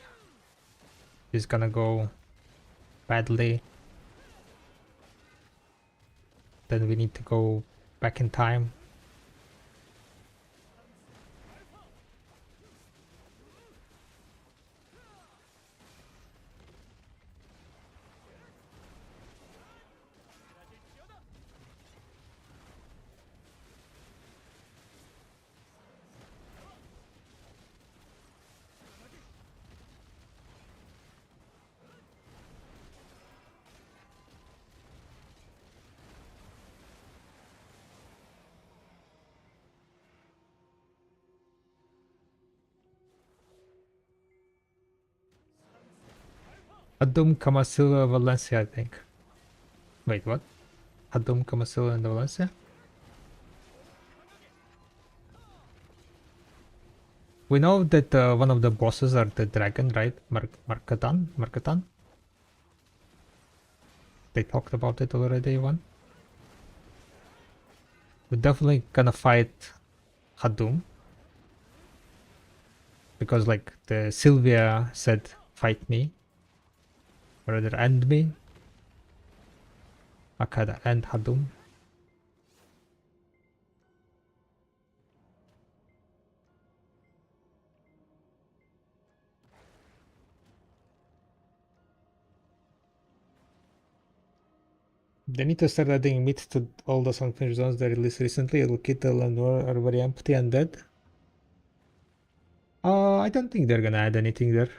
is gonna go badly. Then we need to go back in time. Hadum, Kamasilva, Valencia, I think. Wait, what? Hadum, Kamasilva, and Valencia? We know that one of the bosses are the dragon, right? Markatan? Markatan? They talked about it already, one. We're definitely gonna fight Hadum. Because like the Sylvia said, fight me. Or rather end me. Akada and Hadum. They need to start adding meat to all those unfinished zones they released recently. Kittle and War are very empty and dead. I don't think they're gonna add anything there.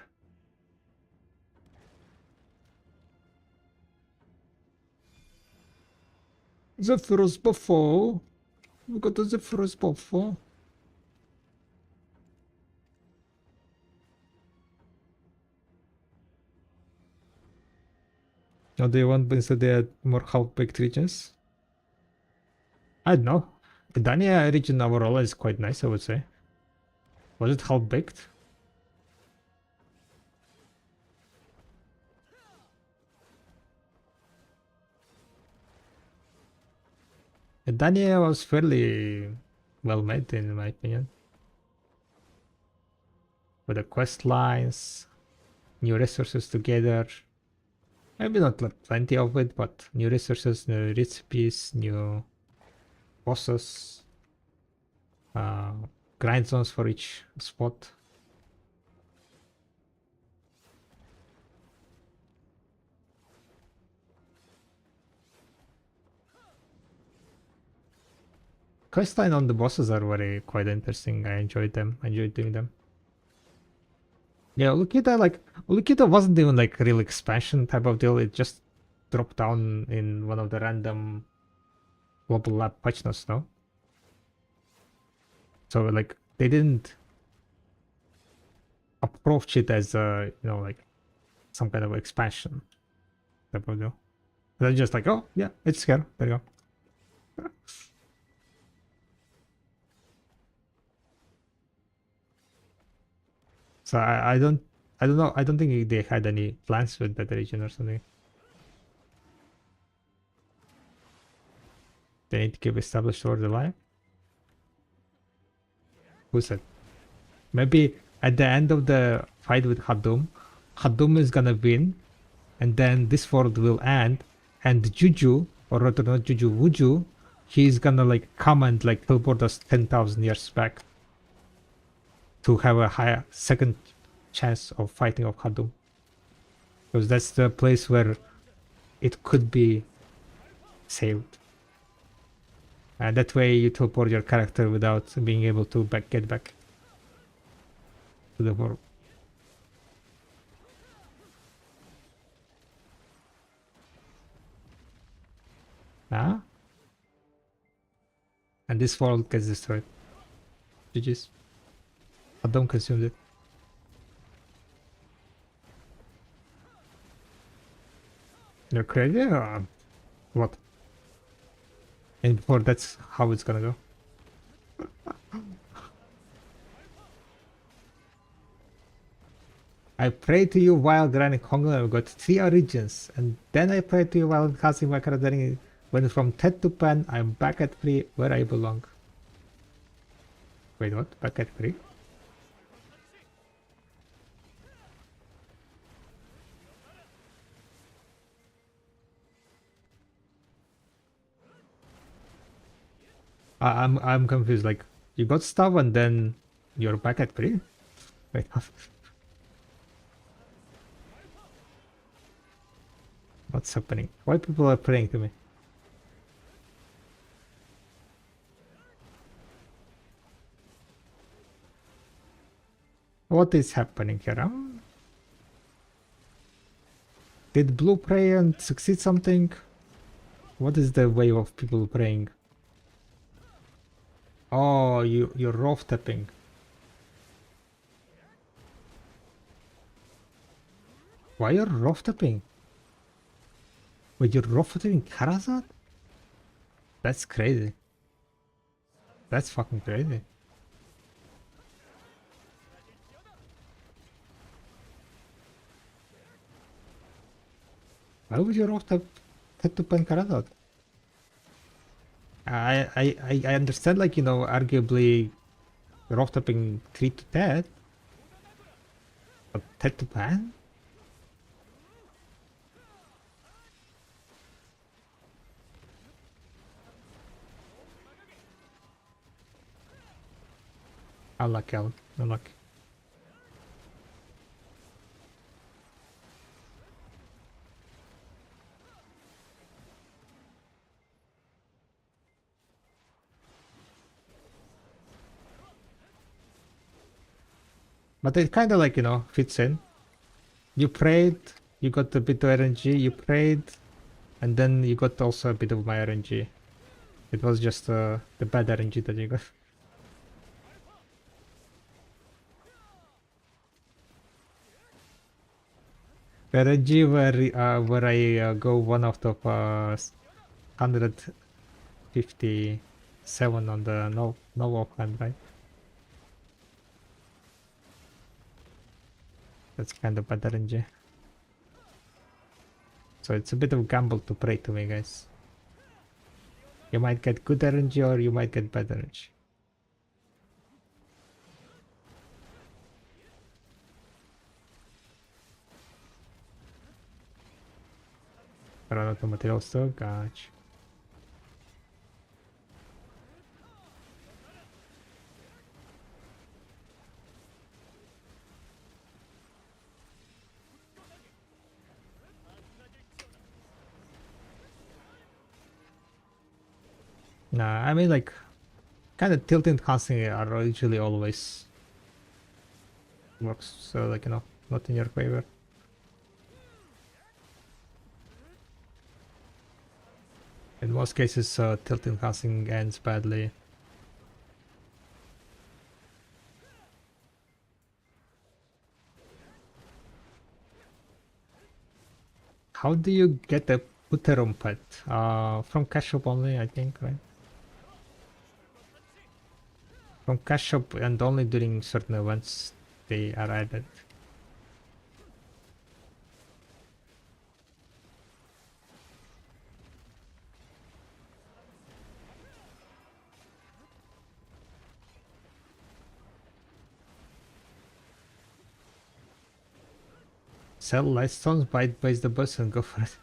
Zephyrus Buffo. We got the Zephyrus Buffo. Now they want instead they add more half-baked regions. I don't know. The Dania region overall is quite nice, I would say. Was it half-baked? Dania was fairly well made in my opinion. With the quest lines, new resources together. Maybe not like plenty of it, but new resources, new recipes, new bosses, uh, grind zones for each spot. Questline on the bosses are very quite interesting. I enjoyed them. I enjoyed doing them. Yeah, Lukita wasn't even like a real expansion type of deal. It just dropped down in one of the random global lab patch notes, no? So like they didn't approach it as a like some kind of expansion type of deal. They're just like, oh yeah, it's here. There you go. So I don't know. I don't think they had any plans with that region or something. They need to keep established order alive. Who said? Maybe at the end of the fight with Hadum is gonna win, and then this world will end, and Juju, or rather not Juju, Wuju, he's gonna like come and like teleport us 10,000 years back to have a higher second chance of fighting of Hadum. Because that's the place where it could be saved. And that way you teleport your character without being able to get back to the world. Ah? And this world gets destroyed. GG's. Hadum consumed it. You're crazy or what? And before that's how it's gonna go. I prayed to you while grinding Kongo and got 3 origins. And then I prayed to you while casting my character. Went from Ted to Pan. I'm back at 3 where I belong. Wait, what? Back at 3? I'm confused. Like you got stuff and then you're back at 3? Wait, what's happening? Why people are praying to me? What is happening here? Huh? Did Blue pray and succeed something? What is the way of people praying? Oh, you're rough tapping. Why you're rough tapping? Wait, you're rough tapping Karazad? That's crazy. That's fucking crazy. Why would you rough tap to pen Karazad? I understand, like, arguably rough tapping 3 to 10, but 10 to pan? Unlucky, unlucky. But it kind of like, you know, fits in. You prayed, you got a bit of RNG, you prayed, and then you got also a bit of my RNG. It was just the bad RNG that you got. The RNG where I go 1 out of 157 on the no offhand, right? That's kind of bad RNG. So it's a bit of a gamble to pray to me, guys. You might get good RNG or you might get bad RNG. Run out of materials too, gotcha. Nah, I mean like kind of tilt and casting are usually always works, so like, you know, not in your favor. In most cases, tilt and casting ends badly. How do you get a Puterum pet? From cash shop only, I think, right? From cash shop and only during certain events they are added. Sell lightstones, buys the bus and go for it.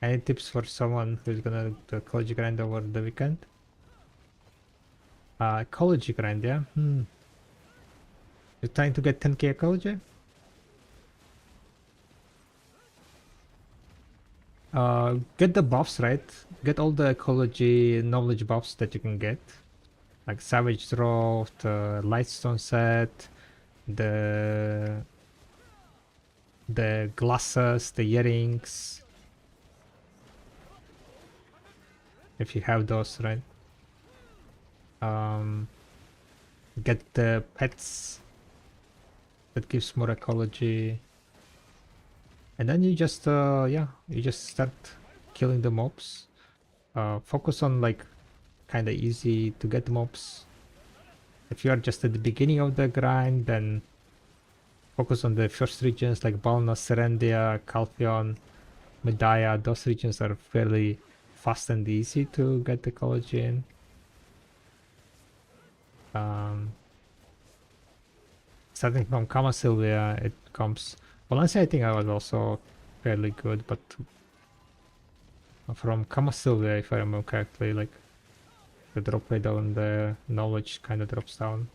Any tips for someone who's gonna do ecology grind over the weekend? Ecology grind, yeah? You're trying to get 10k ecology? Get the buffs, right? Get all the ecology knowledge buffs that you can get. Like Savage Drought, Lightstone set, the glasses, the earrings. If you have those, right? Get the pets that gives more ecology. And then you just yeah, you just start killing the mobs. Focus on like kind of easy to get mobs. If you are just at the beginning of the grind, then focus on the first regions like Balna, Serendia, Calphion, Medaya. Those regions are fairly fast and easy to get ecology in. Starting from Kama Sylvia, it comes. Valencia, I think I was also fairly good, but from Kama Sylvia, if I remember correctly, like the drop rate on the knowledge kind of drops down.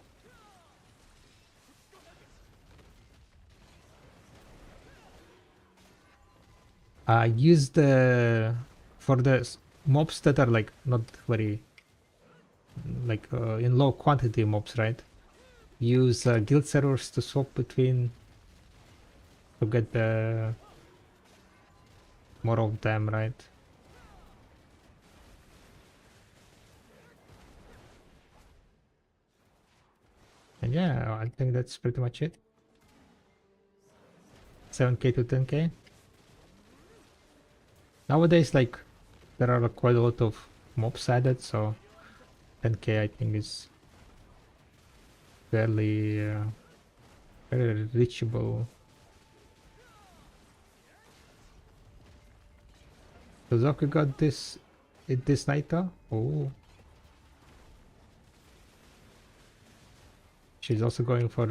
Use the for the mobs that are like not very like in low quantity mobs, right? Use guild servers to swap between to get the more of them, right? And yeah, I think that's pretty much it. 7k to 10k. Nowadays, like there are quite a lot of mobs added, so 10k I think is fairly very reachable. So Zoku got this Naito. Oh, she's also going for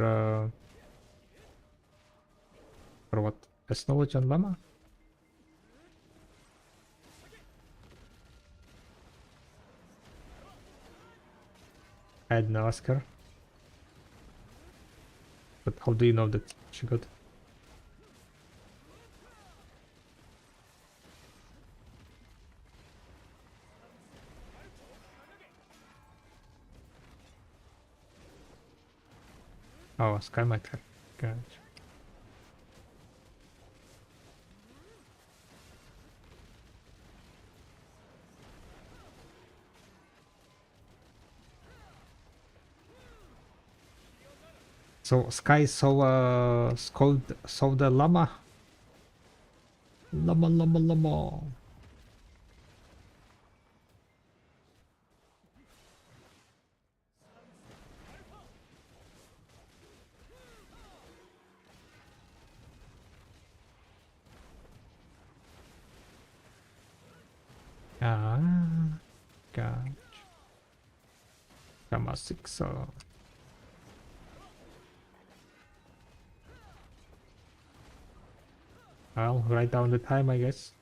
what? Best knowledge on Llama? I had no ask her. But how do you know that she got? Oh, Sky might have. Gotcha. So Sky saw the llama. Llama. Ah, gotcha. Gamma 6, so... I'll write down the time, I guess.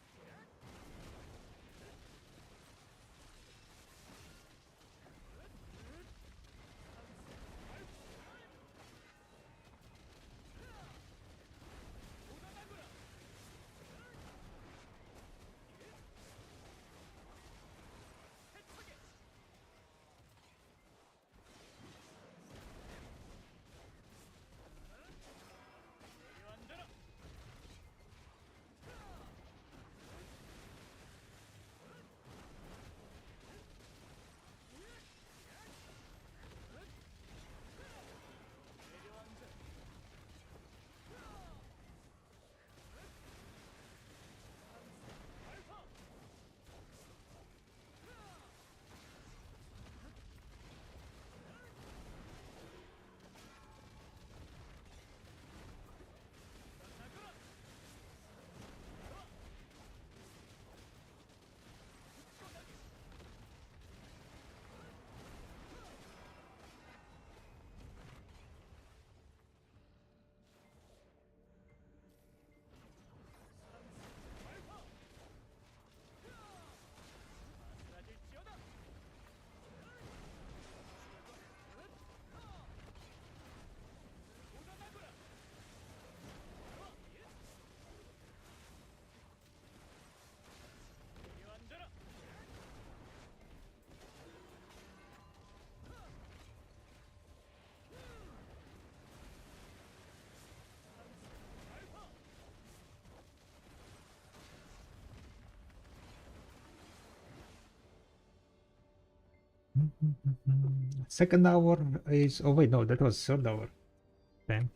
Second hour is... Oh wait, no, that was third hour. Damn.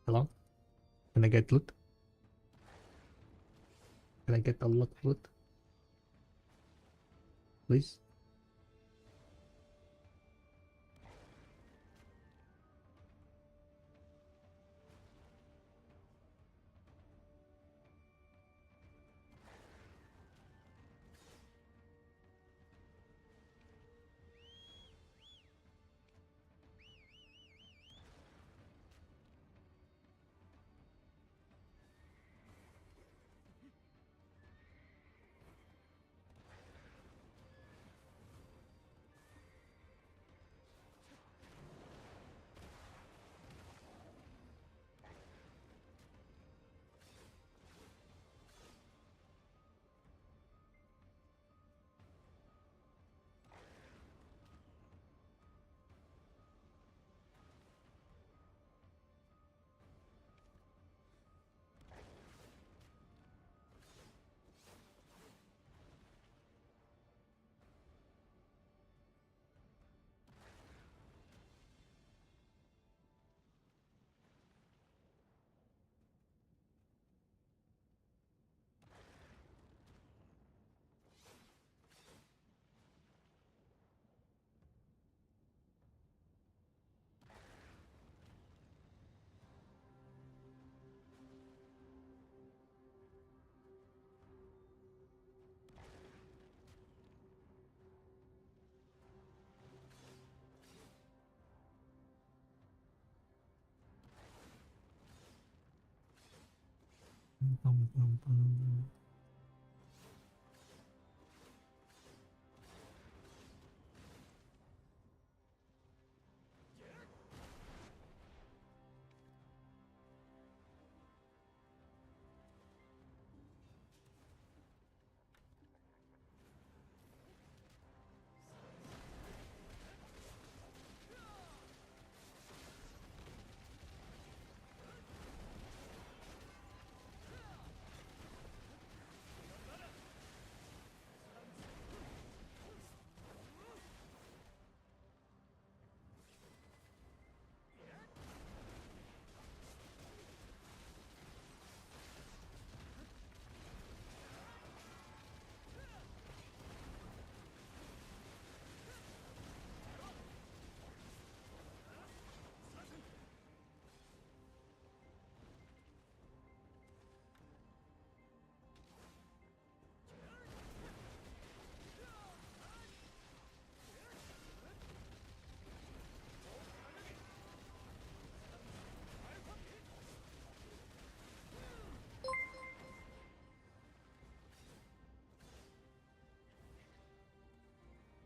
Hello? Can I get loot? Can I get a lot of loot? Please?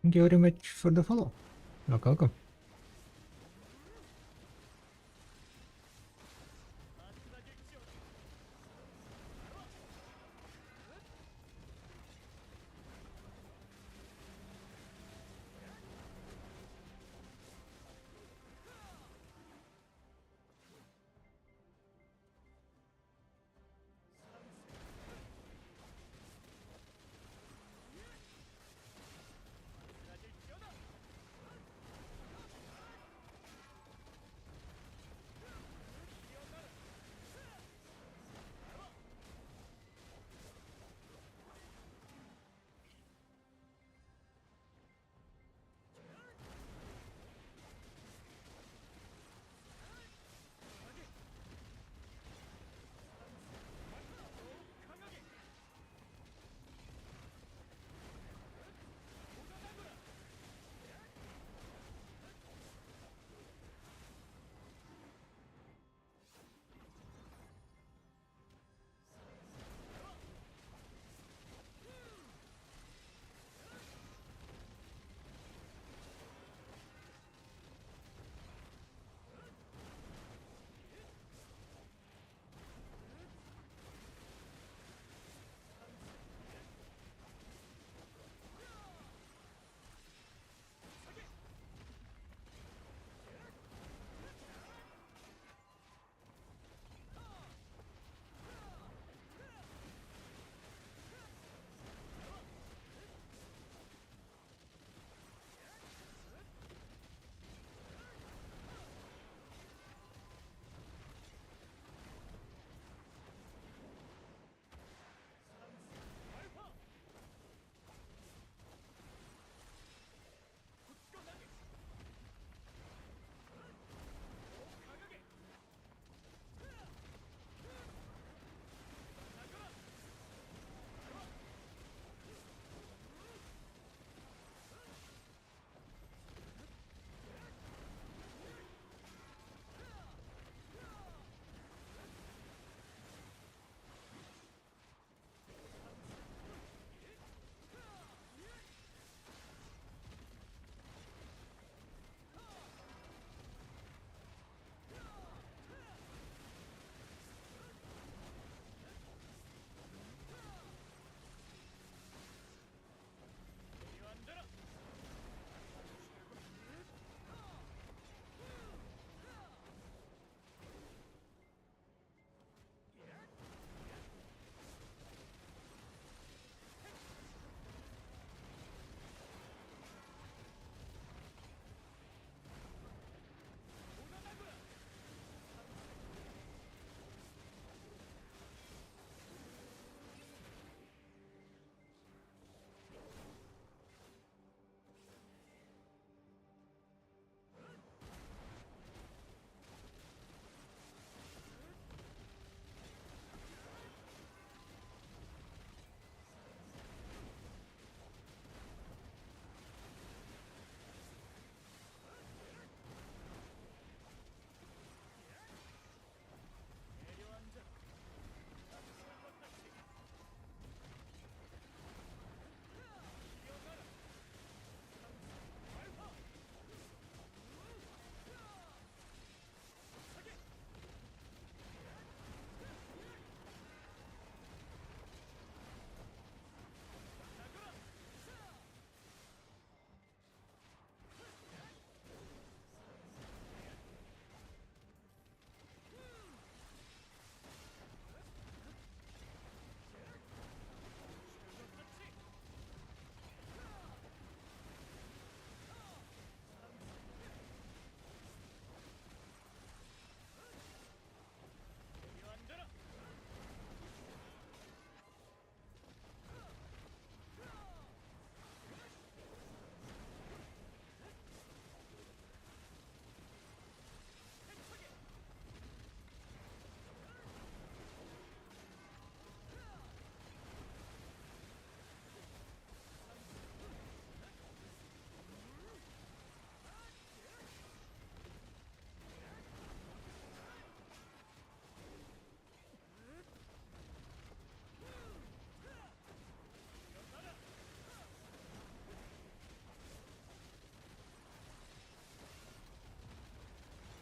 Thank you very much for the follow. Welcome.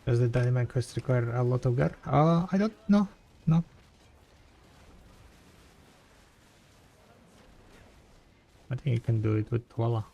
Does the dynamite quest require a lot of gear? I don't know. No. I think you can do it with voila.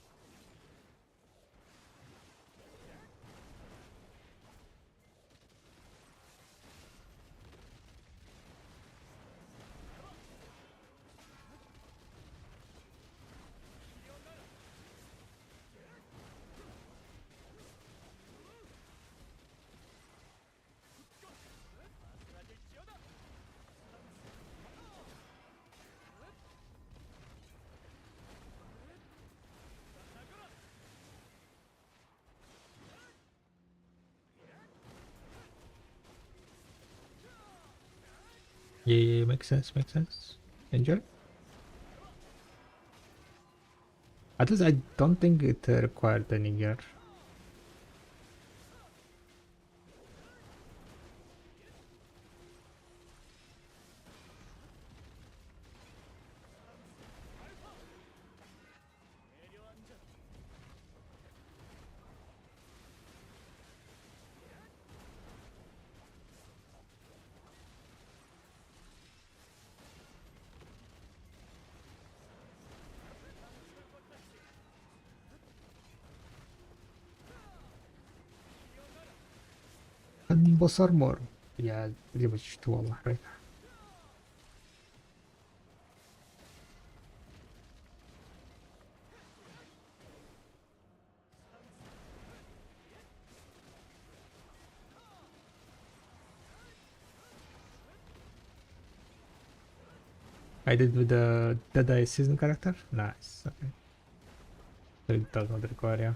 Yeah, makes sense, makes sense. Enjoy. At least I don't think it required any gear. And boss armor. Yeah, pretty much to all, right? I did with the Deadeye season character. Nice. Okay. So it does not require, yeah.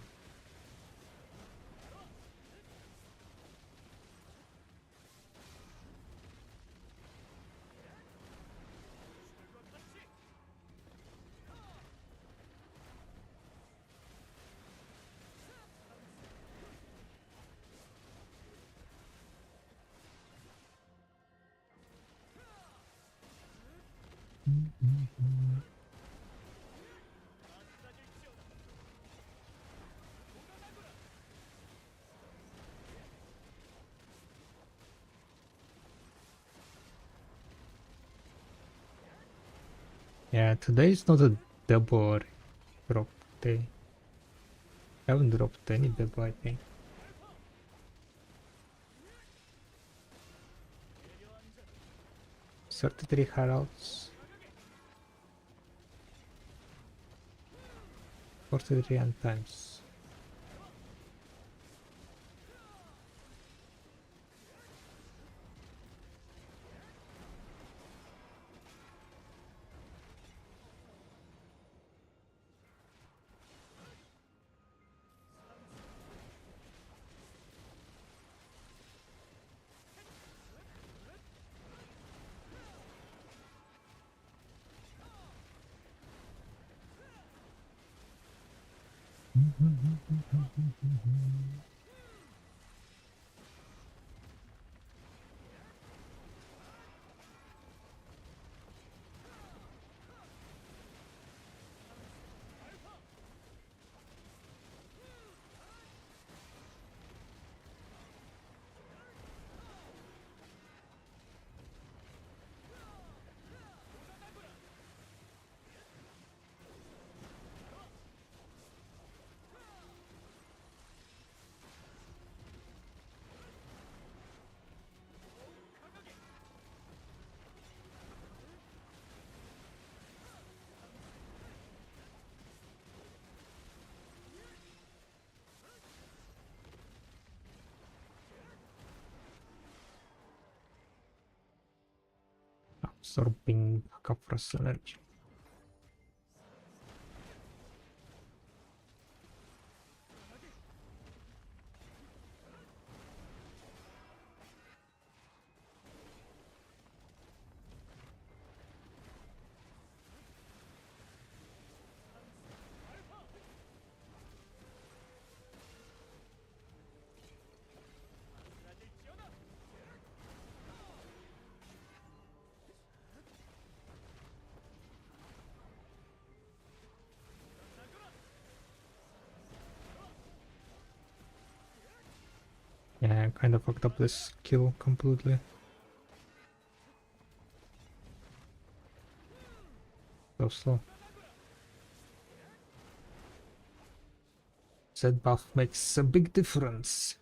Yeah, today is not a double drop day. I haven't dropped any double, I think. 33 heralds. 43 end times. Absorbing Kafra's energy. Yeah, I kind of fucked up this kill completely. So slow. That buff makes a big difference.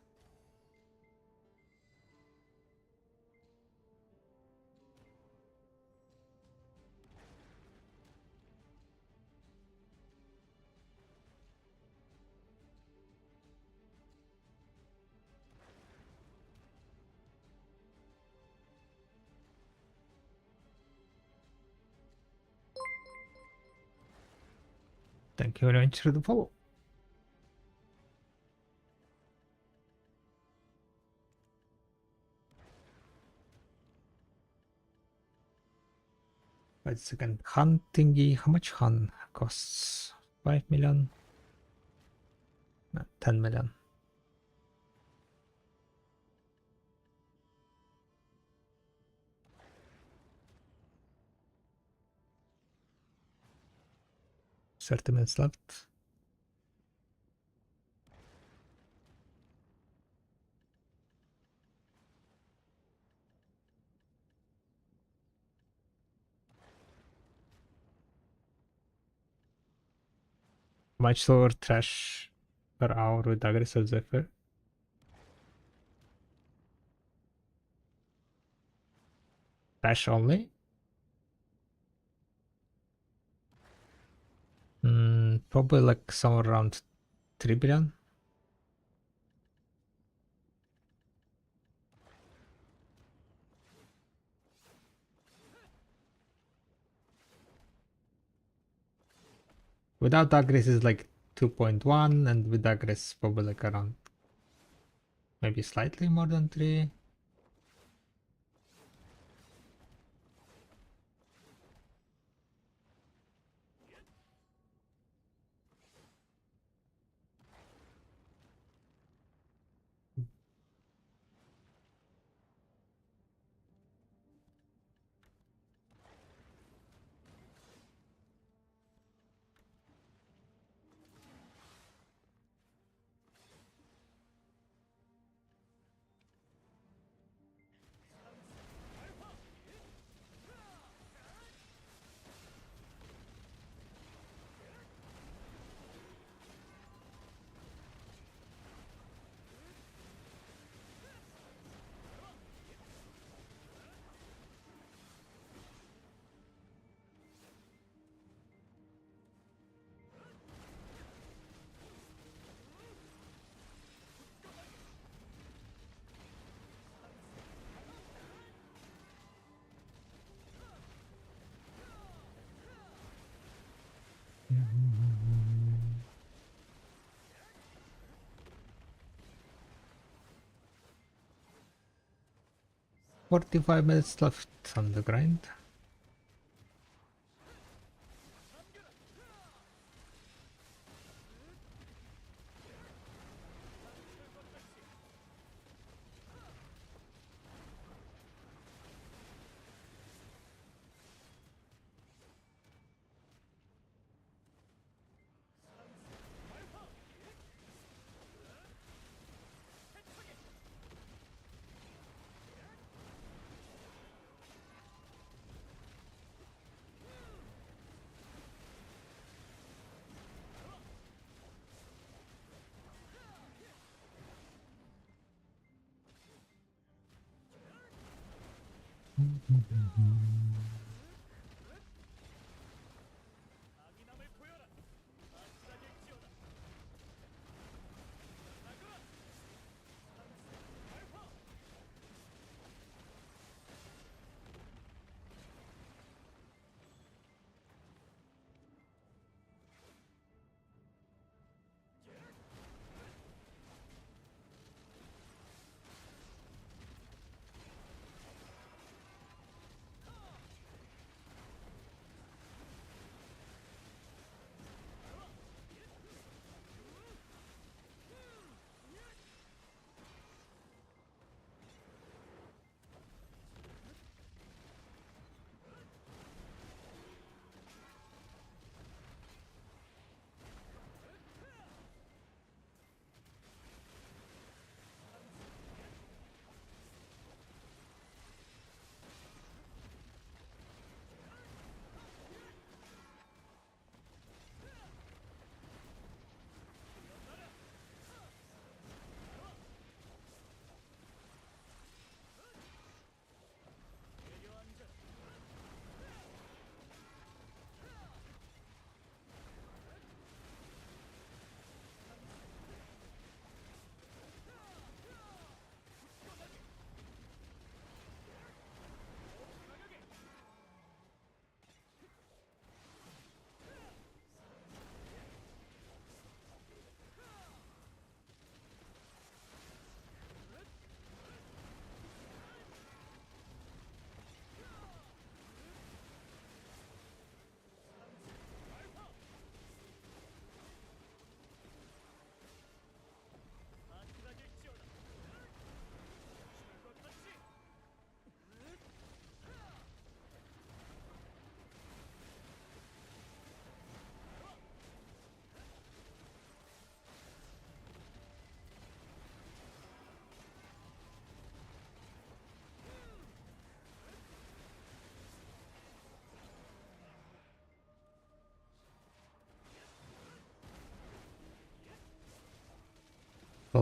Thank you very much for the follow. Wait a second. Han thingy. How much Han costs? 5 million? No, 10 million. $30 left. Much lower trash per hour with aggressive Zephyr. Trash only? Probably like somewhere around 3 billion. Without aggress is like 2.1, and with aggress probably like around maybe slightly more than 3. $45 left on the grind.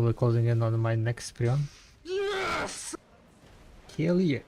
Slowly closing in on my next prion. Yes! Hell yeah.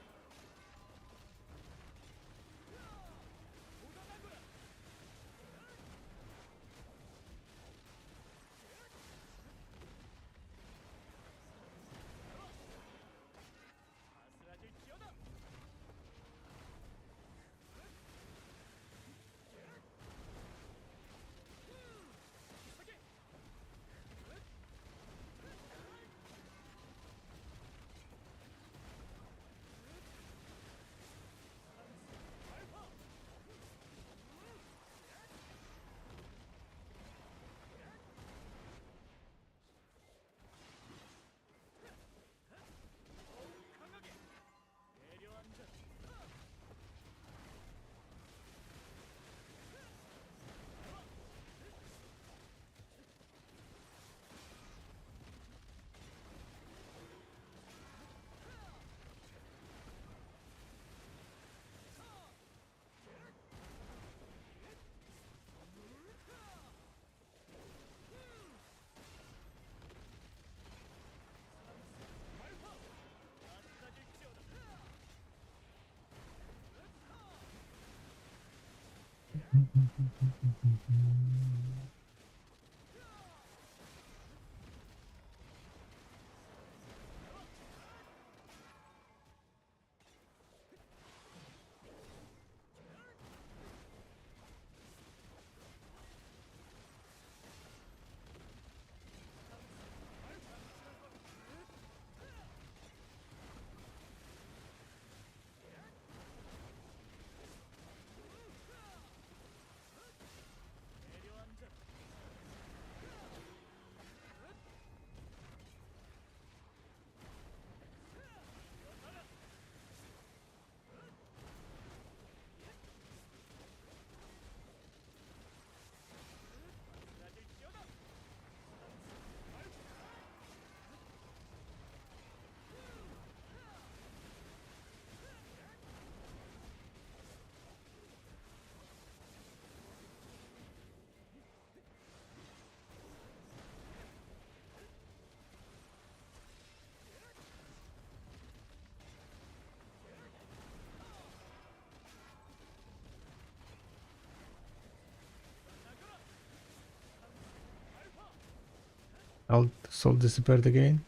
I'll soul disappeared again.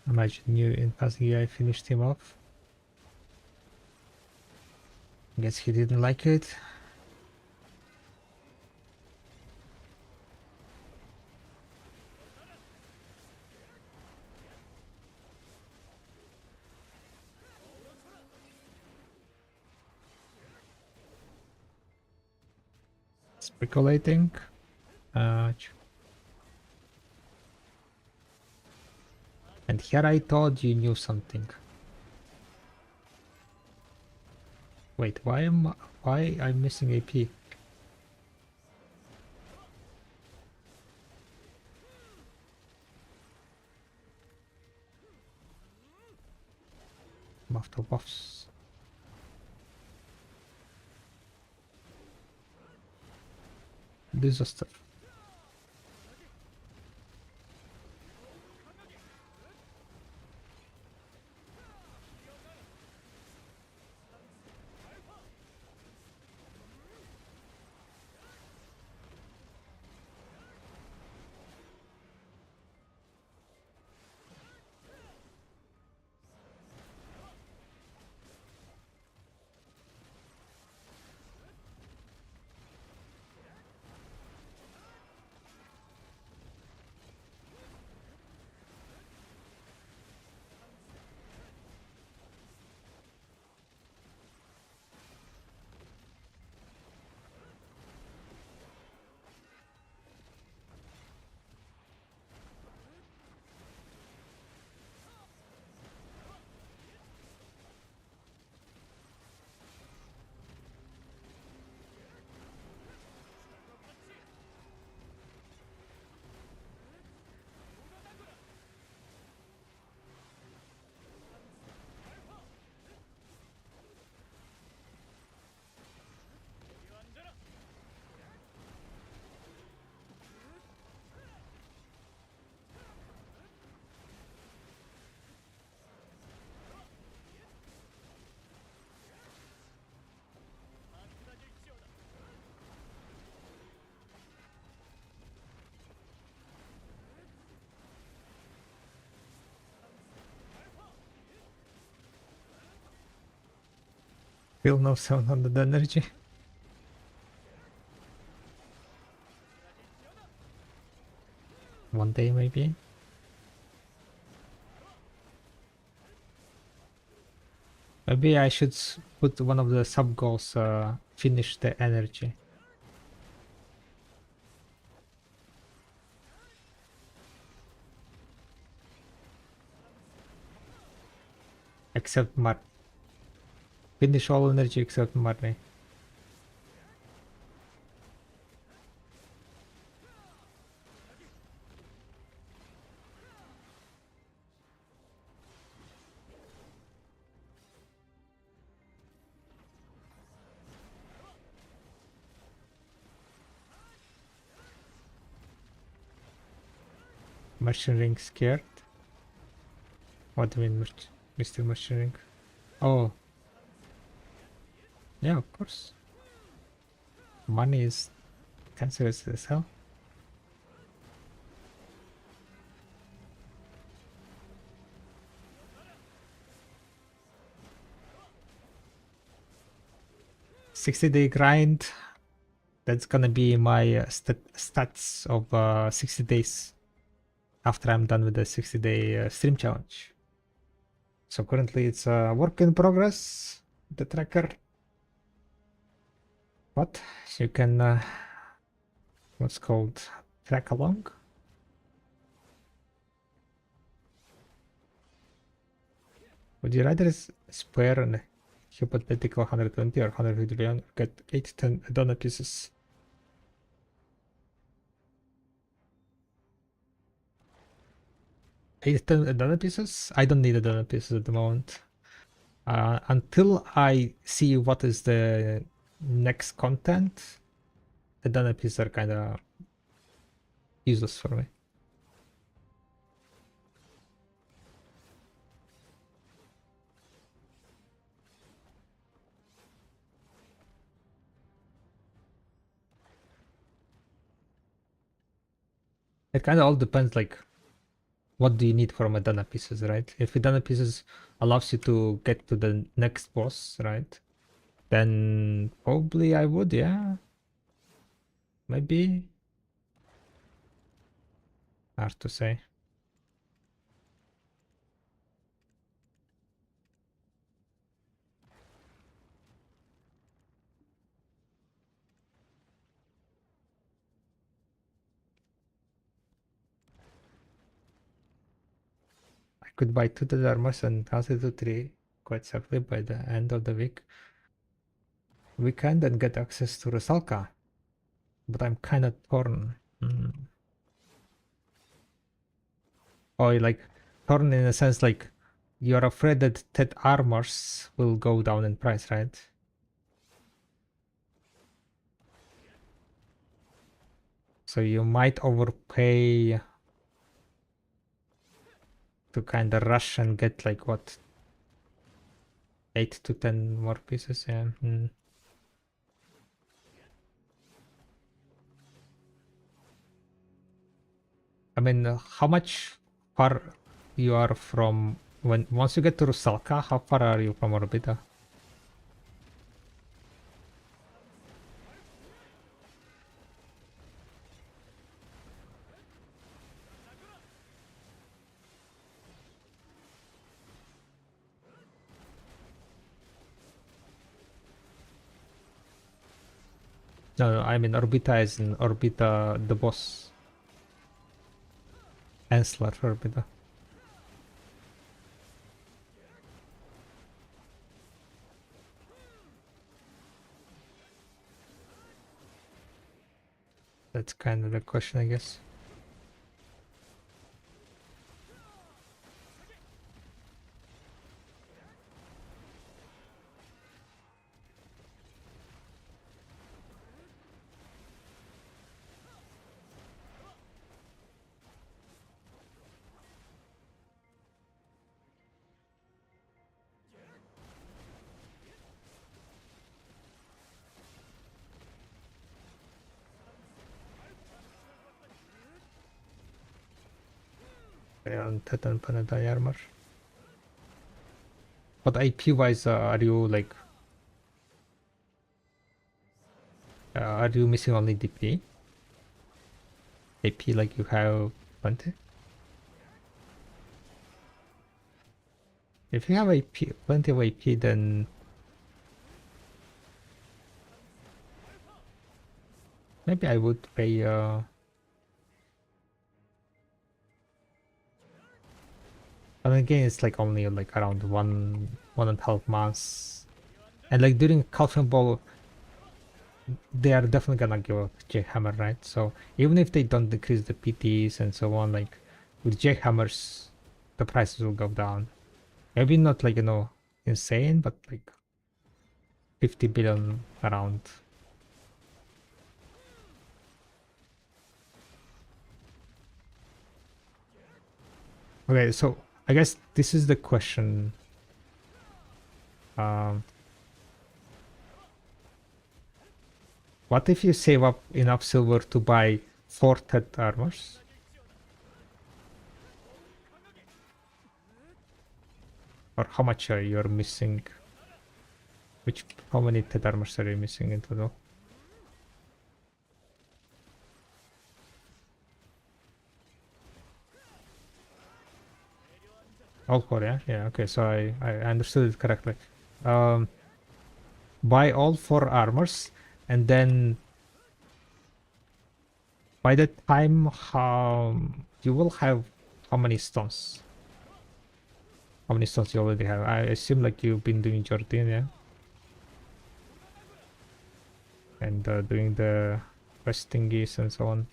Imagine you in passing I finished him off. Guess he didn't like it. Speculating. And here I thought you knew something. Wait, why I'm missing AP? I'm after buffs. Disaster. Still no 700 energy. One day maybe. Maybe I should put one of the sub goals, finish the energy. Except Mar. Finish all energy except Marley. Merchant ring scared? What do you mean, Mr. Merchant ring? Oh, yeah, of course. Money is cancerous as hell. $60-day grind. That's gonna be my stats of 60 days after I'm done with the 60-day stream challenge. So currently it's a work in progress, the tracker. But you can, what's called, track along. Would you rather spare an hypothetical 120 or 150 billion, get 8 to 10 donor pieces? Eight to 10 donor pieces? I don't need a donor pieces at the moment. Until I see what is the next content, the donor pieces are kind of useless for me. It kind of all depends, like, what do you need from a donor pieces, right? If a donor pieces allows you to get to the next boss, right? Then probably I would, yeah. Maybe. Hard to say. I could buy 2 dead armors and cancel to 3 quite safely by the end of the weekend and get access to Rusalka. But I'm kind of torn. Or like torn in a sense, like you're afraid that 10 armors will go down in price, right? So you might overpay to kind of rush and get like what, 8 to 10 more pieces. Yeah. I mean, how much far you are from once you get to Rusalka? How far are you from Orbita? No, I mean Orbita is in Orbita, the boss. Anslar Orbita. That's kind of the question, I guess. On Titan Panadai armor. But IP wise, are you like are you missing only DP? AP like you have plenty? If you have AP, plenty of AP, then maybe I would pay and again it's like only like around 1.5 months. And like during Calcium Ball they are definitely gonna give out J-Hammer, right? So even if they don't decrease the PTs and so on, like with J-Hammers the prices will go down. Maybe not like, you know, insane, but like 50 billion around. Okay, so I guess this is the question. Um, what if you save up enough silver to buy 4 TED armors? Or how much are you missing? How many TED armors are you missing in total? All 4, yeah? Yeah, okay, so I understood it correctly. Um, buy all 4 armors, and then by the time you will have how many stones? How many stones you already have? I assume like you've been doing Jordan, yeah? And doing the quest thingies and so on.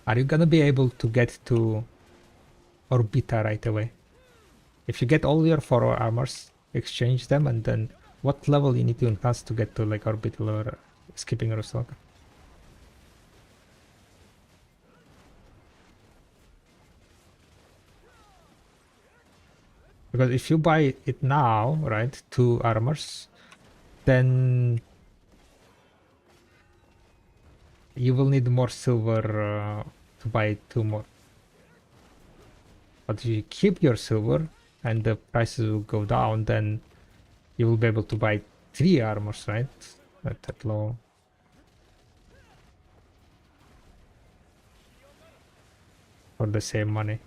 Are you gonna be able to get to Orbita right away? If you get all your 4 armors, exchange them, and then what level you need to enhance to get to like Orbital or Skipping Rosalka? Because if you buy it now, right, 2 armors, then you will need more silver to buy 2 more. But if you keep your silver and the prices will go down, then you will be able to buy 3 armors, right? At that low. For the same money.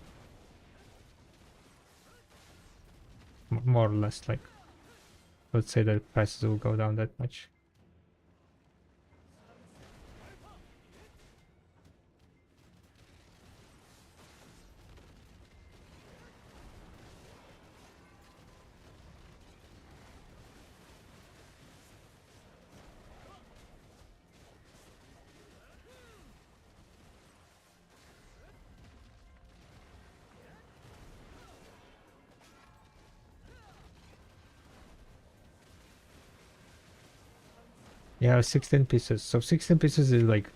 More or less, like, let's say the prices will go down that much. Yeah, 16 pieces. So 16 pieces is like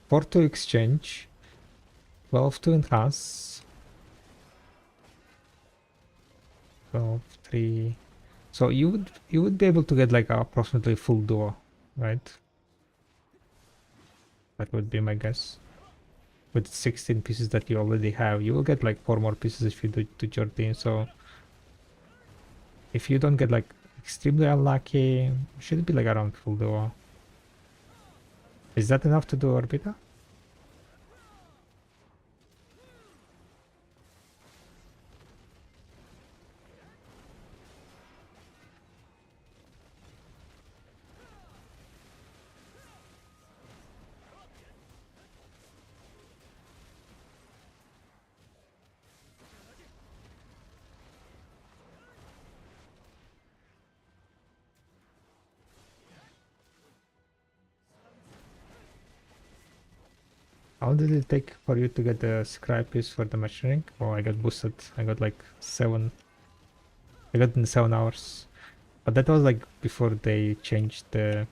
4 to exchange, 12 to enhance, 12, 3. So you would be able to get like approximately full duo, right? That would be my guess. With 16 pieces that you already have, you will get like 4 more pieces if you do to Jordan. So if you don't get like extremely unlucky, should be like around full duo. Is that enough to do Orbita? How did it take for you to get the scribe piece for the machining? Oh, I got boosted. I got like 7. I got in 7 hours. But that was like before they changed the...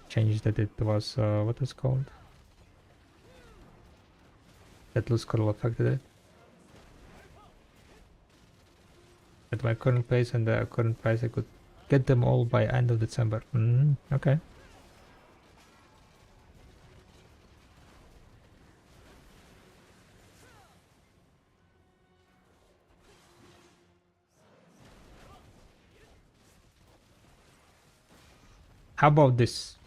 Changed that it was, what was called? That loose scroll affected it. At my current pace and the current price, I could get them all by end of December. Okay. How about this?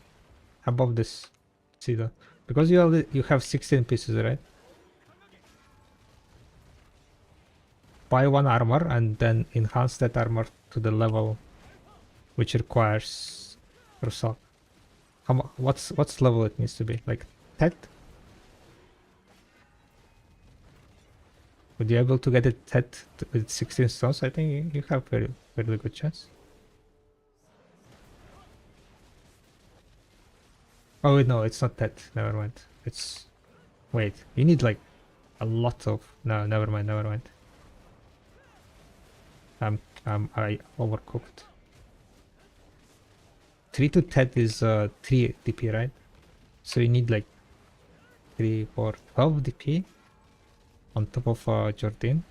How about this? See that? Because you have 16 pieces, right? Buy one armor and then enhance that armor to the level which requires result. What's level it needs to be? Like 10? Would you be able to get it 10 with 16 stones? I think you have very good chance. Oh wait, no, it's not that. Never mind. It's wait. You need like a lot of. No, never mind. Never mind. I overcooked. 3 to 10 is 3 DP, right? So you need like 3, 4, 12 DP on top of Jordan.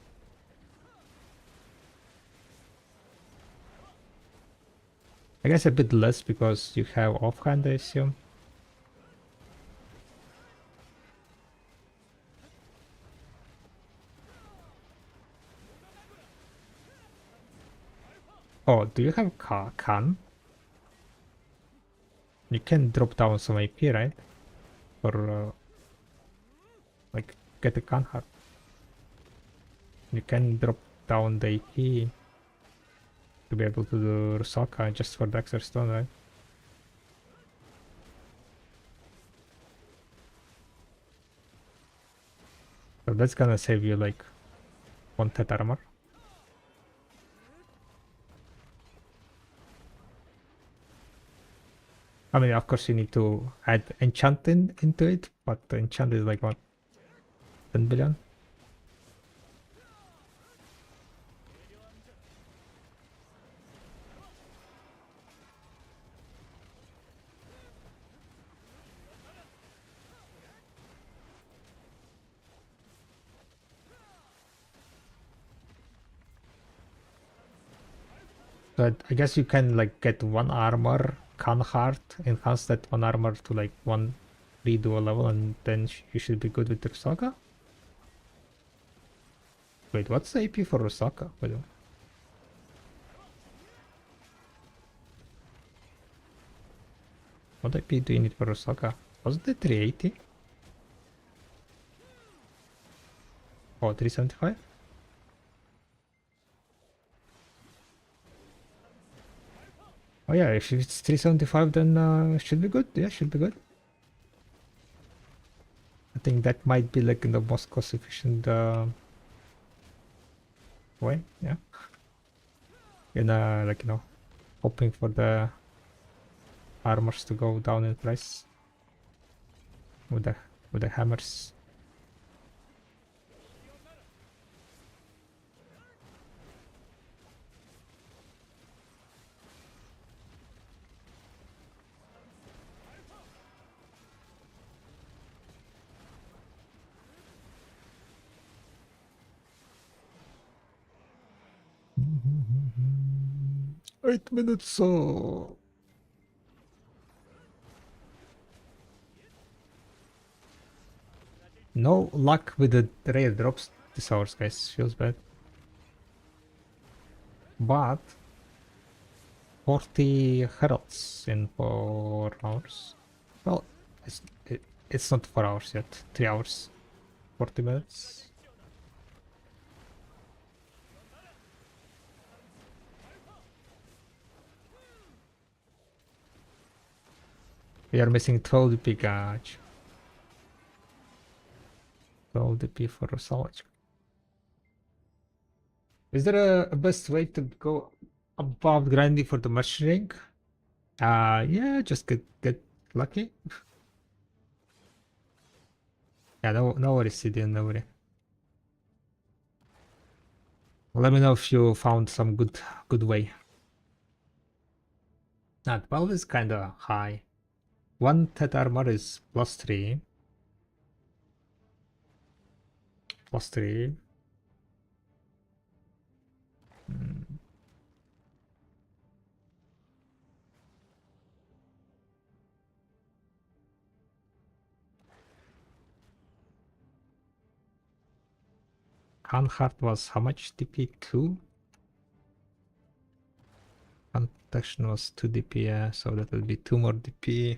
I guess a bit less because you have offhand, I assume. Oh, do you have Khan? You can drop down some AP, right? Or like get a Khan heart. You can drop down the AP to be able to do Rusaka just for the extra stone, right? So that's gonna save you like 1 Tet armor. I mean, of course you need to add enchanting into it, but the enchant is like what, 10 billion? But I guess you can like get 1 armor, Khan heart, enhance that 1 armor to like 1 redo level, and then you should be good with Rusaka. Wait, what's the AP for Rusaka, by the way? What AP do you need for Rusaka? Wasn't it 380? Oh, 375? Oh yeah, if it's 375 then should be good. Yeah, should be good. I think that might be like in the most cost efficient way, yeah. In like, you know, hoping for the armors to go down in price with the hammers. Mm-hmm. 8 minutes, so no luck with the rare drops this hours, guys. Feels bad. But 40 heralds in 4 hours. Well, it's not 4 hours yet. 3 hours. 40 minutes. We are missing 12 DP, gotcha. 12 DP for a salvage. Is there a best way to go above grinding for the mushroom? Yeah, just get lucky. Yeah, no worries, Sidian, no worry. Let me know if you found some good way. Nah, 12 is kinda high. 1 Tet armor is +3. +3. Khan heart was how much DP? 2? protection was 2 DP, yeah, so that would be 2 more DP.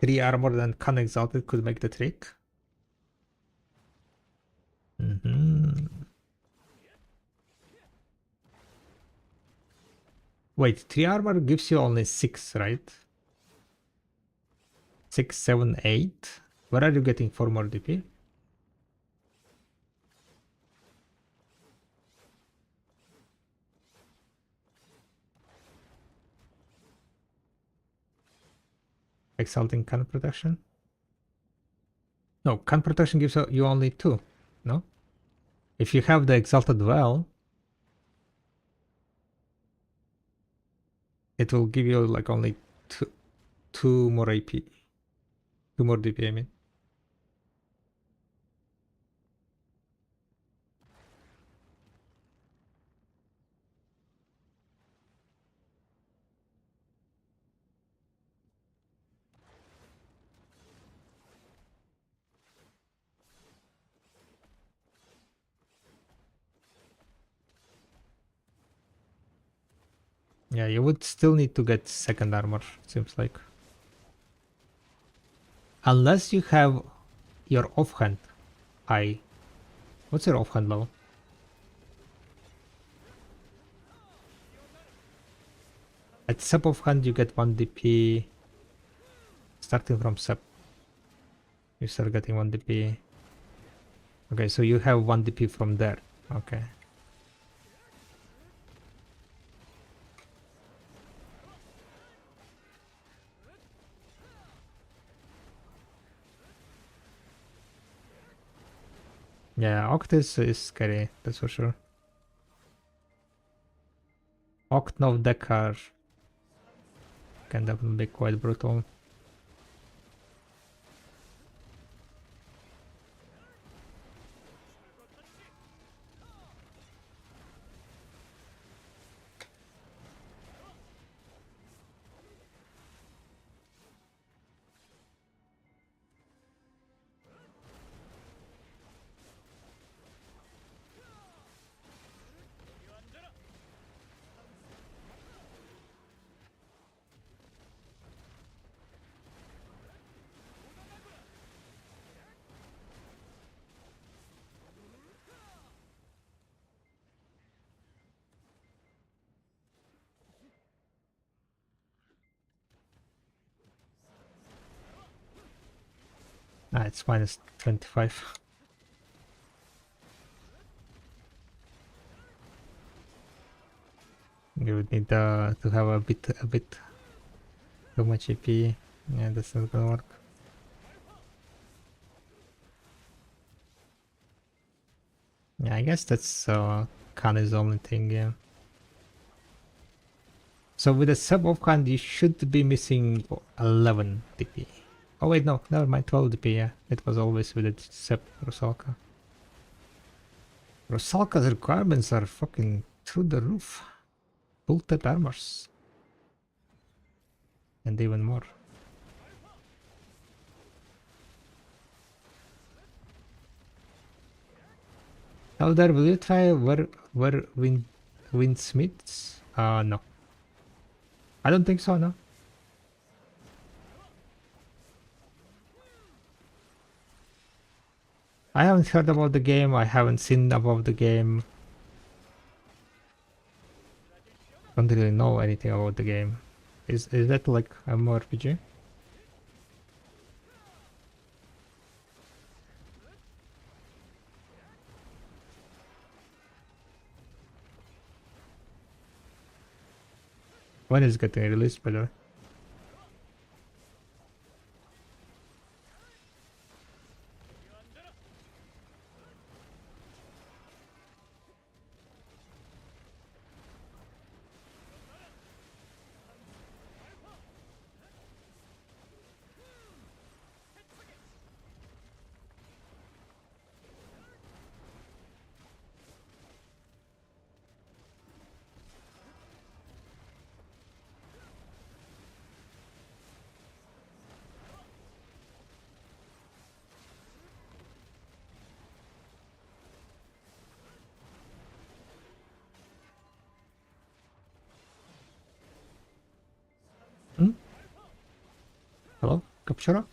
Three armor and Khan Exalted could make the trick. Wait, 3 armor gives you only 6, right? 6, 7, 8. Where are you getting 4 more DP? Exalting Khan protection? No, Khan protection gives you only 2, no? If you have the Exalted Well, it will give you like only 2 more AP. 2 more DP, I mean. Yeah, you would still need to get second armor, seems like. Unless you have your offhand high. What's your offhand level? At sub offhand you get 1 DP. Starting from sub, you start getting 1 DP. Okay, so you have 1 DP from there. Okay. Yeah, Oct is scary, that's for sure. Oct no Dekar can definitely be quite brutal. Ah, it's minus 25. You would need to have a bit too much AP. Yeah, that's not gonna work. Yeah, I guess that's Khan is the only thing, yeah. So with a sub of Khan, you should be missing 11 DP. Oh wait, no, never mind, 12 DP, yeah. It was always with a sub Rusalka. Rusalka's requirements are fucking through the roof. Full type armors. And even more. Elder, will you try where Windsmiths? No. I don't think so, no. I haven't heard about the game, I haven't seen about the game. Don't really know anything about the game. Is that like a MMORPG? When is it getting released, by the way? capture?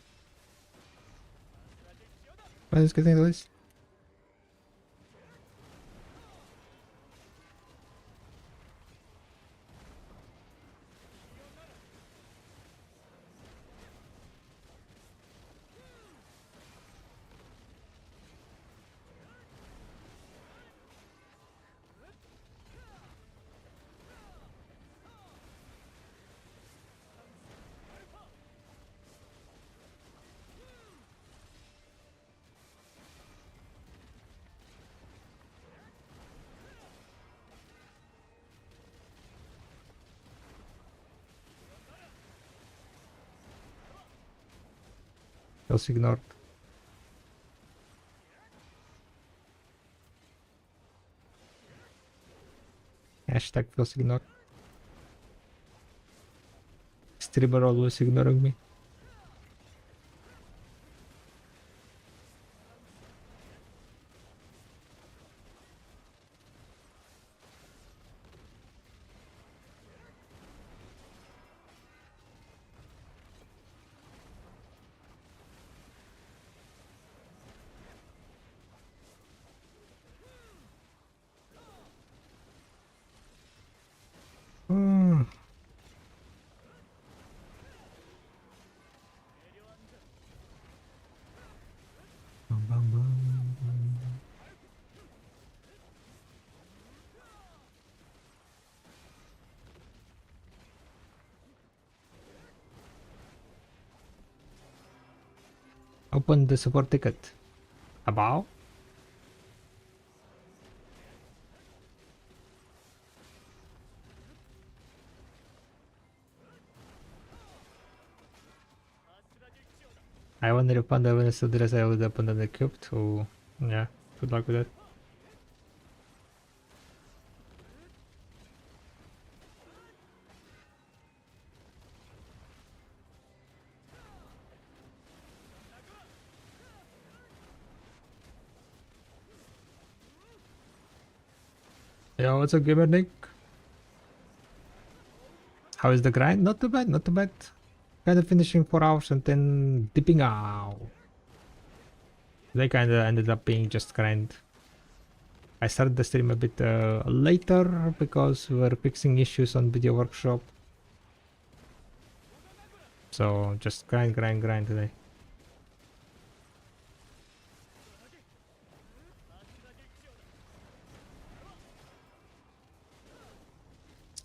What is getting to this? Feels ignored. Hashtag feels ignored. Streamer always ignoring me. Hmm. Bum, bum, bum. Open the support ticket. About? I wonder if Panda when I still dress I would open the cube to yeah, good luck with that. Yeah, what's up gamer Nick? How is the grind? Not too bad, not too bad. Kind of finishing 4 hours and then dipping out. They kind of ended up being just grind. I started the stream a bit later because we were fixing issues on Video Workshop. So just grind, grind, grind today.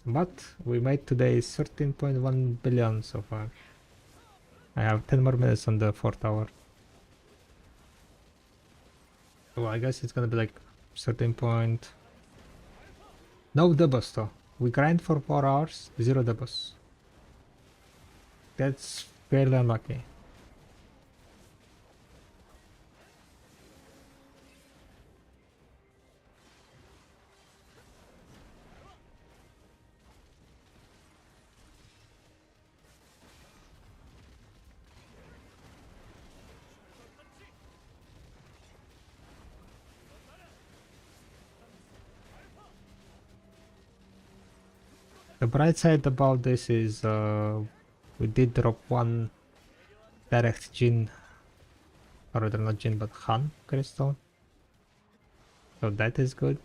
But we made today 13.1 billion so far. I have 10 more minutes on the 4th hour. So I guess it's gonna be like 13 point... No debus though. We grind for 4 hours, 0 debus. That's fairly unlucky. The bright side about this is we did drop one direct Jin, or rather not Jin but Han crystal. So that is good.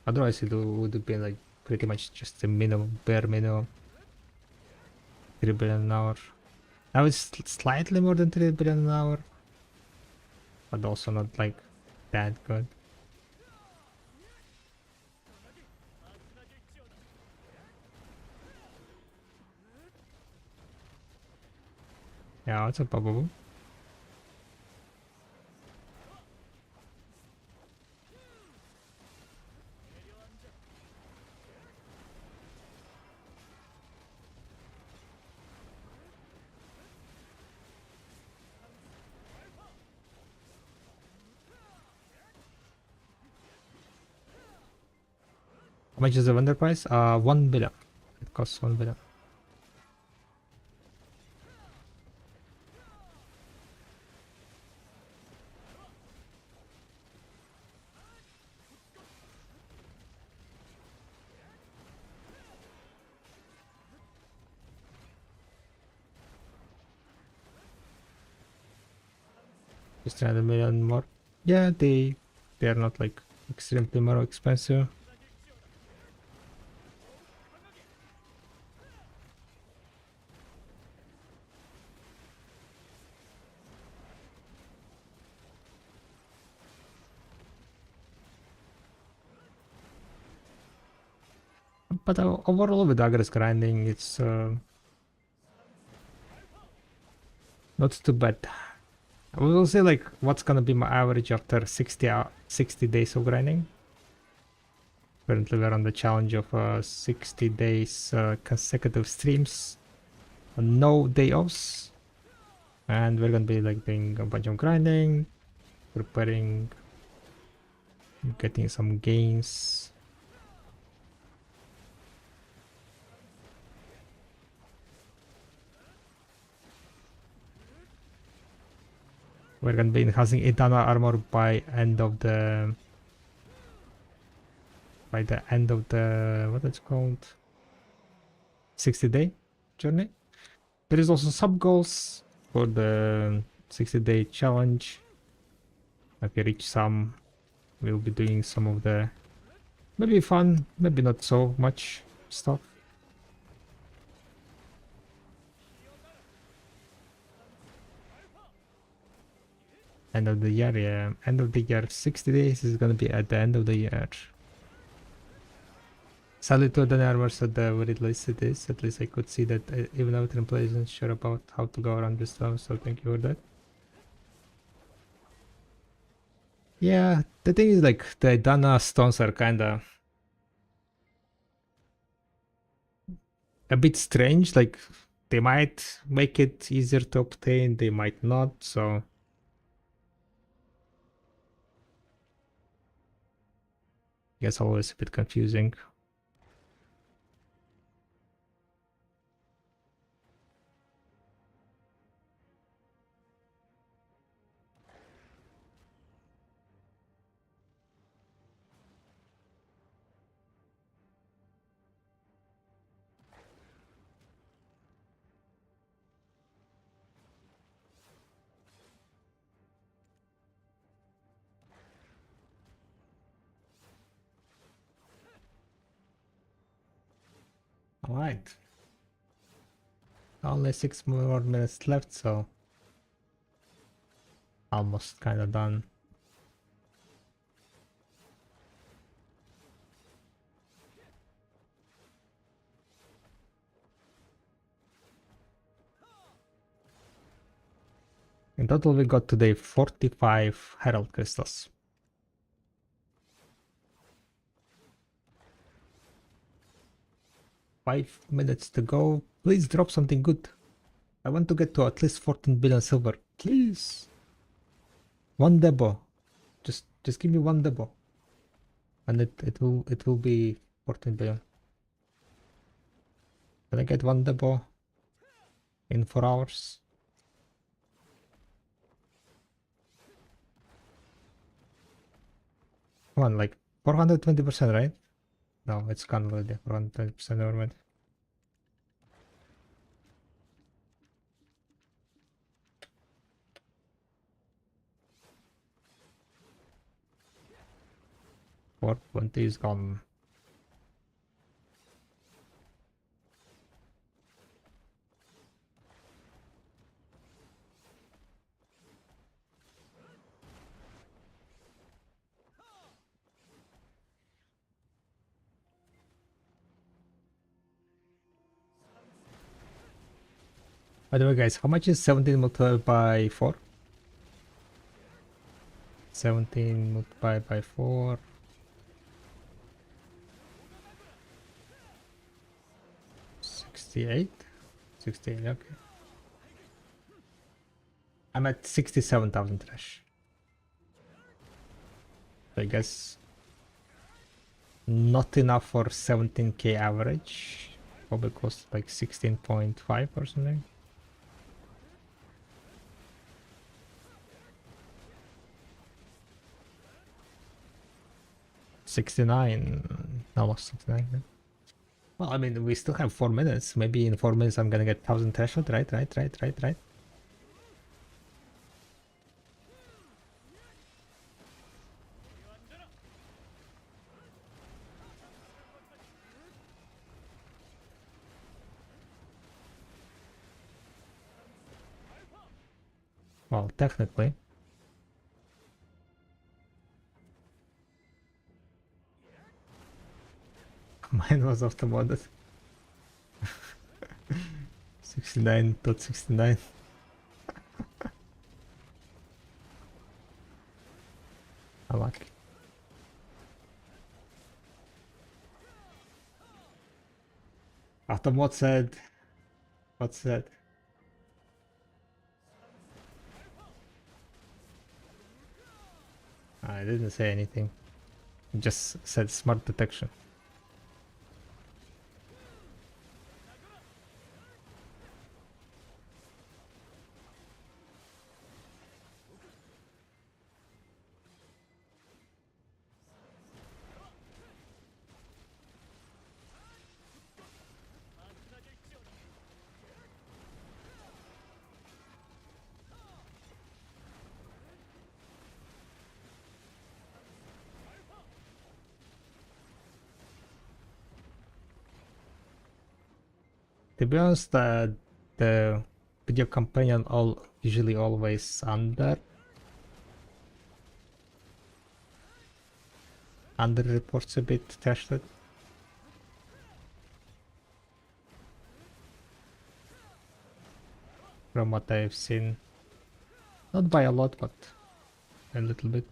Otherwise it would have been like pretty much just a minimum, bare minimum. 3 billion an hour. Now it's slightly more than 3 billion an hour. But also not like that good. Yeah, it's a bubble. How much is the vendor price? 1 billion. It costs 1 billion. Just 300 million more. Yeah, they are not like extremely more expensive. But overall with aggressive grinding, it's not too bad. We will see like what's gonna be my average after 60 days of grinding. Currently we're on the challenge of 60 days consecutive streams, no day offs, and we're gonna be like doing a bunch of grinding, preparing, getting some gains. We're gonna be enhancing eternal armor by the end of the what it's called, 60-day journey. There is also sub goals for the 60-day challenge. If we reach some, we'll be doing some of the maybe fun, maybe not so much stuff. End of the year, yeah. End of the year, 60 days is gonna be at the end of the year. Sadly, to the armor said the very least it is. At least I could see that even though the employee isn't sure about how to go around this stuff, so thank you for that. Yeah, the thing is like the Dana stones are kinda a bit strange. Like they might make it easier to obtain, they might not, so I guess always a bit confusing. Alright. Only 6 more minutes left, so almost kinda done. In total, we got today 45 Herald Crystals. 5 minutes to go. Please drop something good. I want to get to at least 14 billion silver. Please. One debo. Just give me one debo. And it will be 14 billion. Can I get one debo in 4 hours? Come on, like 420%, right? No, it's gone already. 420%, never mind. What 20 is gone. By the way, guys, how much is 17 multiplied by 4? 17 multiplied by 4. 68? 68, okay. I'm at 67,000 trash. I guess not enough for 17k average. Probably cost like 16.5 or something. $69. No, 69. Yeah. Well, I mean, we still have 4 minutes. Maybe in 4 minutes I'm gonna get 1000 threshold. Right. Well, technically. Mine was auto-modded. 69.69. I like it. Automod said... What said? I didn't say anything. Just said smart detection. To be honest, the video companion usually always under reports a bit tested. From what I've seen. Not by a lot, but a little bit.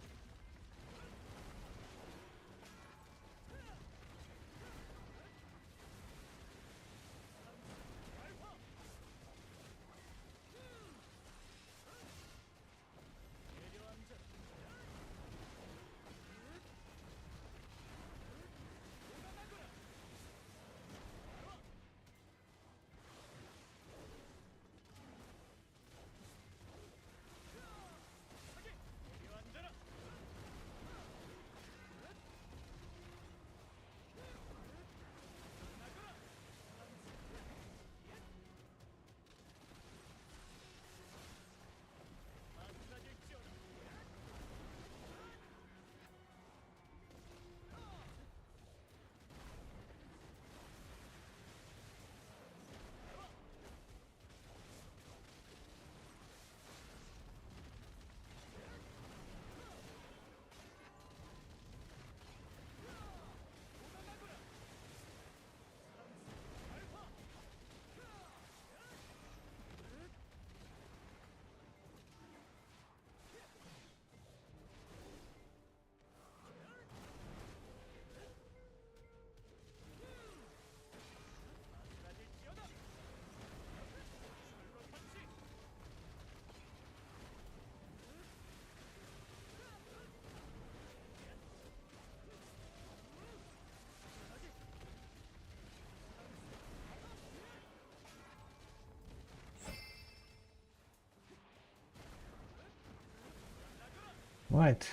Right,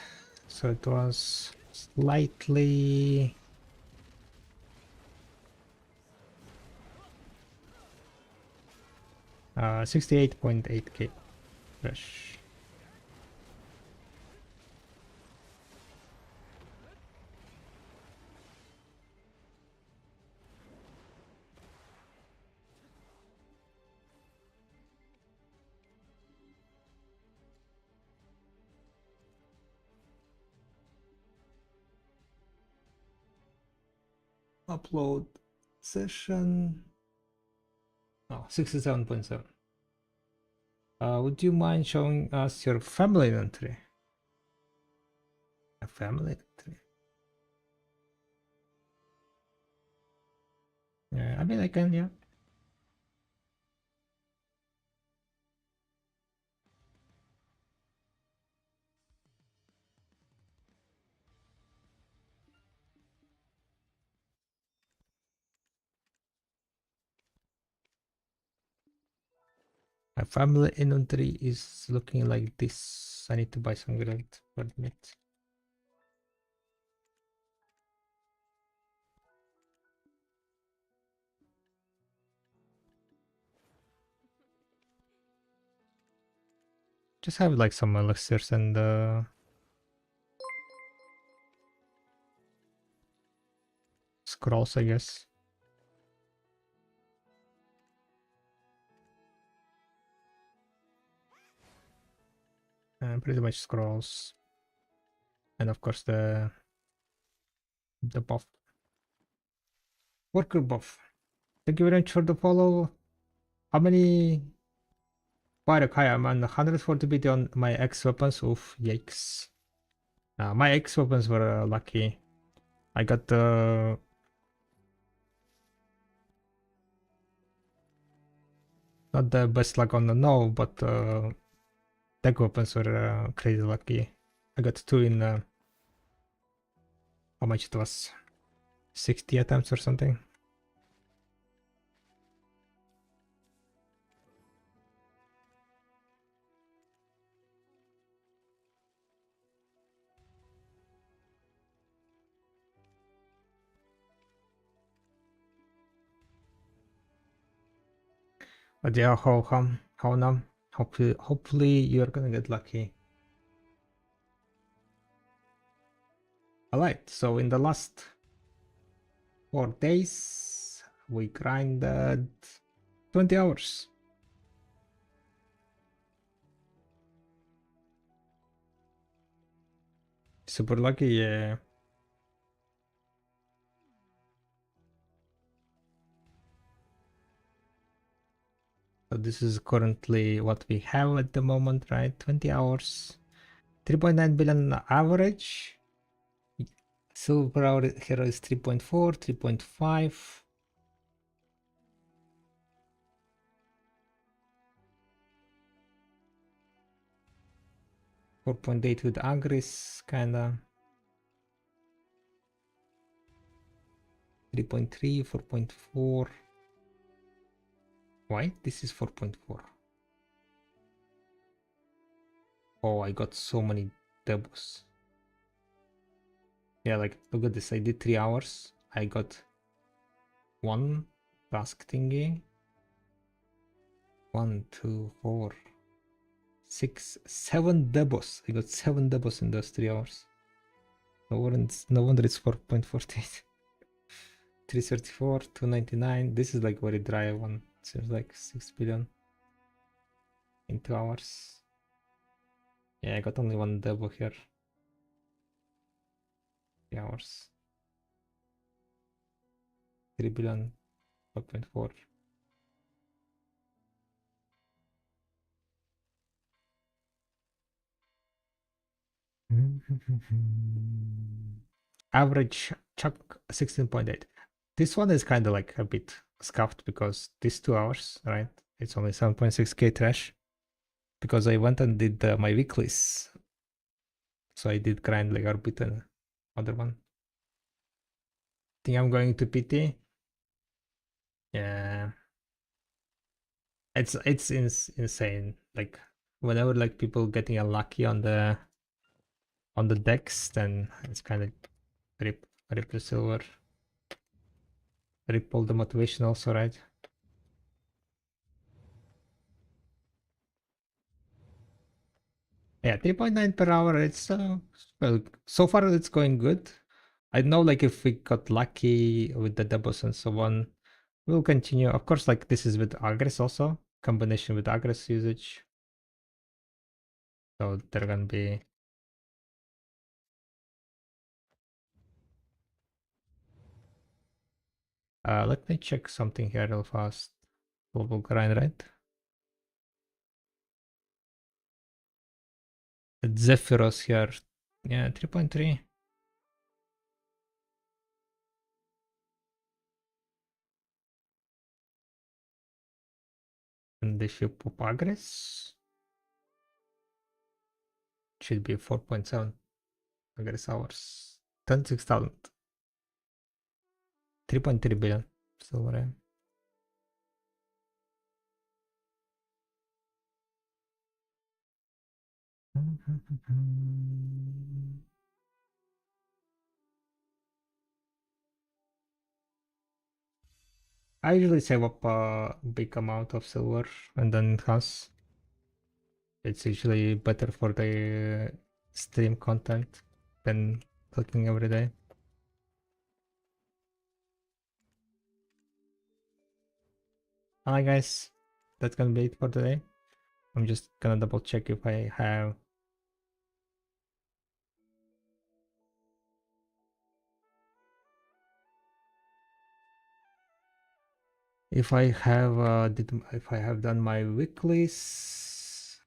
so it was slightly... 68.8k fresh. Upload session. Oh, 67.7. Would you mind showing us your family inventory? A family inventory? Yeah, I mean, I can, yeah. My family inventory is looking like this. I need to buy some granite for it. Just have like some elixirs and scrolls, I guess. Pretty much scrolls. And of course the buff. Worker buff. Thank you very much for the follow. How many? Quite okay, I'm on 140 BT on my X weapons. Oof, yikes. My X weapons were lucky. I got not the best luck on the no, but tech weapons were crazy lucky. I got two in how much it was? 60 attempts or something. But yeah, how now? Hopefully you're gonna get lucky. Alright, so in the last 4 days we grinded 20 hours. Super lucky, yeah. So this is currently what we have at the moment, right? 20 hours. 3.9 billion average. Silver hour hero is 3.4, 3.5. .8 with Agris, kinda. 3.3, 4.4. Why? This is 4.4. Oh, I got so many doubles. Yeah, like, look at this. I did 3 hours. I got one task thingy. 1, 2, 4, 6, 7 doubles. I got 7 doubles in those 3 hours. No wonder it's 4.48. 334, 299. This is like very dry one. Seems like 6 billion in 2 hours. Yeah, I got only one double here. 3 hours. 3 billion, 4.4. Average chuck 16.8. This one is kind of like a bit scuffed because this 2 hours, right? It's only 7.6k trash. Because I went and did my weeklies. So I did grind like Orbit and other one. Think I'm going to PT. Yeah. It's insane. Like whenever like people getting unlucky on the decks, then it's kind of rip the silver. Rip all the motivation also, right? Yeah, 3.9 per hour. It's well, so far it's going good. I know like if we got lucky with the doubles and so on, we'll continue. Of course, like this is with Agres also, combination with Agres usage. So they're gonna be let me check something here real fast. Global grind, right? Zephyros here. Yeah, 3.3. And if you pop Agres, it should be 4.7 Agres hours. 26,000. 3.3 billion. Silver. I usually save up a big amount of silver and then enhance. It's usually better for the stream content than clicking every day. Alright guys, that's gonna be it for today. I'm just gonna double check if I have if I have done my weeklies.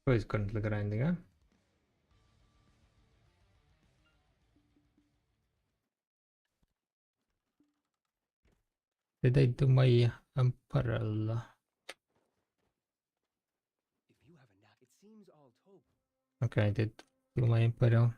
Who is currently grinding, huh? Did I do my apparel? Okay, I did do my apparel.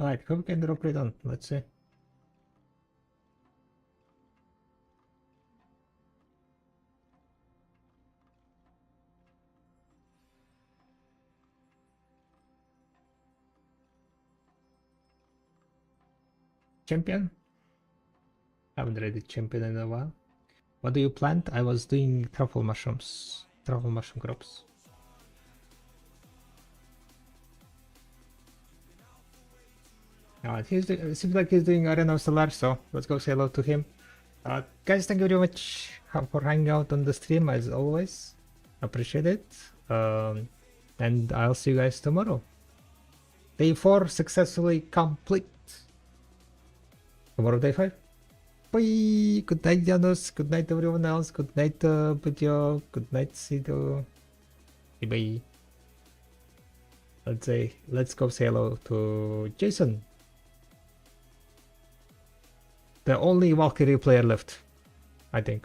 Alright, who can drop it on? Let's see. Champion? Haven't read the champion in a while. What do you plant? I was doing truffle mushrooms. Truffle mushroom crops. It seems like he's doing Arena of Solar, so let's go say hello to him. Guys, thank you very much for hanging out on the stream as always. Appreciate it. And I'll see you guys tomorrow. Day 4 successfully complete. Tomorrow day 5. Bye! Good night, Janus. Good night, everyone else. Good night, Butyo. Good night, Sido. Bye. Let's go say hello to Jason. The only Valkyrie player left, I think.